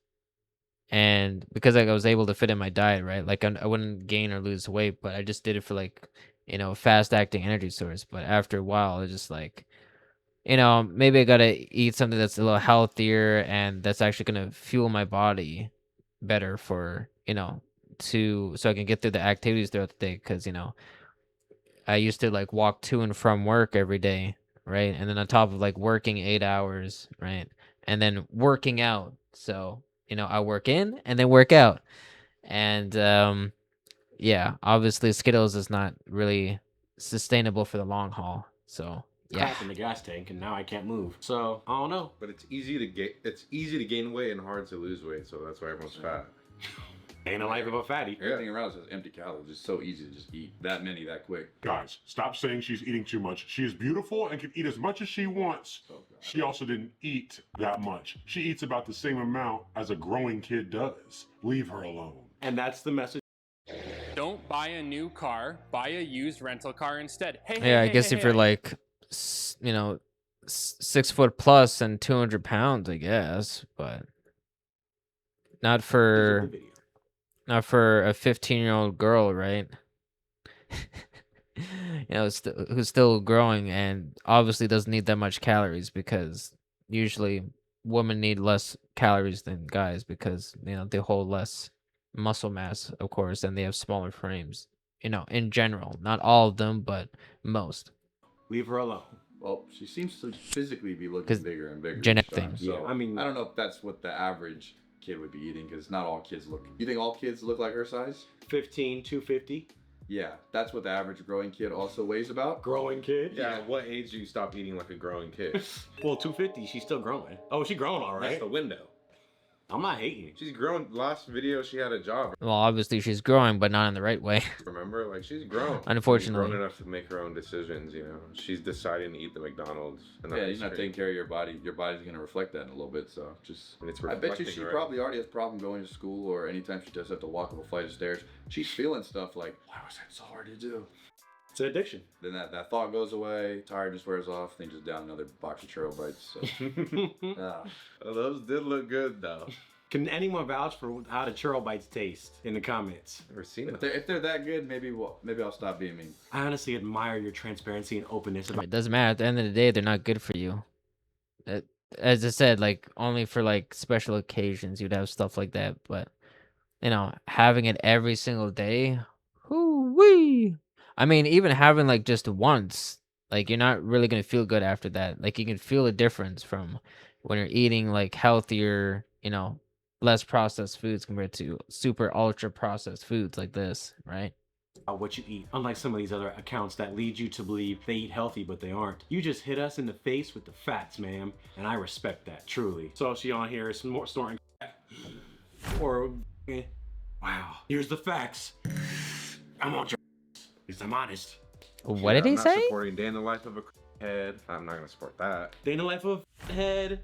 And because like, I was able to fit in my diet, right? Like I wouldn't gain or lose weight, but I just did it for like, you know, fast acting energy source. But after a while, it's just like, you know, maybe I gotta eat something that's a little healthier and that's actually gonna fuel my body better for, you know, so I can get through the activities throughout the day. Because, you know, I used to like walk to and from work every day, right? And then on top of like working 8 hours, right? And then working out. So, you know, I work in and then work out. And yeah, obviously Skittles is not really sustainable for the long haul. So yeah. Crap in the gas tank, and now I can't move. So I don't know. But it's easy to gain weight and hard to lose weight, so that's why everyone's fat. Ain't a life of a fatty. Everything around us is empty calories. It's so easy to just eat that many that quick. Guys, stop saying she's eating too much. She is beautiful and can eat as much as she wants. She also didn't eat that much. She eats about the same amount as a growing kid does. Leave her alone. And that's the message. Don't buy a new car, buy a used rental car instead. Yeah, I guess if you're like, you know, 6 foot plus and 200 pounds, I guess, but not for a 15-year-old girl, right? You know, who's still growing and obviously doesn't need that much calories, because usually women need less calories than guys because, you know, they hold less muscle mass, of course, and they have smaller frames. You know, in general, not all of them, but most. Leave her alone. Well, she seems to physically be looking bigger and bigger. Genetic each time, thing. So Yeah, I mean, I don't know if that's what the average kid would be eating, because not all kids look. You think all kids look like her size? 15, 250. Yeah, that's what the average growing kid also weighs about. Growing kid? Yeah, at what age do you stop eating like a growing kid? Well, 250, she's still growing. Oh, she's growing all right. That's the window. I'm not hating. She's grown. Last video, she had a job. Well, obviously she's growing, but not in the right way. Remember? Like, she's grown. Unfortunately. She's grown enough to make her own decisions, you know? She's deciding to eat the McDonald's. And Yeah, you're not taking care of your body. Your body's going to reflect that in a little bit, so just... And it's I bet you reflecting, she right? probably already has a problem going to school, or anytime she does have to walk up a flight of stairs, she's feeling stuff like, why was that so hard to do? It's an addiction. Then that thought goes away, tiredness wears off, then just down another box of churro bites. So. Well, those did look good, though. Can anyone vouch for how the churro bites taste in the comments? Never seen If they're that good, maybe I'll stop being mean. I honestly admire your transparency and openness. It doesn't matter. At the end of the day, they're not good for you. As I said, like, only for like special occasions you'd have stuff like that. But, you know, having it every single day, whoo-wee. I mean, even having like just once, like, you're not really gonna feel good after that. Like, you can feel a difference from when you're eating like healthier, you know, less processed foods compared to super ultra processed foods like this, right? What you eat, unlike some of these other accounts that lead you to believe they eat healthy, but they aren't. You just hit us in the face with the facts, ma'am, and I respect that, truly. So she on here is more snorting or wow, here's the facts. I'm on your at least I'm honest. What did he say? I'm not supporting Day in the Life of a Head. I'm not gonna support that. Day in the Life of Head.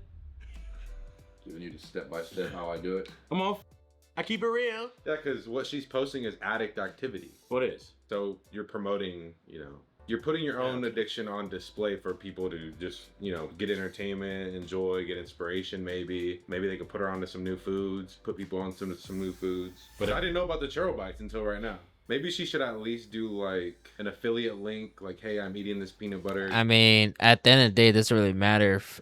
Giving you the step-by-step how I do it. I'm off. I keep it real. Yeah, because what she's posting is addict activity. What is? So you're promoting, you know, you're putting your own addiction on display for people to just, you know, get entertainment, enjoy, get inspiration maybe. Maybe they can put her onto some new foods, put people on some new foods. But I didn't know about the churro bites until right now. Maybe she should at least do like an affiliate link, like, hey, I'm eating this peanut butter. I mean, at the end of the day, it doesn't really matter if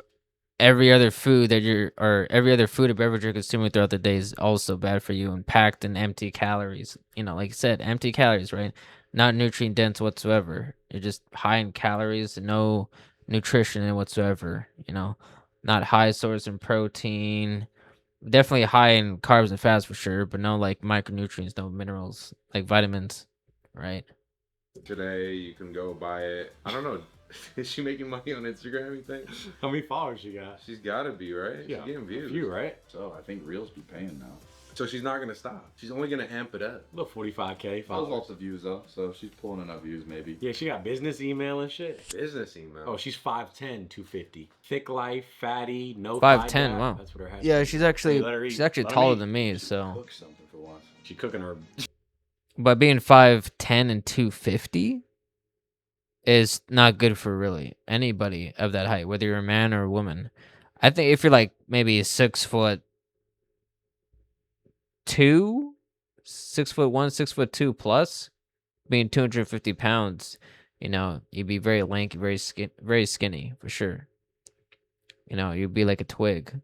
every other food every other food or beverage you're consuming throughout the day is also bad for you and packed in empty calories. You know, like I said, empty calories, right? Not nutrient dense whatsoever. You're just high in calories, no nutrition in whatsoever. You know, not high source in protein. Definitely high in carbs and fats for sure, but no like micronutrients, no minerals, like vitamins, right? Today you can go buy it. I don't know. Is she making money on Instagram, you think? How many followers she got? She's gotta be, right? Yeah, She's getting views. A few, right? So I think Reels be paying now. So she's not gonna stop. She's only gonna amp it up. About 45K Those followers. lots of views though, so she's pulling enough views maybe. Yeah, she got business email and shit. Business email. Oh, she's 5'10", 250. Thick life, fatty, no 5'10", thigh gap. wow. That's what her height Yeah, is. she's actually Let her eat. she's actually Let 'em taller eat. than me, so. Cook something for once. She cooking her. But being 5'10" and 250 is not good for really anybody of that height, whether you're a man or a woman. I think if you're like maybe 6'2", 6'1", 6'2" plus, being 250 pounds, you know, you'd be very lanky, very skinny for sure. You know, you'd be like a twig.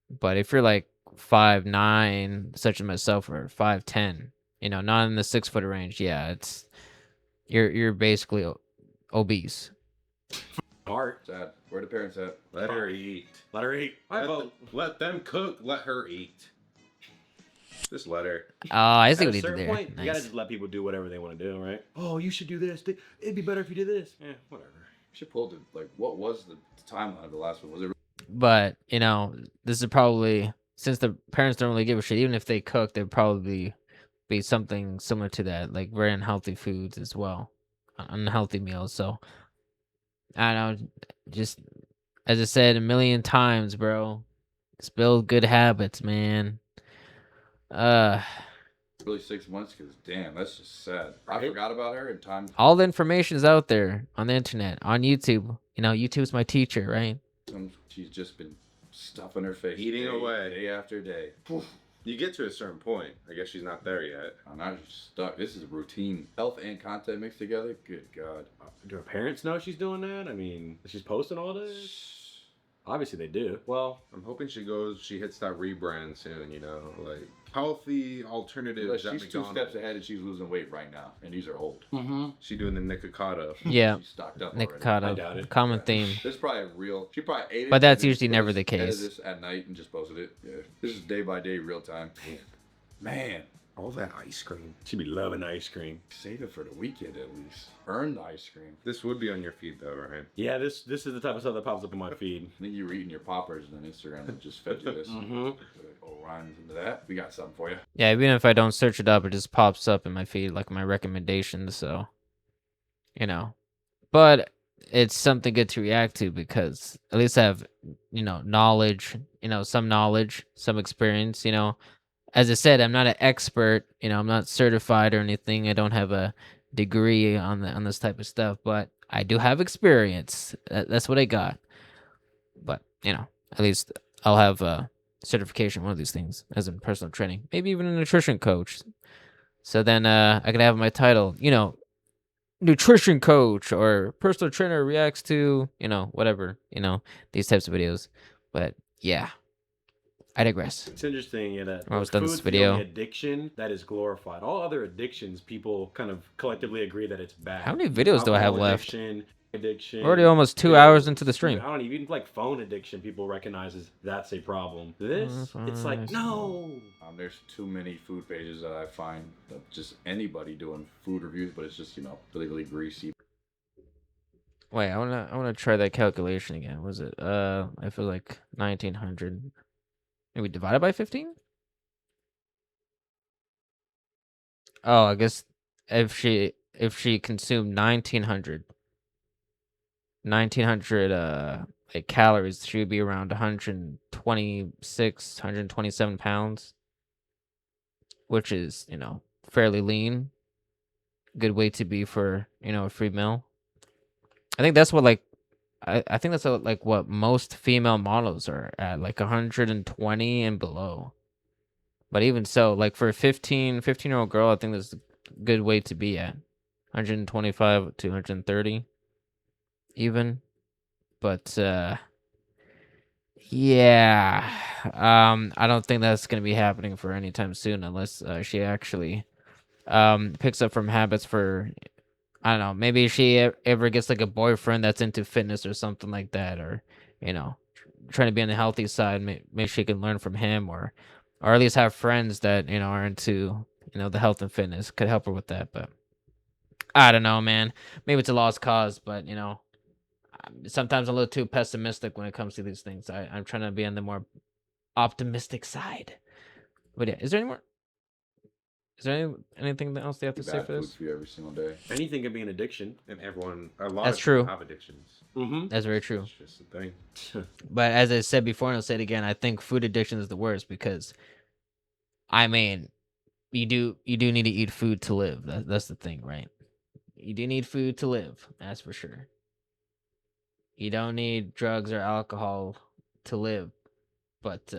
But if you're like 5'9", such as myself, or 5'10", you know, not in the 6 foot range, yeah, it's you're basically obese. Art. Sad. Where the parents at? Let her eat. Let her eat. Let them cook. Let her eat. Just let her. Oh, I see At what a he did certain there. point, Nice. you gotta just let people do whatever they want to do, right? Oh, you should do this. It'd be better if you did this. Yeah, whatever. She pulled it. Like, what was the timeline of the last one? Was it? But, you know, this is probably since the parents don't really give a shit, even if they cook, they'd probably be something similar to that, like very unhealthy foods as well, unhealthy meals. So I don't know, just as I said a million times, bro, just build good habits, man. Really 6 months, because damn, that's just sad. I forgot about her in time. All the information is out there on the internet, on YouTube. You know, YouTube's my teacher, right? She's just been stuffing her face, eating away day after day. You get to a certain point. I guess she's not there yet. I'm not stuck. This is routine. Health and content mixed together. Good God. Do her parents know she's doing that? I mean, she's posting all this? Obviously they do. Well, I'm hoping she hits that rebrand soon, you know, like healthy alternatives at She's McDonald's. 2 steps ahead and she's losing weight right now, and these are old. She doing the Nikocado. Yeah, She's stocked up Nikocado. already. I doubt it. Common theme. This is probably real. She probably ate it. But that's and then usually never the edited case. this at night and just posted it. Yeah, this is day by day, real time. Man, all that ice cream. She be loving ice cream. Save it for the weekend at least. Earn the ice cream. This would be on your feed though, right? Yeah, this is the type of stuff that pops up on my feed. I think you were eating your poppers and then Instagram that just fed you this. Rhymes into that. We got something for you. Yeah, even if I don't search it up, it just pops up in my feed, like my recommendations. So, you know, but it's something good to react to because at least I have, you know, knowledge, some experience, you know. As I said, I'm not an expert, you know, I'm not certified or anything. I don't have a degree on this type of stuff, but I do have experience. That's what I got. But, you know, at least I'll have a certification, one of these things, as in personal training, maybe even a nutrition coach. So then I could have my title, you know, nutrition coach or personal trainer reacts to, you know, whatever, you know, these types of videos. But yeah, I digress. It's interesting, yeah, that I was done this food's video. the only addiction that is glorified. All other addictions, people kind of collectively agree that it's bad. How many videos do I have left? Addiction. We're already almost 2 hours into the stream. I don't even like phone addiction. People recognize as that's a problem. This, it's like no. There's too many food pages that I find of just anybody doing food reviews, but it's just, you know, really greasy. Wait, I wanna try that calculation again. Was it I feel like 1900. Maybe divided by 15? Oh, I guess if she consumed 1900 like calories, she would be around 126, 127 pounds, which is, you know, fairly lean. Good weight to be for, you know, a free meal. I think that's what like I think that's like what most female models are at, like 120 and below. But even so, like for a 15-year-old girl, I think that's a good weight to be at. 125 to 130 even. But yeah. I don't think that's going to be happening for anytime soon unless she actually picks up from habits for, I don't know, maybe she ever gets like a boyfriend that's into fitness or something like that, or, you know, trying to be on the healthy side. Maybe she can learn from him, or at least have friends that, you know, are into, you know, the health and fitness. Could help her with that. But I don't know, man. Maybe it's a lost cause, but, you know, sometimes I'm a little too pessimistic when it comes to these things. I'm trying to be on the more optimistic side. But yeah, is there any more? Is there anything else they have to say for this? Food for you every single day. Anything can be an addiction, and a lot That's of true. people have addictions. That's very true. It's just a thing. But as I said before, and I'll say it again, I think food addiction is the worst because, I mean, you do need to eat food to live. That's the thing, right? You do need food to live. That's for sure. You don't need drugs or alcohol to live, but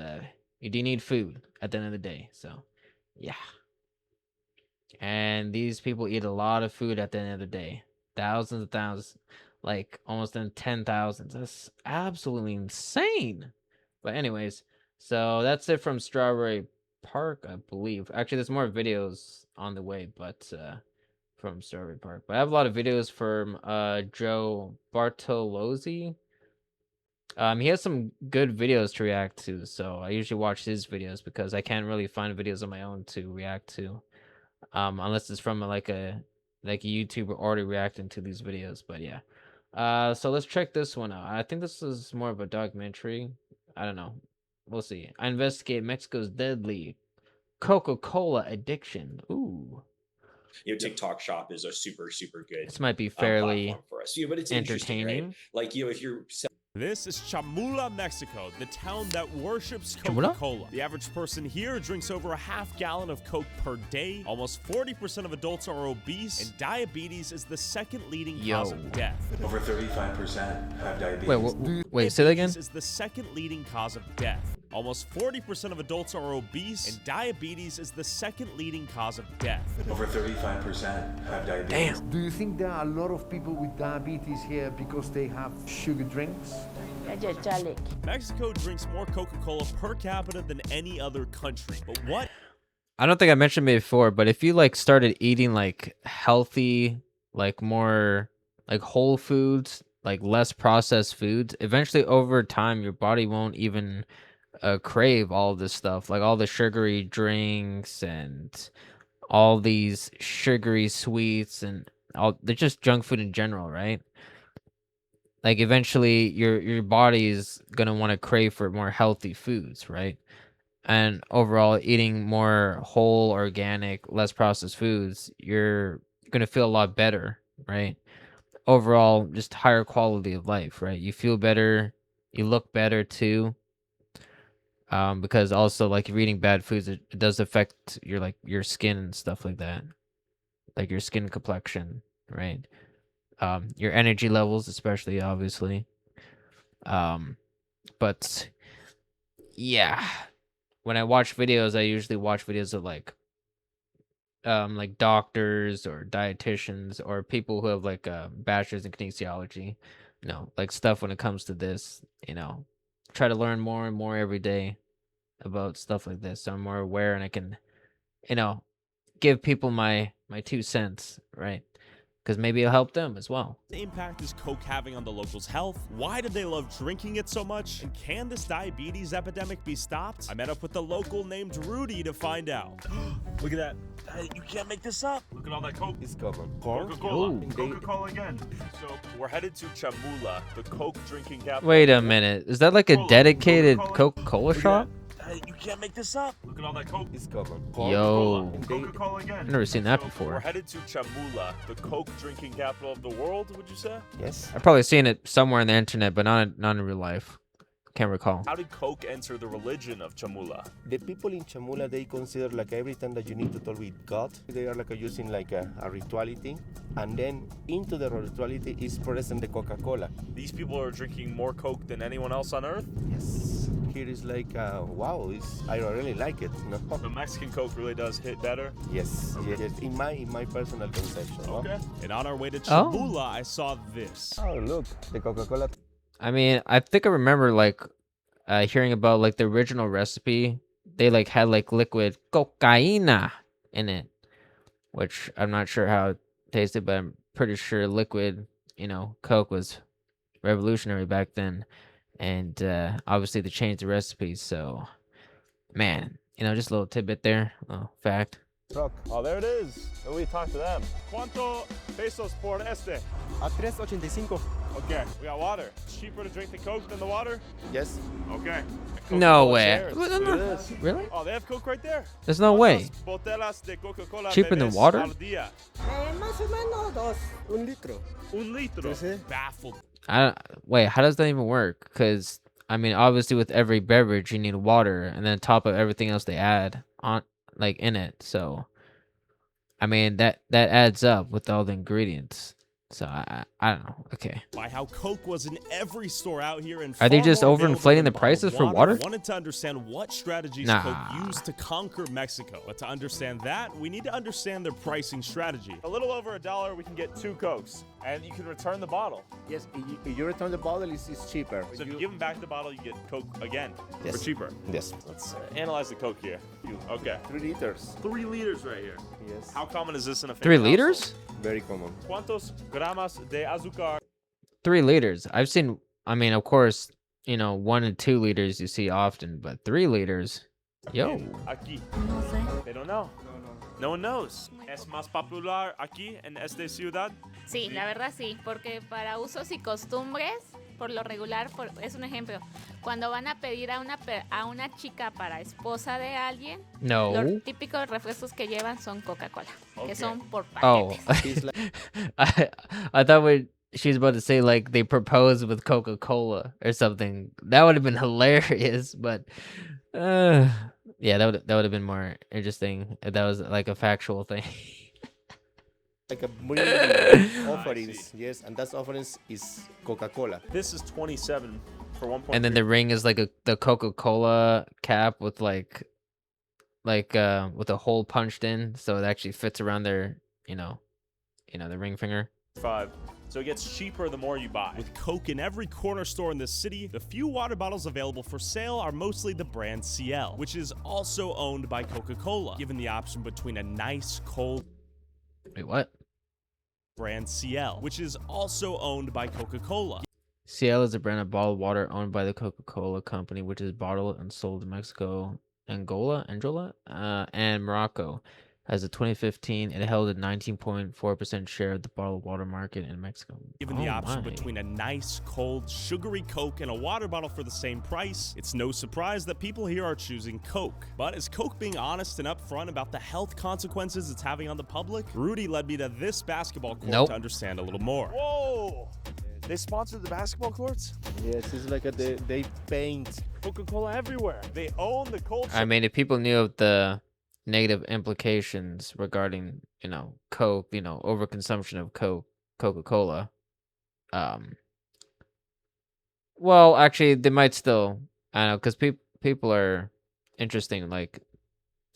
you do need food at the end of the day. So, yeah. And these people eat a lot of food at the end of the day. Thousands of thousands, like almost in 10,000s. That's absolutely insane. But anyways, so that's it from Strawberry Park, I believe. Actually, there's more videos on the way, but from Strawberry Park. But I have a lot of videos from Joe Bartolozzi. He has some good videos to react to, so I usually watch his videos because I can't really find videos on my own to react to. Unless it's from like a YouTuber already reacting to these videos. But yeah. So let's check this one out. I think this is more of a documentary. I don't know. we'll see. I investigate Mexico's deadly COCA-COLA addiction. Ooh. TikTok Shop is a super good. This might be fairly platform for us. But it's entertaining. Right? Like if you're. This is Chamula, Mexico, the town that worships Chamula? Coca-Cola. The average person here drinks over a half gallon of Coke per day. Almost 40% of adults are obese, and diabetes is the second leading cause of death. Over 35% have diabetes. Wait, say that again? Diabetes is the second leading cause of death. Almost 40% of adults are obese, and diabetes is the second leading cause of death. Over 35% have diabetes. Damn. Do you think there are a lot of people with diabetes here because they have sugar drinks? Mexico drinks more Coca-Cola per capita than any other country. But what? I don't think I mentioned it before, but if you like started eating like healthy, like more like whole foods, like less processed foods, eventually over time your body won't even crave all this stuff, like all the sugary drinks and all these sugary sweets and all. They're just junk food in general, right? Like eventually your body is gonna want to crave for more healthy foods, right? And overall, eating more whole, organic, less processed foods, you're gonna feel a lot better, right? Overall, just higher quality of life, right? You feel better, you look better too. Because also like if you're eating bad foods, it does affect your skin and stuff like that, like your skin complexion, right? Your energy levels, especially, obviously. But yeah, when I watch videos, I usually watch videos of like doctors or dietitians or people who have like bachelors in kinesiology, like stuff when it comes to this, try to learn more and more every day about stuff like this, so I'm more aware and I can, give people my 2 cents, right? Because maybe it'll help them as well. The impact is Coke having on the locals' health? Why do they love drinking it so much? And can this diabetes epidemic be stopped? I met up with a local named Rudy to find out. Look at that. You can't make this up. Look at all that Coke. It's Coca. Coca-Cola. Coca-Cola again. So we're headed to Chamula, the Coke drinking capital. Wait a minute. Is that like a dedicated Coca-Cola shop? You can't make this up. Look at all that Coke. It's Coca. Yo. Coca-Cola again. I've never seen that We're before. headed to Chamula, the Coke drinking capital of the world, would you say? Yes. I've probably seen it somewhere on the internet, but not in real life. Can't recall. How did Coke enter the religion of Chamula? The people in Chamula, they consider like every time that you need to talk with God, they are like using like a rituality, and then into the rituality is present the Coca-Cola. These people are drinking more Coke than anyone else on earth? Yes. Here is like, wow, I really like it. No? The Mexican Coke really does hit better? Yes, yes. In my personal conception. Okay. And on our way to Chamula, I saw this. Oh, look, the Coca-Cola. I mean, I think I remember like hearing about like the original recipe. They like had like liquid cocaina in it, which I'm not sure how it tasted, but I'm pretty sure liquid, Coke was revolutionary back then. And obviously they changed the recipe. So, man, just a little tidbit there, fact. Rock. Oh, there it is. And we talked to them. ¿Cuánto pesos por este? A 3.85. Okay, we got water. It's cheaper to drink the Coke than the water? Yes. Okay. No way. Really? Oh, they have Coke right there. There's no way. Botellas de Coca-Cola Cheaper than water? Más o menos dos. Un litro. Un litro. Baffled. Wait, how does that even work? Because, I mean, obviously with every beverage, you need water. And then on top of everything else they add on, like, in it. So, I mean, that adds up with all the ingredients. So I don't know. Okay. By how Coke was in every store out here, and are they just overinflating the prices for water? I wanted to understand what strategies Coke used to conquer Mexico. But to understand that, we need to understand their pricing strategy. A little over $1, we can get 2 Cokes, and you can return the bottle. Yes, if you return the bottle, it's cheaper. So if you give them back the bottle, you get Coke again for cheaper. Yes. Let's analyze the Coke here. Okay. 3 liters. 3 liters right here. Yes. How common is this in a family 3 liters? household? Very common. ¿Cuántos gramos de azúcar? 3 liters. I've seen, I mean, of course, 1 and 2 liters you see often, but 3 liters. Yo. Aquí. They don't know. No one knows. ¿Es más popular aquí en esta ciudad? Sí, la verdad sí, porque para usos y costumbres por lo regular, es un ejemplo, cuando van a pedir a una chica para esposa de alguien, los típicos refrescos que llevan son Coca-Cola, que son por paquetes. I thought she's about to say like they propose with Coca-Cola or something. That would have been hilarious, but yeah, that would have been more interesting if that was like a factual thing. Like a brilliant offerings, yes, and that offerings is Coca-Cola. This is 27 for 1.3. And then the ring is like the Coca-Cola cap with with a hole punched in, so it actually fits around their, the ring finger. 5. So it gets cheaper the more you buy. With Coke in every corner store in the city, the few water bottles available for sale are mostly the brand CL, which is also owned by Coca-Cola. Given the option between a nice cold... Wait, what? Brand CL, which is also owned by Coca-Cola. CL is a brand of bottled water owned by the Coca-Cola company, which is bottled and sold in Mexico, Angola, and Morocco. As of 2015, it held a 19.4% share of the bottled water market in Mexico. Given the option between a nice, cold, sugary Coke and a water bottle for the same price, it's no surprise that people here are choosing Coke. But is Coke being honest and upfront about the health consequences it's having on the public? Rudy led me to this basketball court to understand a little more. Whoa! They sponsored the basketball courts? Yes, it's like they paint Coca-Cola everywhere. They own the culture. I mean, if people knew of the negative implications regarding, Coke, overconsumption of Coca-Cola, well, actually, they might still, I don't know, because people are interesting, like,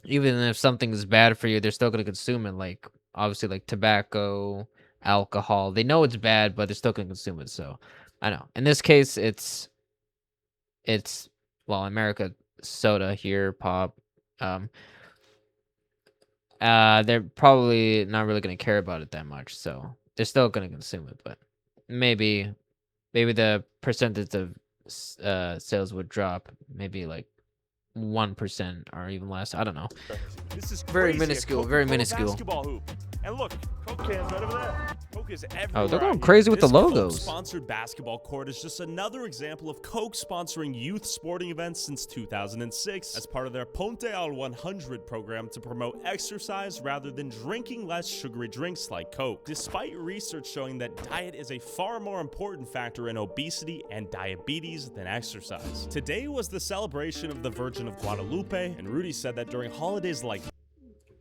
even if something is bad for you, they're still going to consume it, like, obviously, like, tobacco, alcohol. They know it's bad, but they're still going to consume it, so, I know. In this case, it's well, America, soda here, pop, they're probably not really going to care about it that much, so they're still going to consume it, but maybe the percentage of sales would drop, maybe like 1% or even less. I don't know. This is very crazy. minuscule, very minuscule. Basketball hoop. And look, Coke cans right over there. Coke is everywhere. Oh, they're going crazy with the logos. This Coke-sponsored basketball court is just another example of Coke sponsoring youth sporting events since 2006 as part of their Ponte al 100 program to promote exercise rather than drinking less sugary drinks like Coke. Despite research showing that diet is a far more important factor in obesity and diabetes than exercise. Today was the celebration of the Virgin of Guadalupe, and Rudy said that during holidays like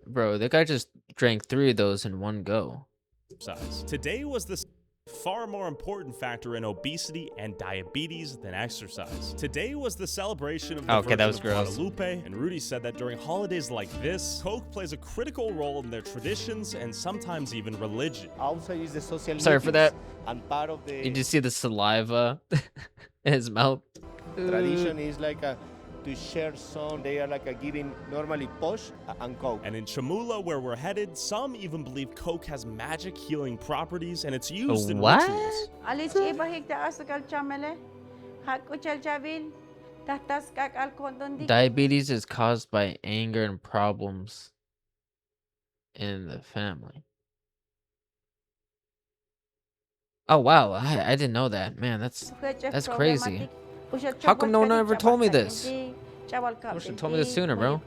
Bro, that guy just drank 3 of those in one go. Today was the far more important factor in obesity and diabetes than exercise. Today was the celebration of the Virgin of Guadalupe, and Rudy said that during holidays like this, Coke plays a critical role in their traditions and sometimes even religion. Also is the social Sorry for that. And part of the You just see the saliva in his mouth. tradition is like to share some. They are like giving normally Posh and Coke. And in Chamula, where we're headed, some even believe Coke has magic healing properties and it's used in rituals. Diabetes is caused by anger and problems in the family. Oh wow, I didn't know that. Man, that's crazy. How come no one ever told me this? You should have told me this sooner, bro.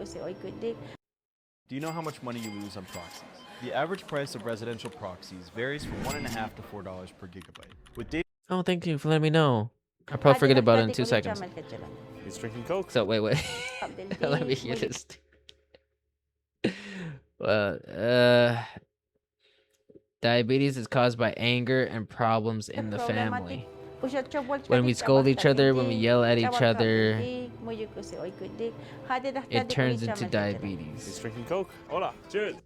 Do you know how much money you lose on proxies? The average price of residential proxies varies from $1.50 to $4 per gigabyte. With data. Oh, thank you for letting me know. I'll probably forget about it in 2 seconds. He's drinking Coke. So wait. Let me hear this. Diabetes is caused by anger and problems in the family. When we scold each other, when we yell at each other, it turns into diabetes. He's drinking Coke. Hola. Cheers.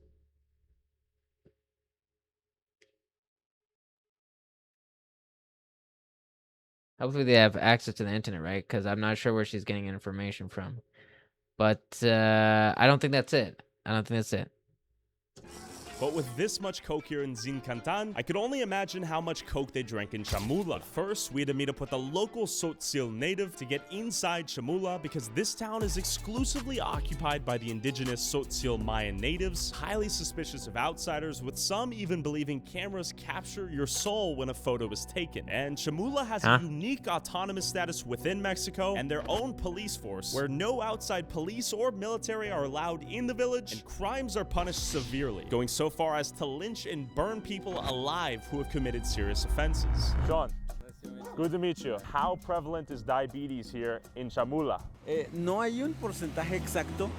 Hopefully they have access to the internet, right? Because I'm not sure where she's getting information from. But I don't think that's it. But with this much Coke here in Zincantan, I could only imagine how much Coke they drank in Chamula. First, we had to meet up with a local Tzotzil native to get inside Chamula because this town is exclusively occupied by the indigenous Tzotzil Mayan natives, highly suspicious of outsiders, with some even believing cameras capture your soul when a photo is taken. And Chamula has a unique autonomous status within Mexico and their own police force, where no outside police or military are allowed in the village, and crimes are punished severely, going so far as to lynch and burn people alive who have committed serious offenses. Sean, good to meet you. How prevalent is diabetes here in Chamula? No hay un porcentaje exacto.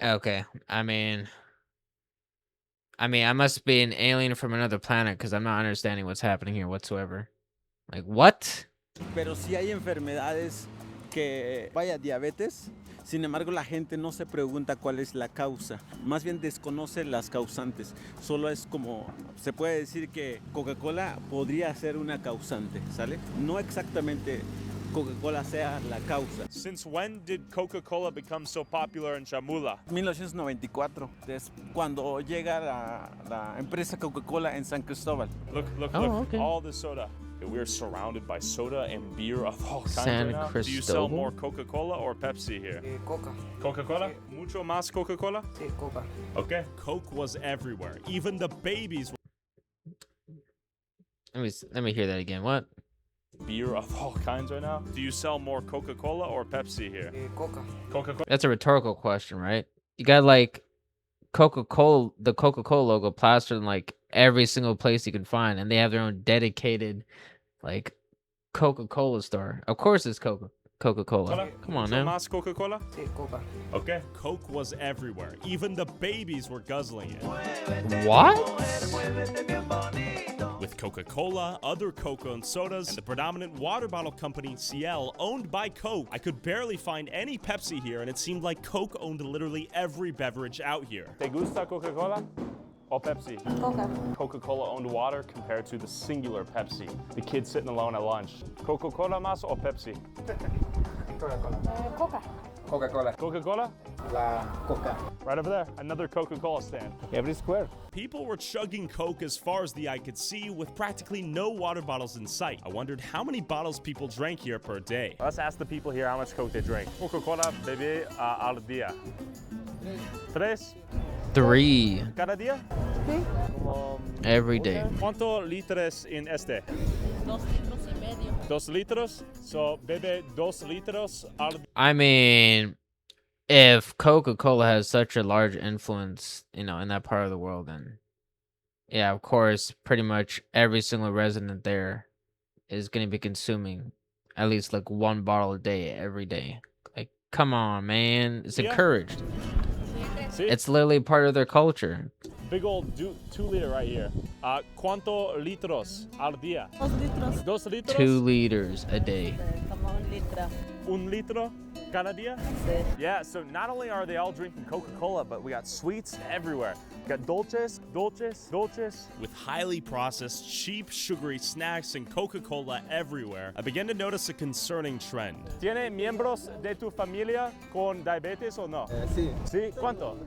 Okay, I mean, I must be an alien from another planet because I'm not understanding what's happening here whatsoever. Like, what? Pero sí hay enfermedades que, vaya, diabetes. Sin embargo, la gente no se pregunta cuál es la causa. Más bien desconoce las causantes. Solo es como, se puede decir que Coca-Cola podría ser una causante, ¿sale? No exactamente Coca-Cola sea la causa. Since when did Coca-Cola become so popular in Chamula? 1994, es cuando llega la empresa Coca-Cola en San Cristóbal. Look, okay. All the soda. We're surrounded by soda and beer of all kinds San right now. Cristobal? Do you sell more Coca-Cola or Pepsi here? Coca. Coca-Cola? Mucho más Coca-Cola? Sí, Coca. Okay. Coke was everywhere. Even the babies Let me hear that again. What? Beer of all kinds right now. Do you sell more Coca-Cola or Pepsi here? Coca. Coca-Cola? That's a rhetorical question, right? You got like Coca-Cola, the Coca-Cola logo plastered in like every single place you can find, and they have their own dedicated like Coca-Cola store. Of course it's Coca-Cola. Come on now. Más Coca-Cola? Sí, Coca. Okay. Coke was everywhere. Even the babies were guzzling it. What? With Coca-Cola, other cocoa and sodas, and the predominant water bottle company, Ciel, owned by Coke, I could barely find any Pepsi here, and it seemed like Coke owned literally every beverage out here. ¿Te gusta Coca-Cola or Pepsi? Coca. Coca-Cola owned water compared to the singular Pepsi. The kid sitting alone at lunch. Coca-Cola más or Pepsi? Coca. Coca-Cola. Coca-Cola? La Coca. Right over there, another Coca-Cola stand. Every square. People were chugging Coke as far as the eye could see, with practically no water bottles in sight. I wondered how many bottles people drank here per day. Let's ask the people here how much Coke they drink. Coca-Cola bebé al día. Tres? 3 Cada día? every day. ¿Cuánto litros en este? 2 litros y medio. 2 litros? So, bebe 2 litros al día. I mean, if Coca-Cola has such a large influence, in that part of the world, then yeah, of course, pretty much every single resident there is going to be consuming at least like 1 bottle a day every day. Like, come on, man. It's encouraged. See? It's literally part of their culture. Big old 2 liter right here. ¿Cuánto litros al día? 2 litros. 2 litros? 2 liters a day. Como 1 litro. 1 litro cada día? Sí. Yeah, so not only are they all drinking Coca-Cola, but we got sweets everywhere. We got dulces. With highly processed, cheap, sugary snacks and Coca-Cola everywhere, I began to notice a concerning trend. ¿Tiene miembros de tu familia con diabetes o no? Sí. ¿Sí? ¿Cuánto?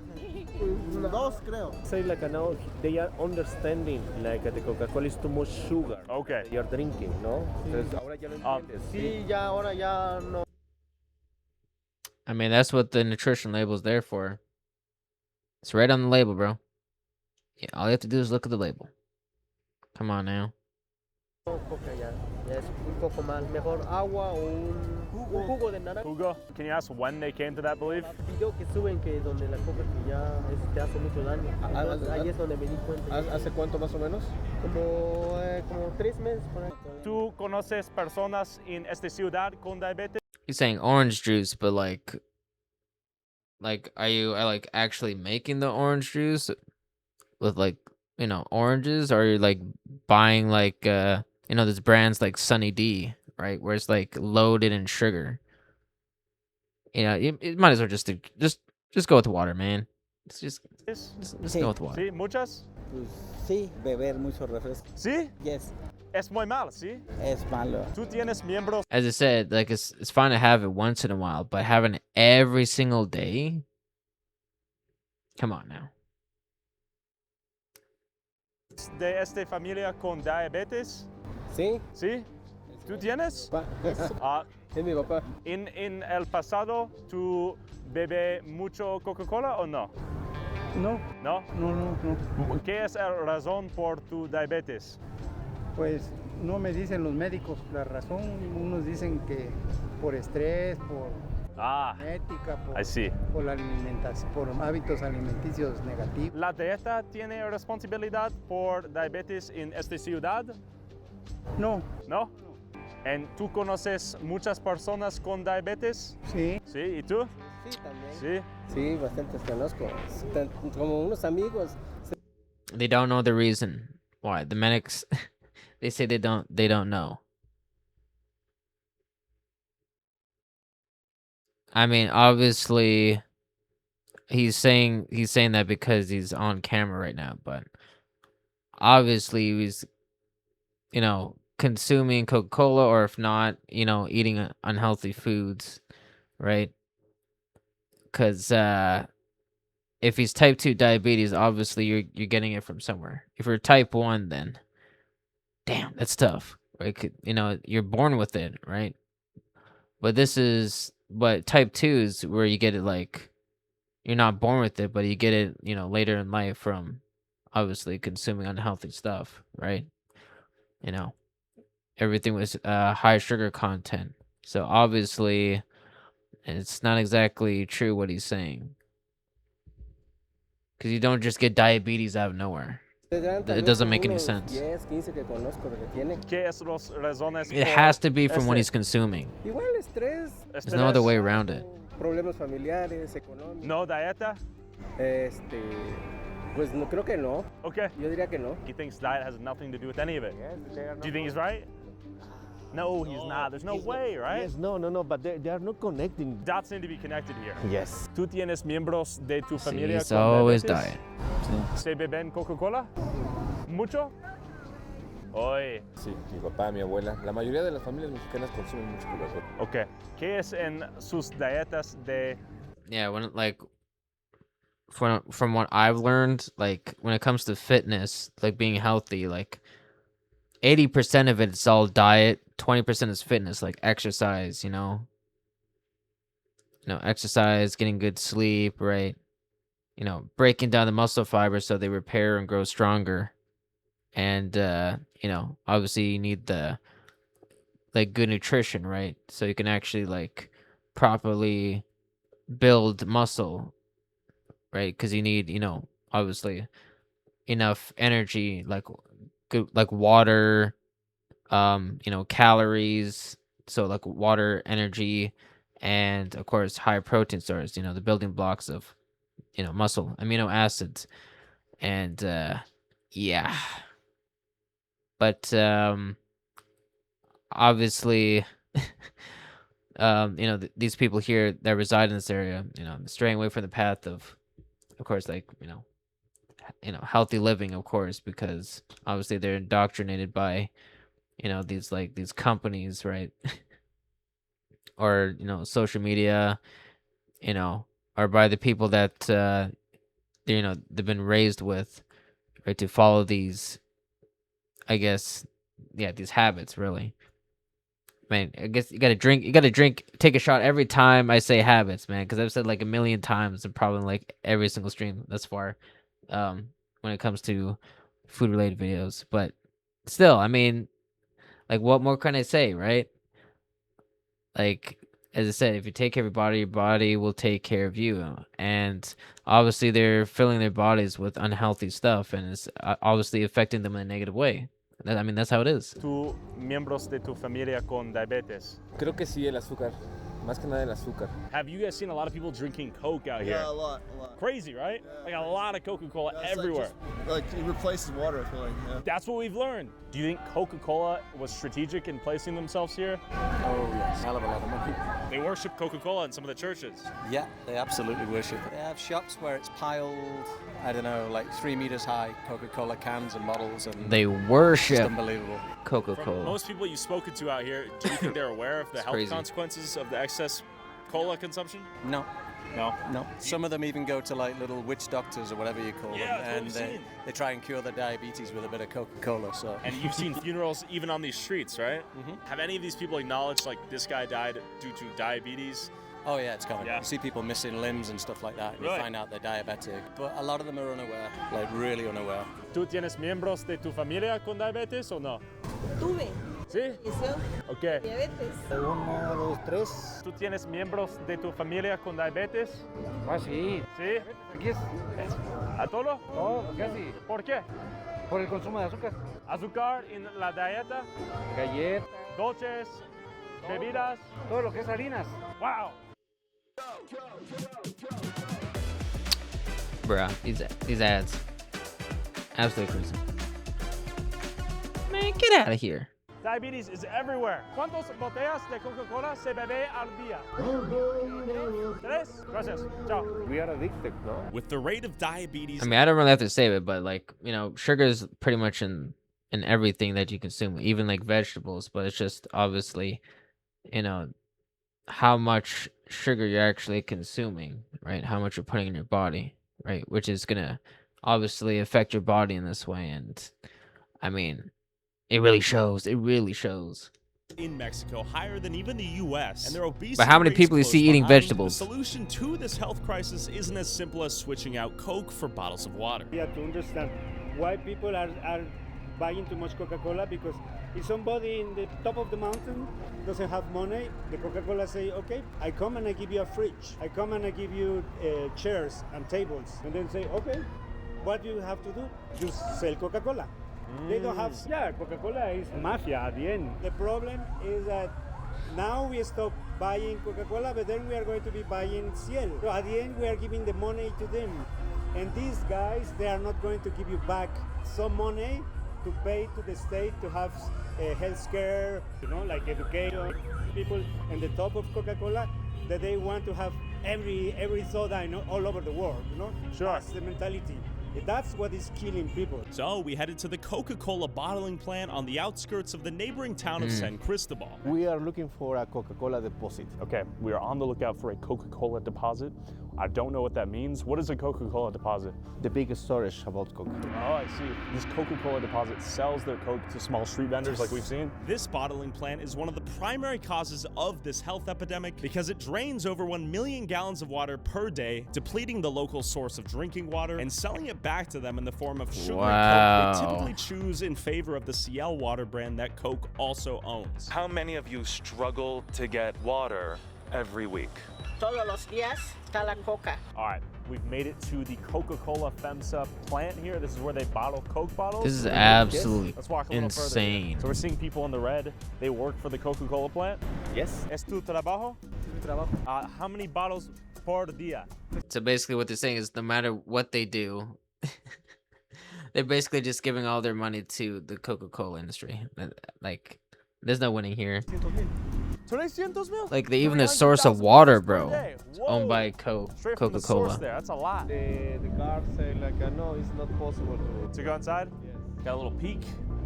2, creo. Say like now they are understanding like the Coca-Cola is too much sugar. Okay. You're drinking, no? Entonces ahora ya lo entiendes. Sí, ya ahora ya no. I mean, that's what the nutrition label's there for. It's right on the label, bro. Yeah, all you have to do is look at the label. Come on now. Coca ya es un poco más mejor agua o un jugo de naranja. Hugo, can you ask when they came to that belief? Video que suben que donde la coca que ya te hace mucho daño. Entonces, ahí es donde me di cuenta. ¿Hace cuánto más o menos? Como 3 meses por ahí. ¿Tú conoces personas en esta ciudad con diabetes? He's saying orange juice, but like, are you like actually making the orange juice with like, oranges? Or are you like buying like, there's brands like Sunny D, right? Where it's like loaded in sugar. You might as well just go with the water, man. Just go with the water. ¿Sí? ¿Muchas? Sí, beber mucho refresco. ¿Sí? Yes. Es muy mal, ¿sí? Es malo. ¿Tú tienes miembros? As I said, like it's fine to have it once in a while, but having it every single day, come on now. De esta familia con diabetes? Sí. ¿Sí? ¿Tú tienes? Es mi papá. ¿En el pasado tú bebes mucho Coca-Cola o no? No. ¿No? No. ¿Qué es la razón por tu diabetes? Pues no me dicen los médicos la razón. Unos dicen que por estrés, por genética, por la alimentación, por hábitos alimenticios negativos. ¿La dieta tiene responsabilidad por diabetes en esta ciudad? No. ¿No? ¿Tú conoces muchas personas con diabetes? Sí. ¿Sí? ¿Y tú? Sí, también. Sí. Sí, bastantes conozco. Como unos amigos. They don't know the reason why. The medics, they say they don't know. I mean, obviously, he's saying that because he's on camera right now, but obviously he's, consuming Coca-Cola, or if not, eating unhealthy foods, right? Because if he's type 2 diabetes, obviously you're getting it from somewhere. If you're type 1, then damn, that's tough, right? You're born with it, right? But type 2 is where you get it, like, you're not born with it, but you get it, later in life from obviously consuming unhealthy stuff, right? Everything was high sugar content. So obviously it's not exactly true what he's saying. Because you don't just get diabetes out of nowhere. It doesn't make any sense. It has to be from what he's consuming. There's no other way around it. ¿No dieta? Pues no, creo que no. Okay. Yo diría que no. He thinks diet has nothing to do with any of it. Yes, do you think he's right? No, he's not. There's no way, right? Yes, no, but they are not connecting. Dots need to be connected here. Yes. ¿Tú tienes miembros de tu familia it's con always diabetes? diet. ¿Se beben Coca-Cola? ¿Mucho? Hoy. Sí, mi papá, mi abuela. La mayoría de las familias mexicanas consumen mucho Coca-Cola. Okay. ¿Qué es en sus dietas de... Yeah, from what I've learned, like, when it comes to fitness, like being healthy, like 80% of it's all diet, 20% is fitness, like exercise, exercise, getting good sleep, right? Breaking down the muscle fibers so they repair and grow stronger. And obviously you need the good nutrition, right? So you can actually properly build muscle, right? Because you need, obviously enough energy, good, water, calories, so water, energy, and of course high protein source, the building blocks of, muscle, amino acids, and yeah. But obviously, these people here that reside in this area, straying away from the path of course, healthy living, of course, because obviously they're indoctrinated by, these companies, right? Or, social media, or by the people that, they've been raised with, right, to follow these, I guess, these habits, really. Man, I guess you gotta drink, take a shot every time I say habits, man, because I've said a million times and probably every single stream thus far, when it comes to food related videos. But still, I mean, what more can I say, right? As I said, if you take care of your body will take care of you. And obviously they're filling their bodies with unhealthy stuff, and it's obviously affecting them in a negative way. I mean, that's how it is. ¿Tú miembros de tu familia con diabetes? Creo que sí, el azúcar. Más que nada el azúcar. Have you guys seen a lot of people drinking Coke out here? Yeah, a lot. Crazy, right? A lot of Coca-Cola everywhere. It replaces water, I feel like. Yeah. That's what we've learned. Do you think Coca-Cola was strategic in placing themselves here? Oh, yes. Hell of a lot of money. They worship Coca-Cola in some of the churches. Yeah, they absolutely worship it. They have shops where it's piled, 3 meters high, Coca-Cola cans and bottles. And they worship unbelievable. Coca-Cola. From most people you've spoken to out here, do you think they're aware of the health consequences of the excess cola consumption? No. No? No. Some of them even go to like little witch doctors or whatever you call them, and they try and cure their diabetes with a bit of Coca-Cola. So. And you've seen funerals even on these streets, right? Have any of these people acknowledged like this guy died due to diabetes? Oh yeah, it's common. You see people missing limbs and stuff like that, and you find out they're diabetic. But a lot of them are unaware, like really unaware. ¿Tú tienes miembros de tu familia con diabetes o no? Tuve. ¿Sí? Ok. Diabetes. 1, 2, 3. ¿Tú tienes miembros de tu familia con diabetes? Ah, sí. ¿Sí? Aquí es. ¿A todo? Todo, casi. ¿Por qué? Por el consumo de azúcar. ¿Azúcar en la dieta? Galletas. Dulces. Bebidas. Todo lo que es harinas. Wow. Bruh, these ads. Absolutely crazy. Man, get out of here. Diabetes is everywhere. ¿Cuántas botellas de Coca-Cola se bebe al día? 3. Gracias. Ciao. We are addicted, no? With the rate of diabetes. I mean, I don't really have to say it, but like, you know, sugar is pretty much in everything that you consume, even like vegetables, but it's just obviously, you know, how much sugar you're actually consuming, right? How much you're putting in your body, right? Which is gonna obviously affect your body in this way. And I mean, it really shows. It really shows. In Mexico, higher than even the U.S. and their obesity. But how many rates people you close see eating behind. vegetables? The solution to this health crisis isn't as simple as switching out Coke for bottles of water. You have to understand why people are buying too much Coca-Cola, because if somebody in the top of the mountain doesn't have money, the Coca-Cola say, okay, I come and I give you a fridge. I come and I give you chairs and tables. And then say, okay, what do you have to do? Just sell Coca-Cola. They don't have, Coca-Cola is mafia at the end. The problem is that now we stop buying Coca-Cola, but then we are going to be buying Ciel. So at the end, we are giving the money to them. And these guys, they are not going to give you back some money to pay to the state to have health care, you know, like education. People in the top of Coca-Cola, that they want to have every soda, you know, all over the world, you know? Sure. That's the mentality. That's what is killing people. So we headed to the Coca-Cola bottling plant on the outskirts of the neighboring town of San Cristobal. We are looking for a Coca-Cola deposit. Okay, we are on the lookout for a Coca-Cola deposit. I don't know what that means. What is a Coca-Cola deposit? The biggest storage about Coca. Oh, I see. This Coca-Cola deposit sells their Coke to small street vendors like we've seen. This bottling plant is one of the primary causes of this health epidemic because it drains over 1 million gallons of water per day, depleting the local source of drinking water and selling it back to them in the form of sugary Coke they typically choose in favor of the Ciel water brand that Coke also owns. How many of you struggle to get water every week? Todos los días está la coca. All right, we've made it to the Coca-Cola FEMSA plant here. This is where they bottle Coke bottles. This is absolutely Let's walk a little insane. Further. So we're seeing people in the red. They work for the Coca-Cola plant. Yes. ¿Es tu trabajo? Tu trabajo. How many bottles por día? So basically what they're saying is no matter what they do, they're basically just giving all their money to the Coca-Cola industry. Like, there's no winning here. Like, even the source of water, bro, it's owned by Coca-Cola. That's a lot. The guards say like, no, it's not possible to go inside. Yes. Got a little peek.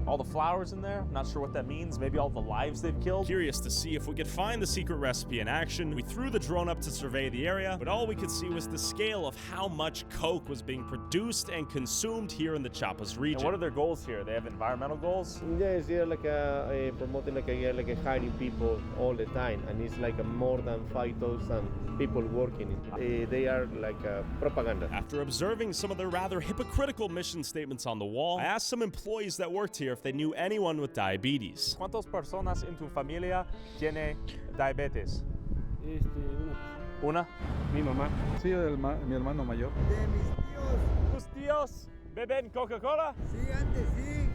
All the flowers in there. Not sure what that means. Maybe all the lives they've killed. Curious to see if we could find the secret recipe in action, we threw the drone up to survey the area, but all we could see was the scale of how much Coke was being produced and consumed here in the Chiapas region. And what are their goals here? They have environmental goals? Yes, they're like promoting like hiring people all the time, and it's like more than 5,000 people working. They are like propaganda. After observing some of their rather hypocritical mission statements on the wall, I asked some employees that worked here if they knew anyone with diabetes. ¿Cuántas personas en tu familia tiene diabetes? Una. Mi mamá. Sí, mi hermano mayor. De mis tíos. ¿Tus tíos beben Coca-Cola? Sí, antes sí.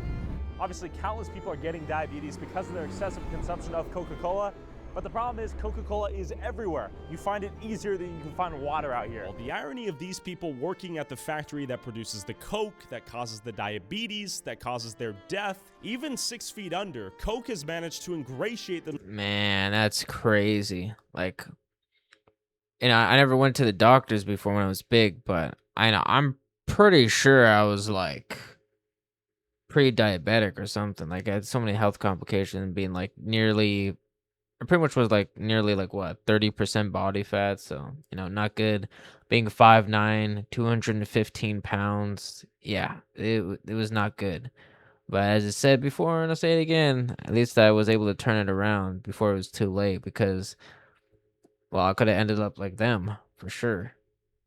Obviously, countless people are getting diabetes because of their excessive consumption of Coca-Cola. But the problem is Coca-Cola is everywhere. You find it easier than you can find water out here. Well, the irony of these people working at the factory that produces the Coke, that causes the diabetes, that causes their death, even 6 feet under, Coke has managed to ingratiate them. Man, that's crazy. Like, you know, I never went to the doctors before when I was big, but I'm pretty sure I was like pre-diabetic or something. Like, I had so many health complications, being like nearly it pretty much was like nearly like what 30% body fat, so not good. Being 5'9", 215 pounds, yeah, it was not good. But as I said before, and I'll say it again, at least I was able to turn it around before it was too late, because, well, I could have ended up like them for sure.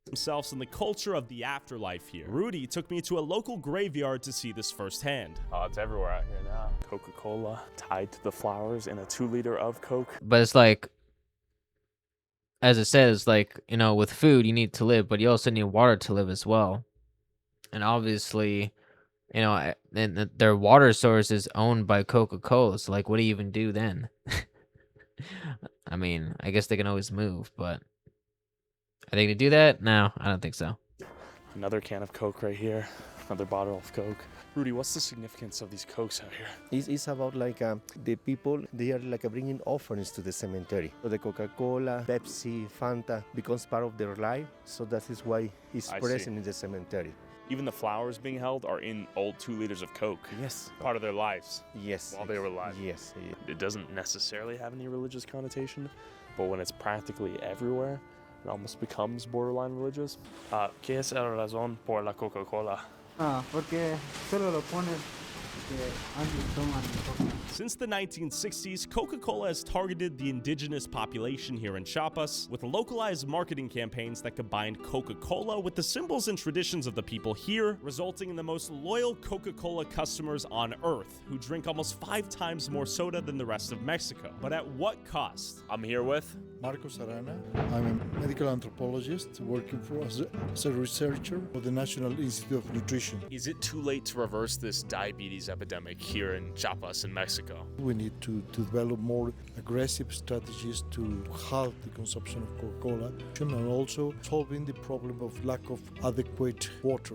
Themselves in the culture of the afterlife here. Rudy took me to a local graveyard to see this firsthand. Oh, it's everywhere out here now. Coca-Cola tied to the flowers in a 2-liter of Coke. But it's like, as it says, like, with food you need to live, but you also need water to live as well. And obviously, and their water source is owned by Coca-Cola, so like, what do you even do then? I mean, I guess they can always move, but are they gonna do that? No, I don't think so. Another can of Coke right here, another bottle of Coke. Rudy, what's the significance of these Cokes out here? It's about like the people, they are like bringing offerings to the cemetery. So the Coca-Cola, Pepsi, Fanta becomes part of their life, so that is why it's present in the cemetery. Even the flowers being held are in old 2 liters of Coke. Yes. Part of their lives. Yes. While they were alive. Yes. It doesn't necessarily have any religious connotation, but when it's practically everywhere, it almost becomes borderline religious. ¿Qué es la razón por la Coca-Cola? Porque solo lo pones Since the 1960s, Coca-Cola has targeted the indigenous population here in Chiapas with localized marketing campaigns that combined Coca-Cola with the symbols and traditions of the people here, resulting in the most loyal Coca-Cola customers on Earth, who drink almost 5 times more soda than the rest of Mexico. But at what cost? I'm here with Marcos Arana. I'm a medical anthropologist working as a researcher for the National Institute of Nutrition. Is it too late to reverse this diabetes epidemic here in Chiapas in Mexico? We need to develop more aggressive strategies to halt the consumption of Coca-Cola and also solving the problem of lack of adequate water.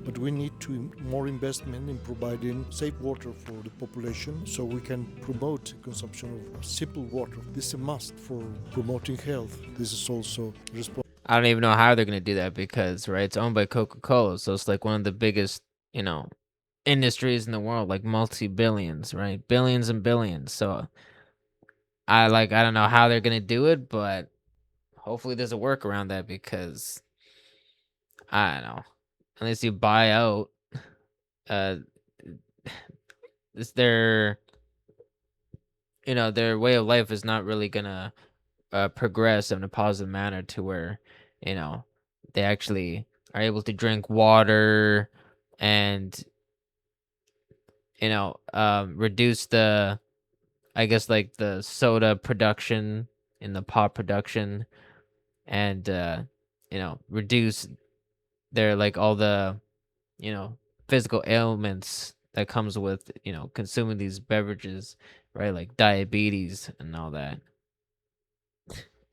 But we need more investment in providing safe water for the population so we can promote consumption of simple water. This is a must for promoting health. This is also responsible. I don't even know how they're gonna do that because, right, it's owned by Coca-Cola, so it's like one of the biggest, industries in the world, like multi-billions, right? Billions and billions. So I don't know how they're gonna do it, but hopefully there's a work around that, because I don't know. Unless you buy out their way of life is not really gonna progress in a positive manner to where they actually are able to drink water and reduce the, I guess, like the soda production and the pop production, and reduce their all the physical ailments that comes with consuming these beverages, right? Like diabetes and all that.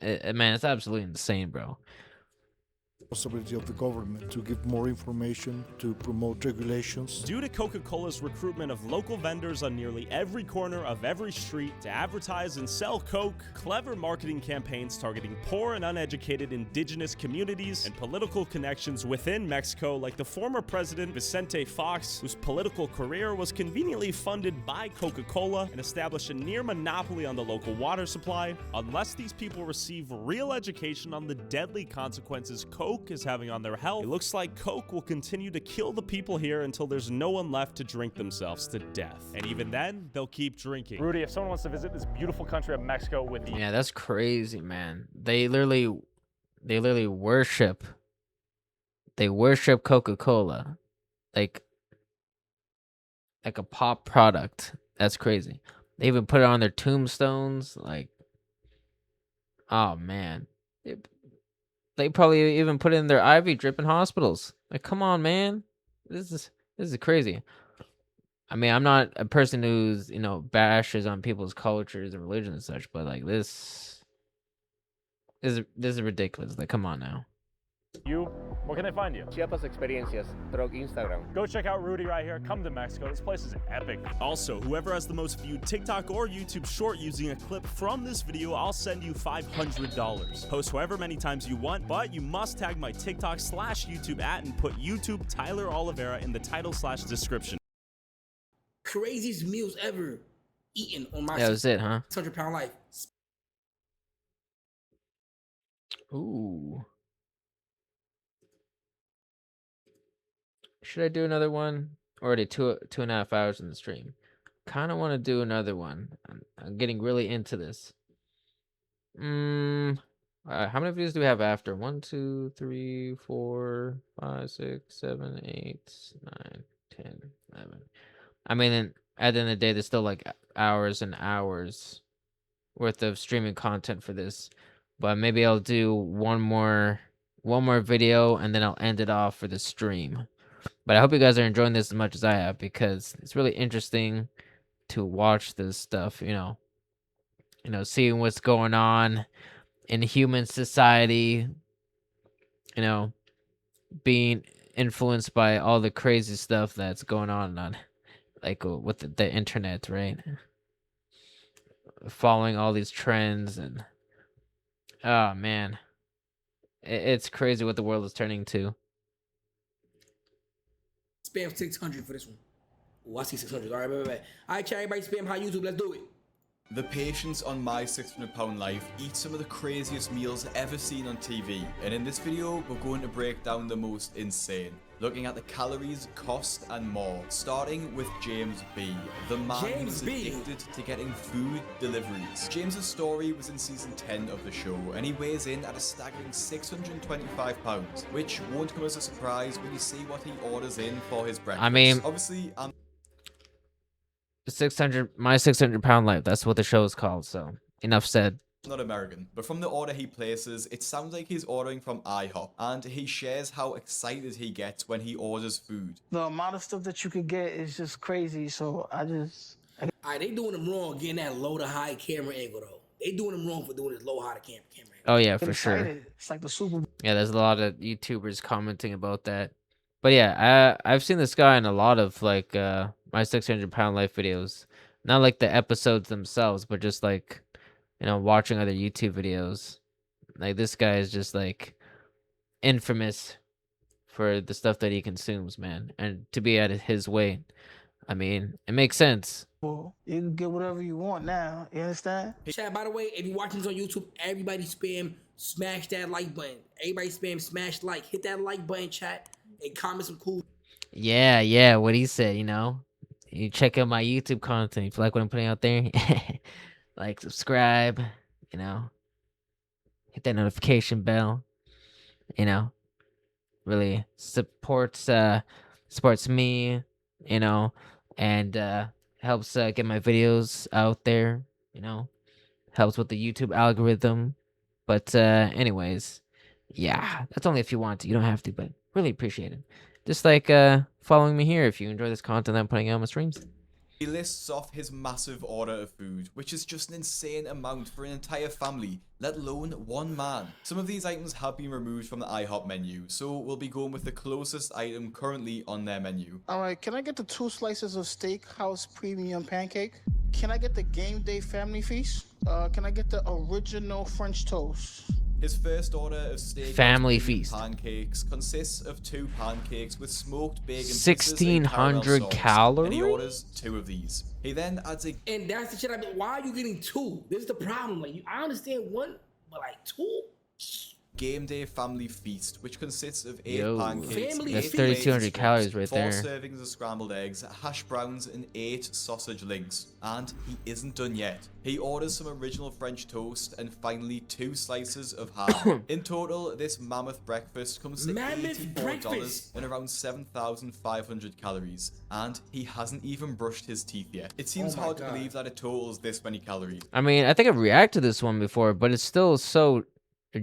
Man, it's absolutely insane, bro. Responsibility of the government to give more information, to promote regulations. Due to Coca-Cola's recruitment of local vendors on nearly every corner of every street to advertise and sell Coke, clever marketing campaigns targeting poor and uneducated indigenous communities, and political connections within Mexico, like the former president Vicente Fox, whose political career was conveniently funded by Coca-Cola and established a near monopoly on the local water supply, unless these people receive real education on the deadly consequences Coke is having on their health, it looks like Coke will continue to kill the people here until there's no one left to drink themselves to death. And even then, they'll keep drinking. Rudy, if someone wants to visit this beautiful country of Mexico with you. Yeah, that's crazy, man. They literally worship Coca-Cola like a pop product. That's crazy. They even put it on their tombstones. Like, oh man. They probably even put it in their IV drip in hospitals. Like, come on, man. This is crazy. I mean, I'm not a person who's, bashes on people's cultures and religions and such, but like this is ridiculous. Like, come on now. Where can they find you? Chiapas Experiencias, Drug Instagram. Go check out Rudy right here. Come to Mexico. This place is epic. Also, whoever has the most viewed TikTok or YouTube short using a clip from this video, I'll send you $500. Post however many times you want, but you must tag my TikTok/YouTube @ and put YouTube Tyler Oliveira in the title/description. Craziest meals ever. eating on my That was it, huh? 600-pound life. Ooh. Should I do another one? Already 2.5 hours in the stream. Kind of want to do another one. I'm getting really into this. How many videos do we have after? 1, 2, 3, 4, 5, 6, 7, 8, 9, 10, 11. I mean, at the end of the day, there's still like hours and hours worth of streaming content for this. But maybe I'll do one more video and then I'll end it off for the stream. But I hope you guys are enjoying this as much as I have, because it's really interesting to watch this stuff, seeing what's going on in human society, being influenced by all the crazy stuff that's going on like with the internet, right? Following all these trends, and oh man, it's crazy what the world is turning to. Spam 600 for this one. Oh, I see 600. All right, right. All right, chat, everybody spam high YouTube. Let's do it. The patients on My 600-Pound Life eat some of the craziest meals ever seen on TV, and in this video we're going to break down the most insane, looking at the calories, cost and more, starting with James B, the man who's addicted to getting food deliveries. James's story was in season 10 of the show, and he weighs in at a staggering 625 pounds, which won't come as a surprise when you see what he orders in for his breakfast. I mean, obviously, My 600-Pound Life. That's what the show is called. So enough said. Not American, but from the order he places, it sounds like he's ordering from IHOP, and he shares how excited he gets when he orders food. The amount of stuff that you could get is just crazy, so Alright, they doing them wrong getting that low to high camera angle though. They doing them wrong for doing this low high camera angle. Oh yeah, for sure. It's like the Super Bowl. Yeah, there's a lot of YouTubers commenting about that. But yeah, I've seen this guy in a lot of like My 600-Pound Life videos. Not like the episodes themselves, but just like, watching other YouTube videos. Like, this guy is just like infamous for the stuff that he consumes, man. And to be at his weight, I mean, it makes sense. Well, you can get whatever you want now. You understand? Chat, by the way, if you're watching this on YouTube, everybody spam smash that like button. Everybody spam smash like. Hit that like button, chat, and comment some cool. Yeah, what he said, You check out my YouTube content. If you like what I'm putting out there, like, subscribe, hit that notification bell, really supports me, and helps get my videos out there, helps with the YouTube algorithm. But anyways, yeah, that's only if you want to. You don't have to, but really appreciate it. Just like following me here if you enjoy this content that I'm putting out on my streams. He lists off his massive order of food, which is just an insane amount for an entire family, let alone one man. Some of these items have been removed from the IHOP menu, so we'll be going with the closest item currently on their menu. Alright, can I get the 2 slices of Steakhouse Premium Pancake? Can I get the Game Day Family Feast? Can I get the original French toast? His first order of steak Family Feast pancakes consists of 2 pancakes with smoked bacon, 1,600 calories, and he orders 2 of these. He then adds a and that's the shit. I mean, why are you getting 2? This is the problem. Like, I understand 1, but like 2. Game Day Family Feast, which consists of 8 Yo, pancakes, that's 3,200 calories right 4 there. servings of scrambled eggs, hash browns, and 8 sausage links. And he isn't done yet. He orders some original French toast and finally 2 slices of ham. In total, this mammoth breakfast comes to $84 and around 7,500 calories. And he hasn't even brushed his teeth yet. It seems hard to believe that it totals this many calories. I mean, I think I've reacted to this one before, but it's still so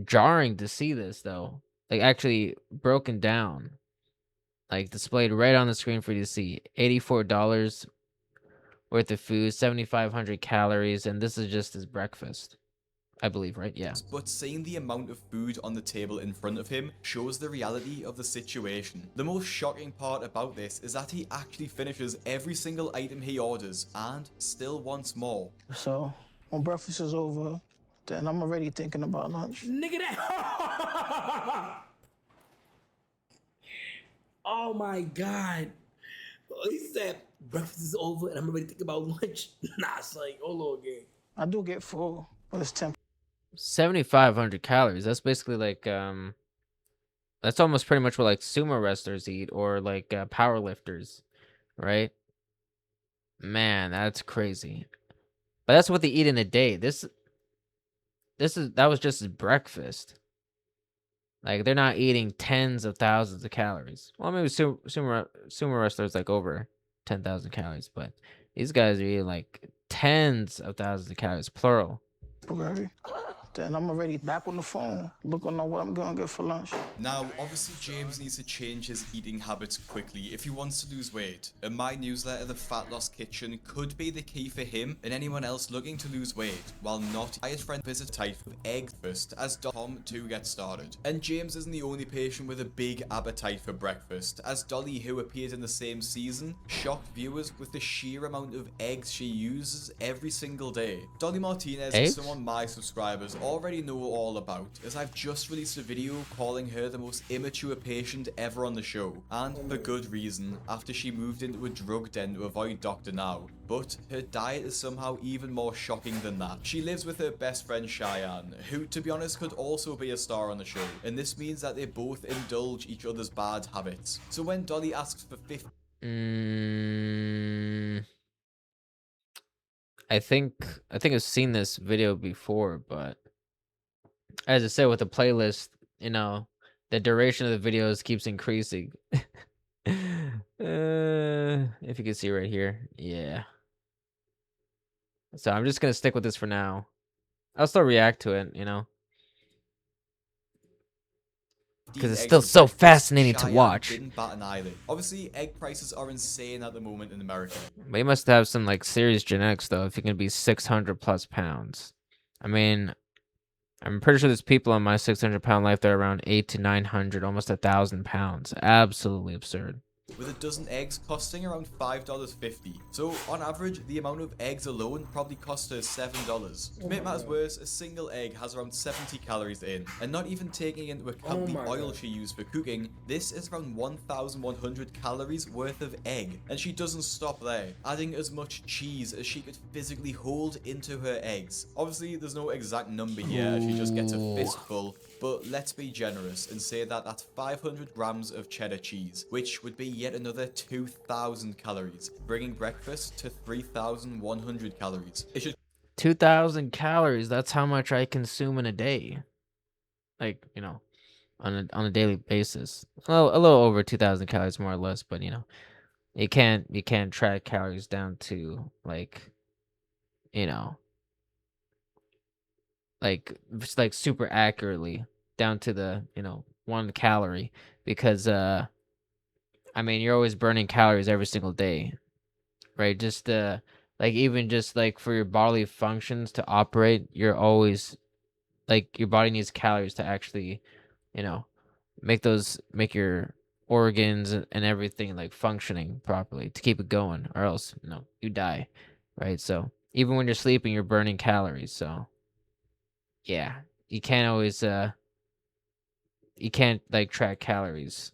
jarring to see this, though. Like, actually broken down. Like, displayed right on the screen for you to see. $84 worth of food, 7,500 calories, and this is just his breakfast. I believe, right? Yeah. But seeing the amount of food on the table in front of him shows the reality of the situation. The most shocking part about this is that he actually finishes every single item he orders and still wants more. So, when breakfast is over, then I'm already thinking about lunch. Nigga, that. Oh my God. He said, breakfast is over and I'm ready to think about lunch. Nah, it's like, hold on, again. I do get full, but it's 10. 7,500 calories. That's basically like that's almost pretty much what like sumo wrestlers eat or like power lifters, right? Man, that's crazy. But that's what they eat in a day. That was just his breakfast. Like they're not eating tens of thousands of calories. Well, maybe sumo wrestlers like over 10,000 calories, but these guys are eating like tens of thousands of calories, plural. Okay. Then I'm already back on the phone, looking on what I'm gonna get for lunch. Now, obviously James needs to change his eating habits quickly if he wants to lose weight. In my newsletter, The Fat Loss Kitchen could be the key for him and anyone else looking to lose weight, while not. His friend visit type of egg first as Tom to get started. And James isn't the only patient with a big appetite for breakfast, as Dolly, who appeared in the same season, shocked viewers with the sheer amount of eggs she uses every single day. Dolly Martinez is someone my subscribers already know all about, as I've just released a video calling her the most immature patient ever on the show, and for good reason, after she moved into a drug den to avoid Dr. Now. But her diet is somehow even more shocking than that. She lives with her best friend Cheyenne, who to be honest could also be a star on the show, and this means that they both indulge each other's bad habits. So when Dolly asks for 50 I think I've seen this video before, but as I said with the playlist, you know, the duration of the videos keeps increasing. If you can see right here, yeah. So I'm just gonna stick with this for now. I'll still react to it, you know, because it's still so fascinating to watch. Didn't bat an eyelid. Obviously, egg prices are insane at the moment in America. But you must have some like serious genetics though if you can be 600 plus pounds. I mean, I'm pretty sure there's people on my 600-pound life that are around 800 to 900, almost 1,000 pounds. Absolutely absurd. With a dozen eggs costing around $5.50. So, on average, the amount of eggs alone probably cost her $7. To make matters worse, a single egg has around 70 calories in, and not even taking into account the oil she used for cooking, this is around 1,100 calories worth of egg. And she doesn't stop there, adding as much cheese as she could physically hold into her eggs. Obviously, there's no exact number here, she just gets a fistful, but let's be generous and say that that's 500 grams of cheddar cheese, which would be yet another 2,000 calories, bringing breakfast to 3,100 calories. 2,000 calories, that's how much I consume in a day. Like, you know, on a daily basis. A little over 2,000 calories more or less, but you know, you can't track calories down to like, you know, like super accurately down to the, you know, 1 calorie, because I mean, you're always burning calories every single day, right? Just like even just like for your bodily functions to operate, you're always like your body needs calories to actually, you know, make your organs and everything like functioning properly to keep it going, or else, you know, you die, right? So even when you're sleeping, you're burning calories. So yeah, you can't always you can't like track calories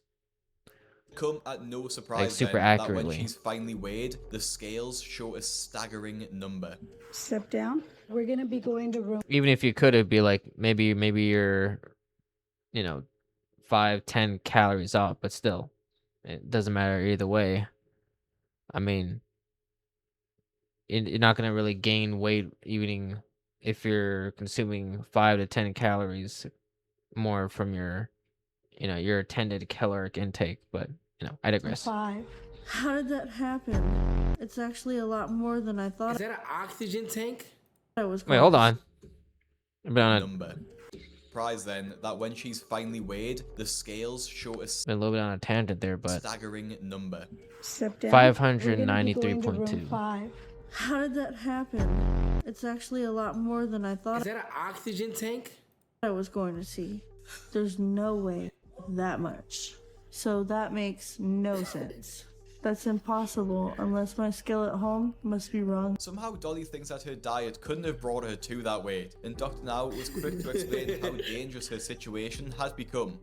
Come at no surprise like super then, accurately. that when she's finally weighed, the scales show a staggering number. Step down. We're gonna be going to room. Even if you could, it'd be like maybe you're, you know, 5-10 calories off, but still, it doesn't matter either way. I mean, you're not gonna really gain weight eating if you're consuming 5 to 10 calories more from your, you know, your intended caloric intake. But you know, I digress. 5. How did that happen? It's actually a lot more than I thought. Is that an oxygen tank? I was. Wait, hold on. I've been on a Number. Surprise then that when she's finally weighed, the scales show a been a little bit on a tangent there, but staggering number. Step down. 593.2. 5. How did that happen? It's actually a lot more than I thought. Is that an oxygen tank? I was going to see. There's no way that much. So that makes no sense. That's impossible unless my scale at home must be wrong. Somehow Dolly thinks that her diet couldn't have brought her to that weight, and Dr. Now was quick to explain how dangerous her situation had become.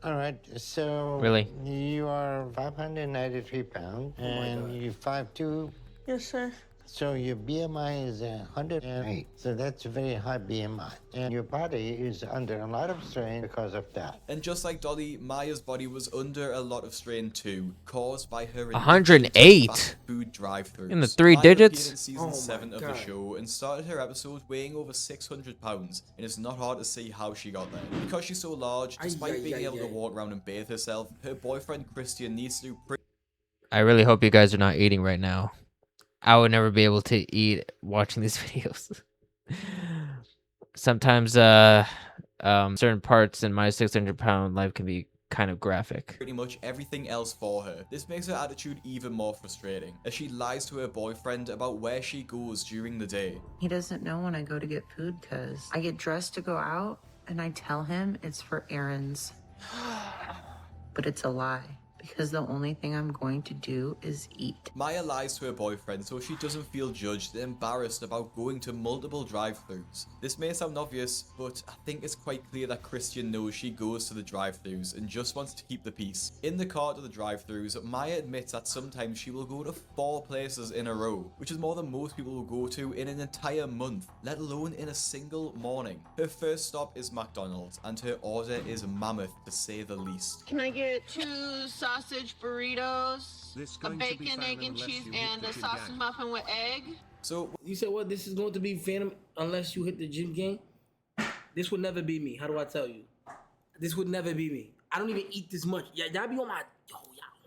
All right, so Really? you are 593 pounds and you're 5'2". Yes, sir. So your BMI is 108. So that's a very high BMI. And your body is under a lot of strain because of that. And just like Dolly, Maya's body was under a lot of strain too, caused by her 108 fast food drive-thrus. in the 3 Maya digits. appeared in season 7 of the show and started her episode weighing over 600 pounds, and it's not hard to see how she got there. Because she's so large, despite being able to walk around and bathe herself, her boyfriend Christian needs to do I really hope you guys are not eating right now. I would never be able to eat watching these videos. Sometimes certain parts in my 600-pound life can be kind of graphic. pretty much everything else for her. This makes her attitude even more frustrating, as she lies to her boyfriend about where she goes during the day. He doesn't know when I go to get food because I get dressed to go out and I tell him it's for errands. But it's a lie. Because the only thing I'm going to do is eat. Maya lies to her boyfriend so she doesn't feel judged and embarrassed about going to multiple drive-thrus. This may sound obvious, but I think it's quite clear that Christian knows she goes to the drive-thrus and just wants to keep the peace. In the car to the drive-thrus, Maya admits that sometimes she will go to 4 places in a row, which is more than most people will go to in an entire month, let alone in a single morning. Her first stop is McDonald's, and her order is mammoth to say the least. Can I get 2 sausage burritos, a bacon, egg, and cheese, and a sausage muffin with egg? So you said what? This is going to be Phantom unless you hit the gym game. This would never be me. How do I tell you? This would never be me. I don't even eat this much. Yeah, y'all be on my oh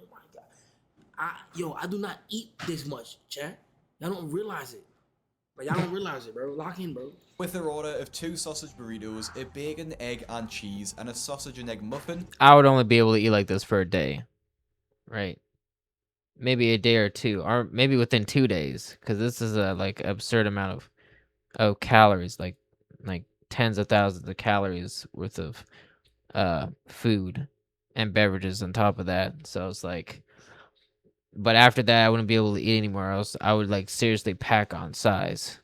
my god. I do not eat this much, chat. Y'all don't realize it. Like y'all don't realize it, bro. Lock in, bro. With her order of 2 sausage burritos, a bacon, egg, and cheese, and a sausage and egg muffin, I would only be able to eat like this for a day. Right. Maybe a day or 2, or maybe within 2 days, because this is a like absurd amount of calories, like tens of thousands of calories worth of food and beverages on top of that. So it's like, but after that I wouldn't be able to eat anymore else. I would like seriously pack on size,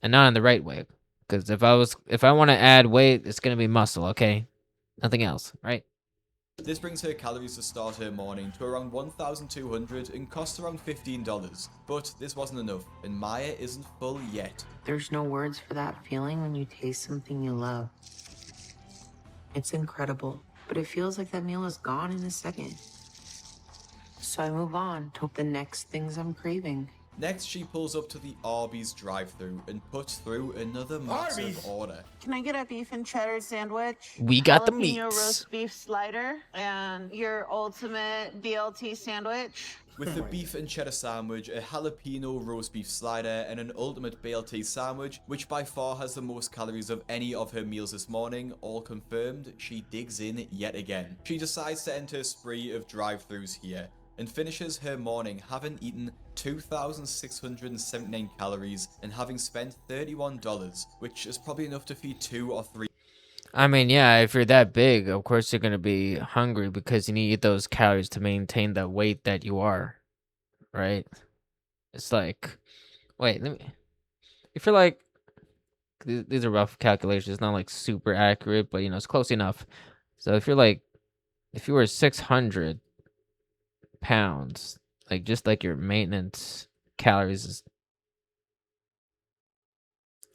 and not in the right way, because if I want to add weight, it's gonna be muscle, okay, nothing else, right? this brings her calories to start her morning to around 1,200 and costs around $15. But this wasn't enough, and Maya isn't full yet. There's no words for that feeling when you taste something you love. It's incredible, but it feels like that meal is gone in a second. So I move on to the next things I'm craving. Next, she pulls up to the Arby's drive-thru and puts through another massive order. Can I get a beef and cheddar sandwich? We got the jalapeno meats. roast beef slider and your ultimate BLT sandwich. With the beef and cheddar sandwich, a jalapeno roast beef slider, and an ultimate BLT sandwich, which by far has the most calories of any of her meals this morning, all confirmed, she digs in yet again. She decides to enter a spree of drive-thrus here, and finishes her morning having eaten 2,679 calories and having spent $31, which is probably enough to feed 2 or 3. I mean, yeah, if you're that big, of course you're going to be hungry because you need to eat those calories to maintain the weight that you are, right? It's like, wait, if you're like, these are rough calculations, not like super accurate, but it's close enough. So if you were 600 pounds, like just like your maintenance calories is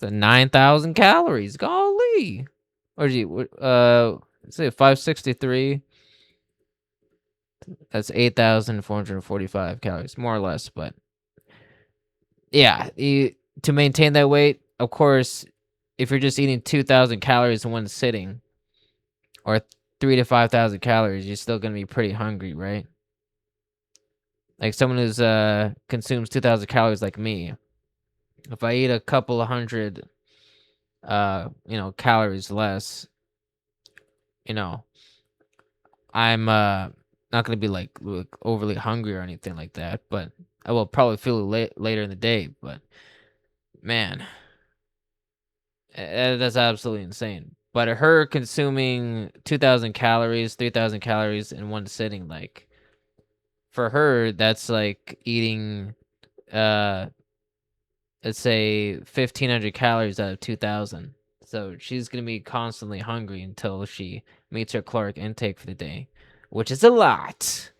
9,000 calories, golly. Or say 563. That's 8,445 calories, more or less. But yeah, to maintain that weight, of course, if you're just eating 2,000 calories in one sitting, or 3,000 to 5,000 calories, you're still gonna be pretty hungry, right? Like someone who's consumes 2,000 calories like me, if I eat a couple of hundred, calories less, I'm not gonna be like overly hungry or anything like that, but I will probably feel it later in the day. But man, that's absolutely insane. But her consuming 2,000 calories, 3,000 calories in one sitting, like for her, that's like eating, let's say 1,500 calories out of 2,000. So she's gonna be constantly hungry until she meets her caloric intake for the day, which is a lot.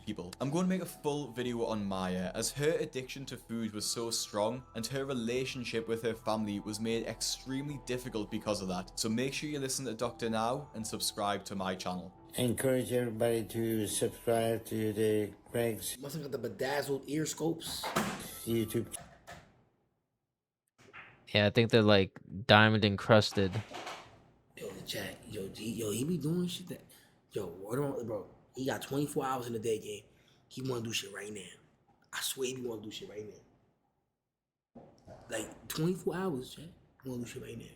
People. I'm going to make a full video on Maya, as her addiction to food was so strong and her relationship with her family was made extremely difficult because of that. So make sure you listen to Doctor now and subscribe to my channel. I encourage everybody to subscribe to the Greg's Must have got the bedazzled ear scopes. YouTube. Yeah, I think they're like diamond encrusted. Yo, the chat. Yo, he be doing shit that. Yo, what on, bro? He got 24 hours in the day game. He want to do shit right now. I swear he want to do shit right now. Like 24 hours, chat. He want to do shit right now, chat.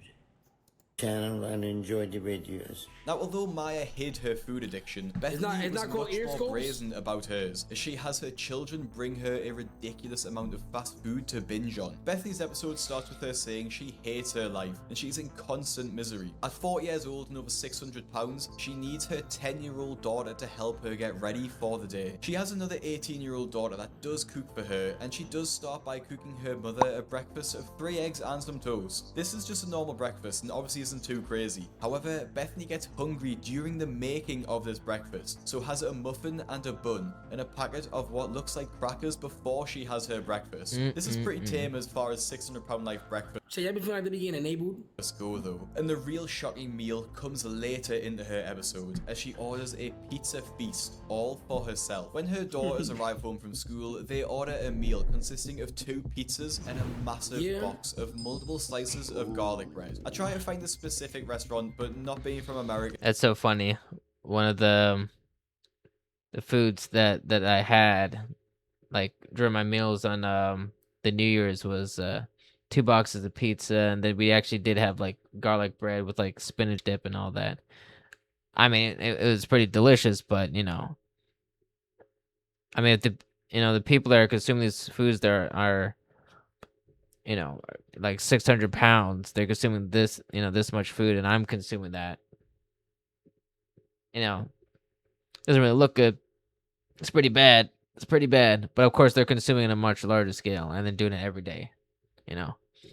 Channel and enjoy the videos. Now, although Maya hid her food addiction, Bethany was much more brazen about hers, as she has her children bring her a ridiculous amount of fast food to binge on. Bethany's episode starts with her saying she hates her life, and she's in constant misery. At 40 years old and over 600 pounds, she needs her 10-year-old daughter to help her get ready for the day. She has another 18-year-old daughter that does cook for her, and she does start by cooking her mother a breakfast of 3 eggs and some toast. This is just a normal breakfast, and obviously isn't too crazy. However, Bethany gets hungry during the making of this breakfast, so has a muffin and a bun and a packet of what looks like crackers before she has her breakfast. This is pretty tame as far as 600-pound life breakfast. So y'all be feeling like they be getting enabled? Let's go though. And the real shocking meal comes later into her episode, as she orders a pizza feast, all for herself. When her daughters arrive home from school, they order a meal consisting of 2 pizzas and a massive box of multiple slices of garlic bread. I try to find the specific restaurant, but not being from America. That's so funny. One of the foods that I had like during my meals on the New Year's was 2 boxes of pizza, and then we actually did have like garlic bread with like spinach dip and all that. I mean, it was pretty delicious, but you know, I mean, if the people that are consuming these foods there are you know, like 600 pounds, they're consuming this, this much food, and I'm consuming that. Doesn't really look good. It's pretty bad. But of course, they're consuming it on a much larger scale and then doing it every day.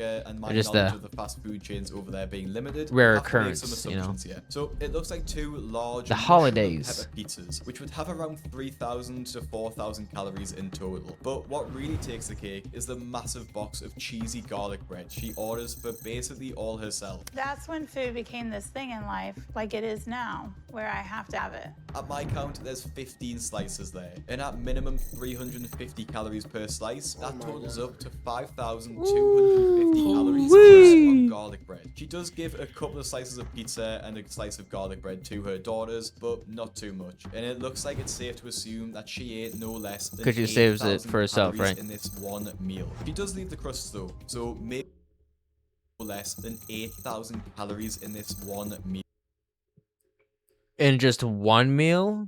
And my just knowledge of the fast food chains over there being limited, rare have to make occurrence, some assumptions here. So it looks like 2 large The mushroom holidays. pepper pizzas, which would have around 3,000 to 4,000 calories in total. But what really takes the cake is the massive box of cheesy garlic bread she orders for basically all herself. That's when food became this thing in life, like it is now, where I have to have it. At my count, there's 15 slices there, and at minimum 350 calories per slice, that totals up to 5,250 calories plus of garlic bread. She does give a couple of slices of pizza and a slice of garlic bread to her daughters, but not too much. And it looks like it's safe to assume that she ate no less than 'Cause she saves it 8,000 for herself, calories right? in this one meal. She does leave the crusts though, so maybe no less than 8,000 calories in this one meal. In just one meal?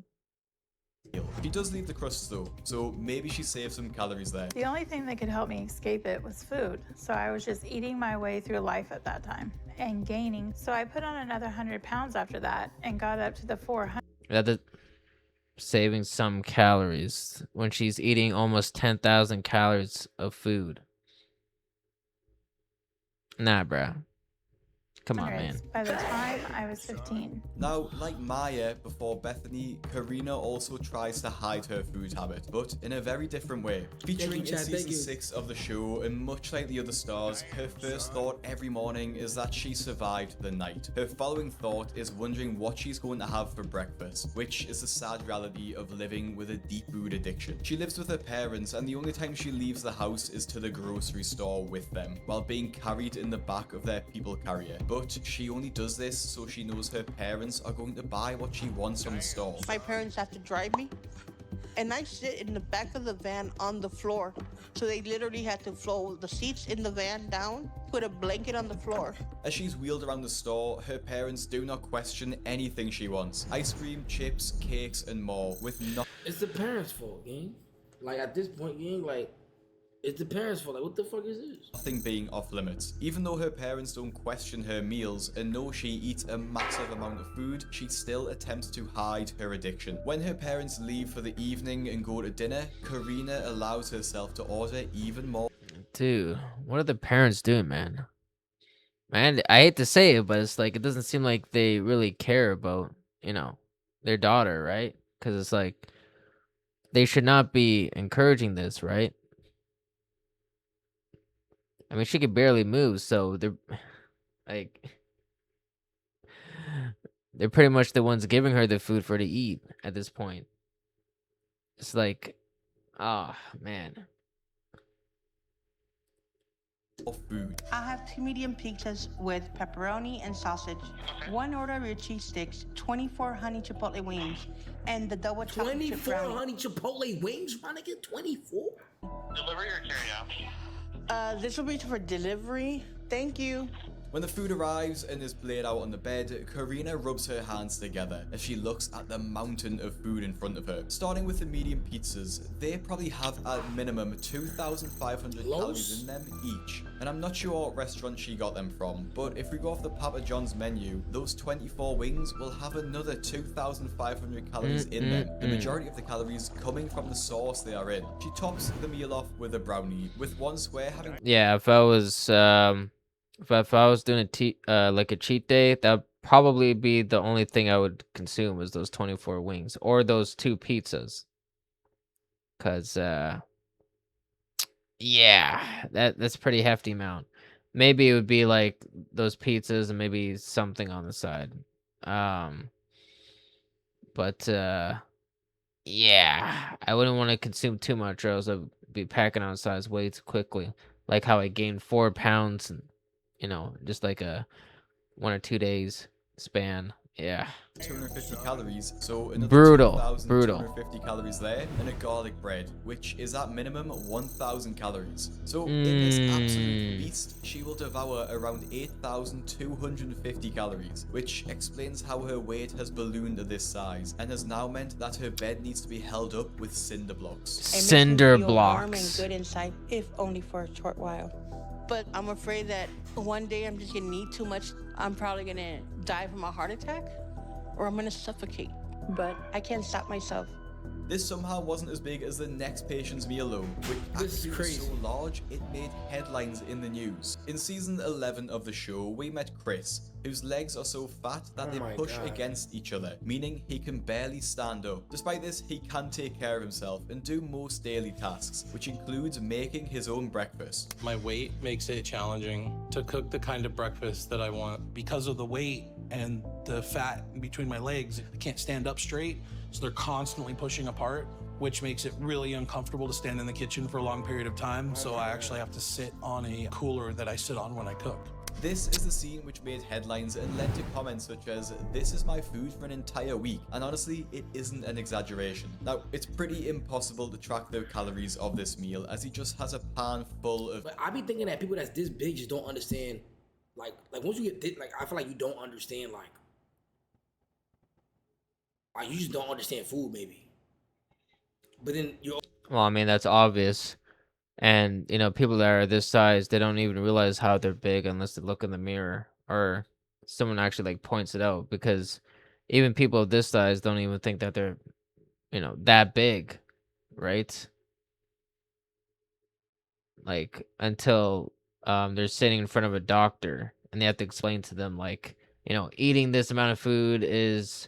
She does leave the crusts though, so maybe she saved some calories there. The only thing that could help me escape it was food. So I was just eating my way through life at that time and gaining. So I put on another 100 pounds after that and got up to the 400. Saving some calories when she's eating almost 10,000 calories of food. Nah, bruh. Come on, man. By the time I was 15. Now, like Maya before Bethany, Karina also tries to hide her food habit, but in a very different way. Featuring in season 6 of the show, and much like the other stars, her first thought every morning is that she survived the night. Her following thought is wondering what she's going to have for breakfast, which is the sad reality of living with a deep food addiction. She lives with her parents, and the only time she leaves the house is to the grocery store with them, while being carried in the back of their people carrier. But she only does this so she knows her parents are going to buy what she wants from the store. My parents have to drive me, and I sit in the back of the van on the floor. So they literally had to fold the seats in the van down, put a blanket on the floor. As she's wheeled around the store, her parents do not question anything she wants. Ice cream, chips, cakes, and more, with no— It's the parents' fault, gang. Like, at this point, gang, like, it's the parents' fault. Like, what the fuck is this? nothing being off limits. Even though her parents don't question her meals and know she eats a massive amount of food, she still attempts to hide her addiction. When her parents leave for the evening and go to dinner, Karina allows herself to order even more. Dude, what are the parents doing, man? Man, I hate to say it, but it's like it doesn't seem like they really care about, you know, their daughter, right? Because it's like they should not be encouraging this, right? I mean, she could barely move, so they're like they're pretty much the ones giving her the food for to eat at this point. It's like, oh man. Food. I have 2 medium pizzas with pepperoni and sausage, 1 order of cheese sticks, 24 honey chipotle wings, and the double chocolate chip 24 brownie. honey chipotle wings, trying to get 24. Delivery or carry out? This will be for delivery. Thank you. When the food arrives and is laid out on the bed, Karina rubs her hands together as she looks at the mountain of food in front of her. Starting with the medium pizzas, they probably have at minimum 2,500 calories in them each. And I'm not sure what restaurant she got them from, but if we go off the Papa John's menu, those 24 wings will have another 2,500 calories in them, the majority of the calories coming from the sauce they are in. She tops the meal off with a brownie, with one square having... Yeah, if I was if I was doing like a cheat day, that'd probably be the only thing I would consume was those 24 wings or those 2 pizzas. Cause yeah, that's pretty hefty amount. Maybe it would be like those pizzas and maybe something on the side. But yeah, I wouldn't want to consume too much or else I'd be packing on size way too quickly. Like how I gained 4 pounds and just like a 1 or 2 days span. Yeah. 250 calories, so another Brutal. 2,250 calories there, and a garlic bread, which is at minimum 1,000 calories. So in this absolute beast, she will devour around 8,250 calories, which explains how her weight has ballooned to this size, and has now meant that her bed needs to be held up with cinder blocks. Cinder blocks. Warm and good inside, if only for a short while. But I'm afraid that one day I'm just gonna eat too much. I'm probably gonna die from a heart attack, or I'm gonna suffocate. But I can't stop myself. This somehow wasn't as big as the next patient's meal though, which actually was so large it made headlines in the news. In season 11 of the show, we met Chris, whose legs are so fat that they push against each other, meaning he can barely stand up. Despite this, he can take care of himself and do most daily tasks, which includes making his own breakfast. My weight makes it challenging to cook the kind of breakfast that I want. Because of the weight and the fat between my legs, I can't stand up straight, so they're constantly pushing apart, which makes it really uncomfortable to stand in the kitchen for a long period of time, so I actually have to sit on a cooler that I sit on when I cook. This is the scene which made headlines and led to comments such as, "This is my food for an entire week," and honestly, it isn't an exaggeration. Now, it's pretty impossible to track the calories of this meal, as he just has a pan full of... But I be thinking that people that's this big just don't understand, like once you get this, like I feel like you don't understand, like you just don't understand food, maybe. But then you're... Well, I mean, that's obvious. And, people that are this size, they don't even realize how they're big unless they look in the mirror or someone actually like points it out, because even people of this size don't even think that they're, that big, right? Like until they're sitting in front of a doctor and they have to explain to them like, eating this amount of food is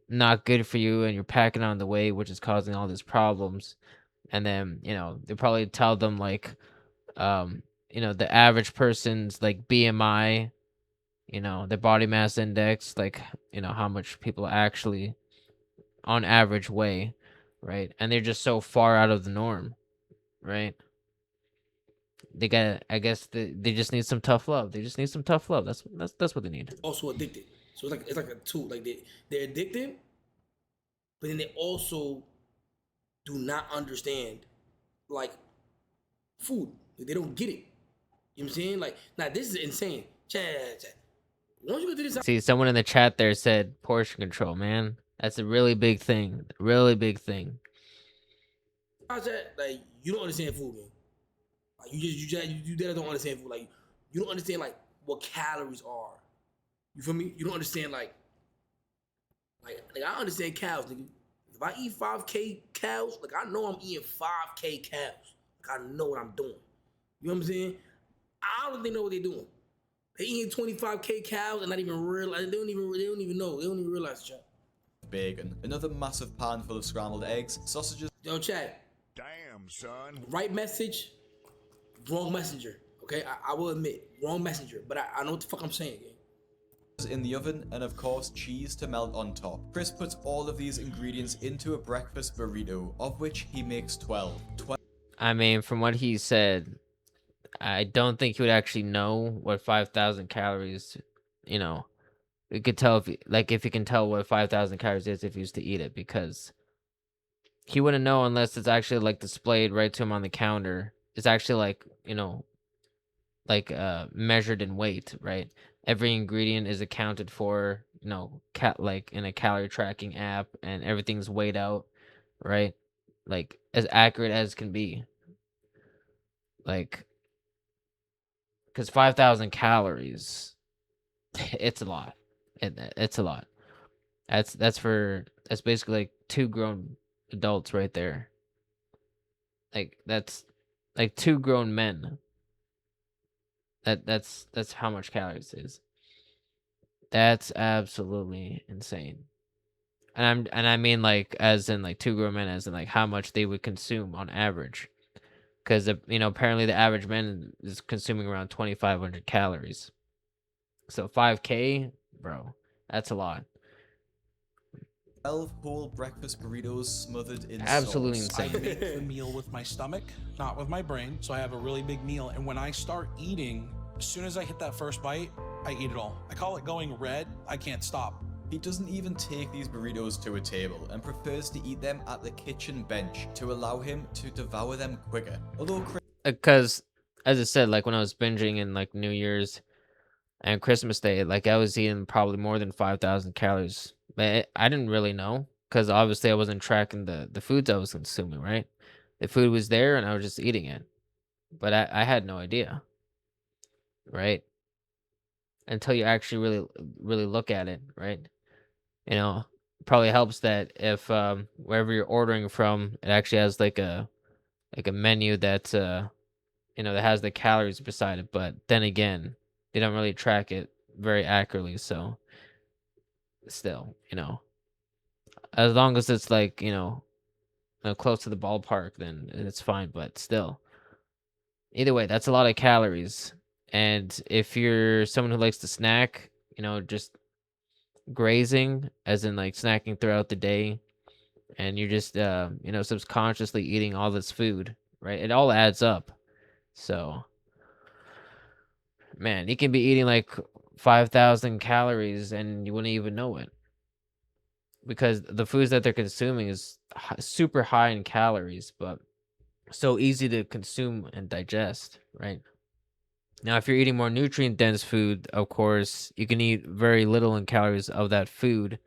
not good for you and you're packing on the weight, which is causing all these problems. And then, they probably tell them like, the average person's like BMI, their body mass index, like, how much people actually on average weigh, right? And they're just so far out of the norm, right? I guess they just need some tough love. They just need some tough love. That's what they need. Also addicted. So it's like a two. Like they're addicted, but then they also do not understand like food. Like, they don't get it. You know what I'm saying? Like, now this is insane. Chat. Once you go to this, See, someone in the chat there said portion control, man. That's a really big thing. Really big thing. like you don't understand food, man. Like you don't understand food. Like you don't understand like what calories are. You feel me? You don't understand like I understand cows, nigga. If If I eat 5K cows, like I know I'm eating 5K cows. Like I know what I'm doing. You know what I'm saying? I don't think they know what they're doing. They eating 25K cows and not even realize. They don't even know. They don't even realize, chat. Bacon, another massive pan full of scrambled eggs, sausages. Yo, chat. Damn, son. Right message, wrong messenger. Okay, I will admit, wrong messenger. But I know what the fuck I'm saying. In the oven, and of course cheese to melt on top. Chris puts all of these ingredients into a breakfast burrito, of which he makes 12. I mean, from what he said, I don't think he would actually know what 5,000 calories, you know, you could tell if he can tell what 5,000 calories is if he used to eat it, because he wouldn't know unless it's actually like displayed right to him on the counter. It's actually like, you know, like measured in weight, right? Every ingredient is accounted for, you know, like in a calorie tracking app, and everything's weighed out, right? Like as accurate as can be. Like, because 5,000 calories, it's a lot. It's a lot. That's basically like 2 grown adults right there. Like that's like 2 grown men. That's how much calories it is. That's absolutely insane. And I mean like as in like 2 grown men, as in like how much they would consume on average. Because you know, apparently the average man is consuming around 2,500 calories. So 5K, bro, that's a lot. 12 whole breakfast burritos smothered in Absolutely sauce. insane. I make the meal with my stomach, not with my brain. So I have a really big meal. And when I start eating, as soon as I hit that first bite, I eat it all. I call it going red. I can't stop. He doesn't even take these burritos to a table and prefers to eat them at the kitchen bench to allow him to devour them quicker. Although Because, as I said, like when I was binging in like New Year's and Christmas Day, like I was eating probably more than 5,000 calories. But I didn't really know, because obviously I wasn't tracking the foods I was consuming, right? The food was there and I was just eating it. But I had no idea, right? Until you actually really look at it, right? You know, probably helps that if wherever you're ordering from, it actually has like a menu that's you know, that has the calories beside it. But then again, they don't really track it very accurately, so still, you know, as long as it's like, you know, close to the ballpark, then it's fine. But still, either way, that's a lot of calories. And if you're someone who likes to snack, you know, just grazing, as in like snacking throughout the day, and you're just you know, subconsciously eating all this food, right? It all adds up. So, man, you can be eating like 5,000 calories and you wouldn't even know it, because the foods that they're consuming is super high in calories, but so easy to consume and digest, right? Now, if you're eating more nutrient dense food, of course, you can eat very little in calories of that food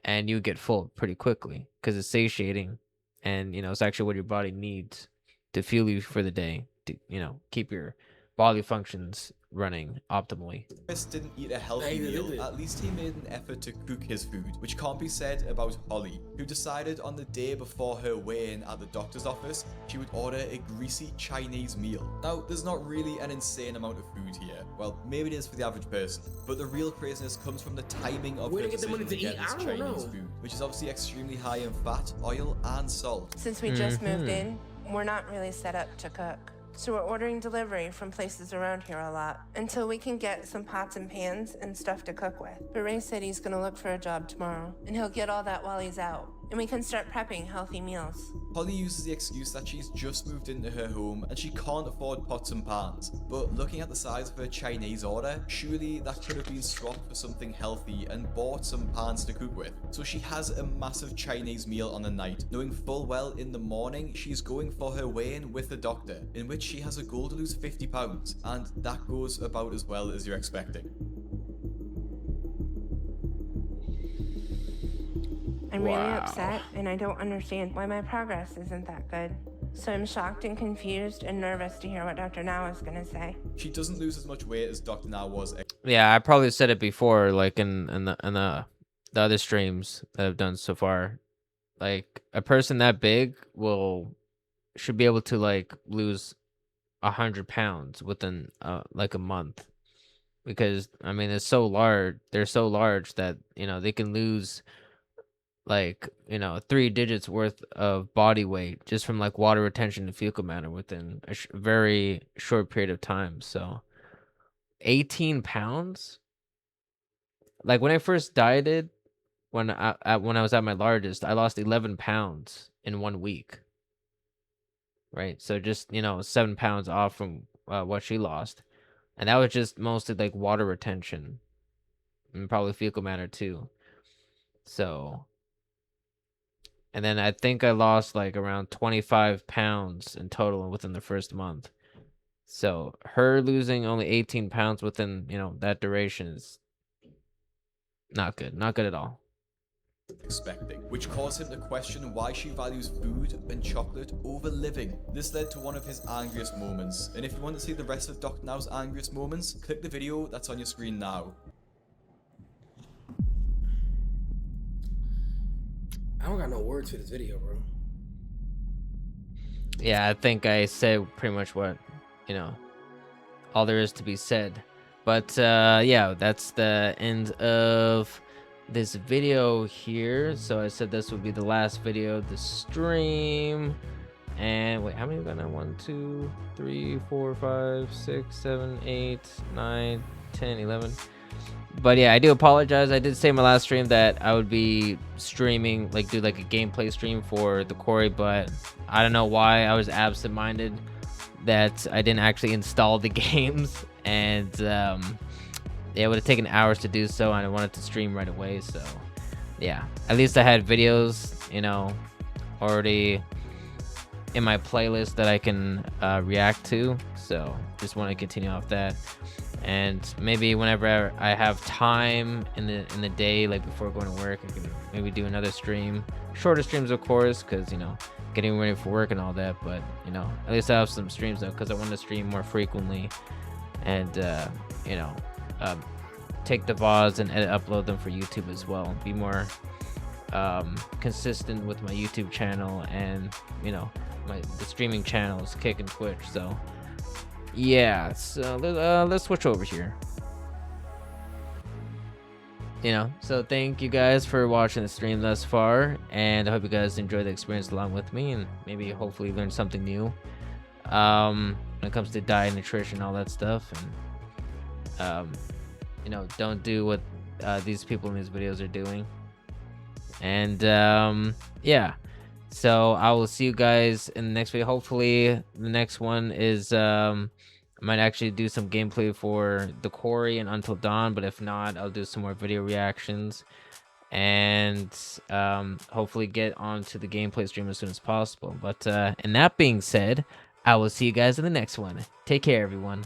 and you get full pretty quickly, because it's satiating, and you know, it's actually what your body needs to fuel you for the day, to, you know, keep your body functions running optimally. Chris didn't eat a healthy meal, at least he made an effort to cook his food, which can't be said about Holly, who decided on the day before her weigh-in at the doctor's office she would order a greasy Chinese meal. Now, there's not really an insane amount of food here. Well, maybe it is for the average person, but the real craziness comes from the timing of her decision to get this Chinese food, which is obviously extremely high in fat, oil, and salt. Since we just moved in, we're not really set up to cook. So we're ordering delivery from places around here a lot until we can get some pots and pans and stuff to cook with. But Ray said he's gonna look for a job tomorrow, and he'll get all that while he's out, and we can start prepping healthy meals. Holly uses the excuse that she's just moved into her home and she can't afford pots and pans. But looking at the size of her Chinese order, surely that could have been swapped for something healthy and bought some pans to cook with. So she has a massive Chinese meal on the night, knowing full well in the morning she's going for her weigh-in with the doctor, in which she has a goal to lose 50 pounds, and that goes about as well as you're expecting. I'm really upset, and I don't understand why my progress isn't that good. So I'm shocked and confused and nervous to hear what Dr. Now is gonna say. She doesn't lose as much weight as Dr. Now was. Yeah, I probably said it before, like in the other streams that I've done so far. like a person that big should be able to like lose 100 pounds within like a month, because I mean it's so large. They're so large that they can lose like 3 digits worth of body weight just from like water retention and fecal matter within a very short period of time. So 18 pounds. Like when I first dieted, when I was at my largest, I lost 11 pounds in 1 week. Right, so just 7 pounds off from what she lost, and that was just mostly like water retention and probably fecal matter too. So, and then I think I lost like around 25 pounds in total within the first month. So her losing only 18 pounds within that duration is not good, not good at all. Expecting, which caused him to question why she values food and chocolate over living. This led to one of his angriest moments, and if you want to see the rest of Dr. Now's angriest moments, click the video that's on your screen now. I don't got no words for this video, bro. Yeah, I think I said pretty much what all there is to be said. But yeah, that's the end of this video here. So I said this would be the last video of the stream. And wait, how many we got now? 1, 2, 3, 4, 5, 6, 7, 8, 9, 10, 11. But yeah, I do apologize. I did say in my last stream that I would be streaming, like do like a gameplay stream for the quarry, but I don't know why I was absent-minded that I didn't actually install the games, and yeah, it would have taken hours to do so, and I wanted to stream right away. So yeah, at least I had videos already in my playlist that I can react to, so just want to continue off that. And maybe whenever I have time in the day, like before going to work, I can maybe do another stream, shorter streams of course, because getting ready for work and all that. But at least I have some streams though, because I want to stream more frequently, and take the VODs and upload them for YouTube as well, be more consistent with my YouTube channel and the streaming channels, Kick and Twitch. So yeah, so let's switch over here. So thank you guys for watching the stream thus far, and I hope you guys enjoyed the experience along with me, and maybe hopefully learn something new when it comes to diet, nutrition, all that stuff. And don't do what these people in these videos are doing. And yeah, so I will see you guys in the next video. Hopefully the next one is I might actually do some gameplay for the quarry and Until Dawn, but if not, I'll do some more video reactions and hopefully get onto the gameplay stream as soon as possible. But and that being said, I will see you guys in the next one. Take care, everyone.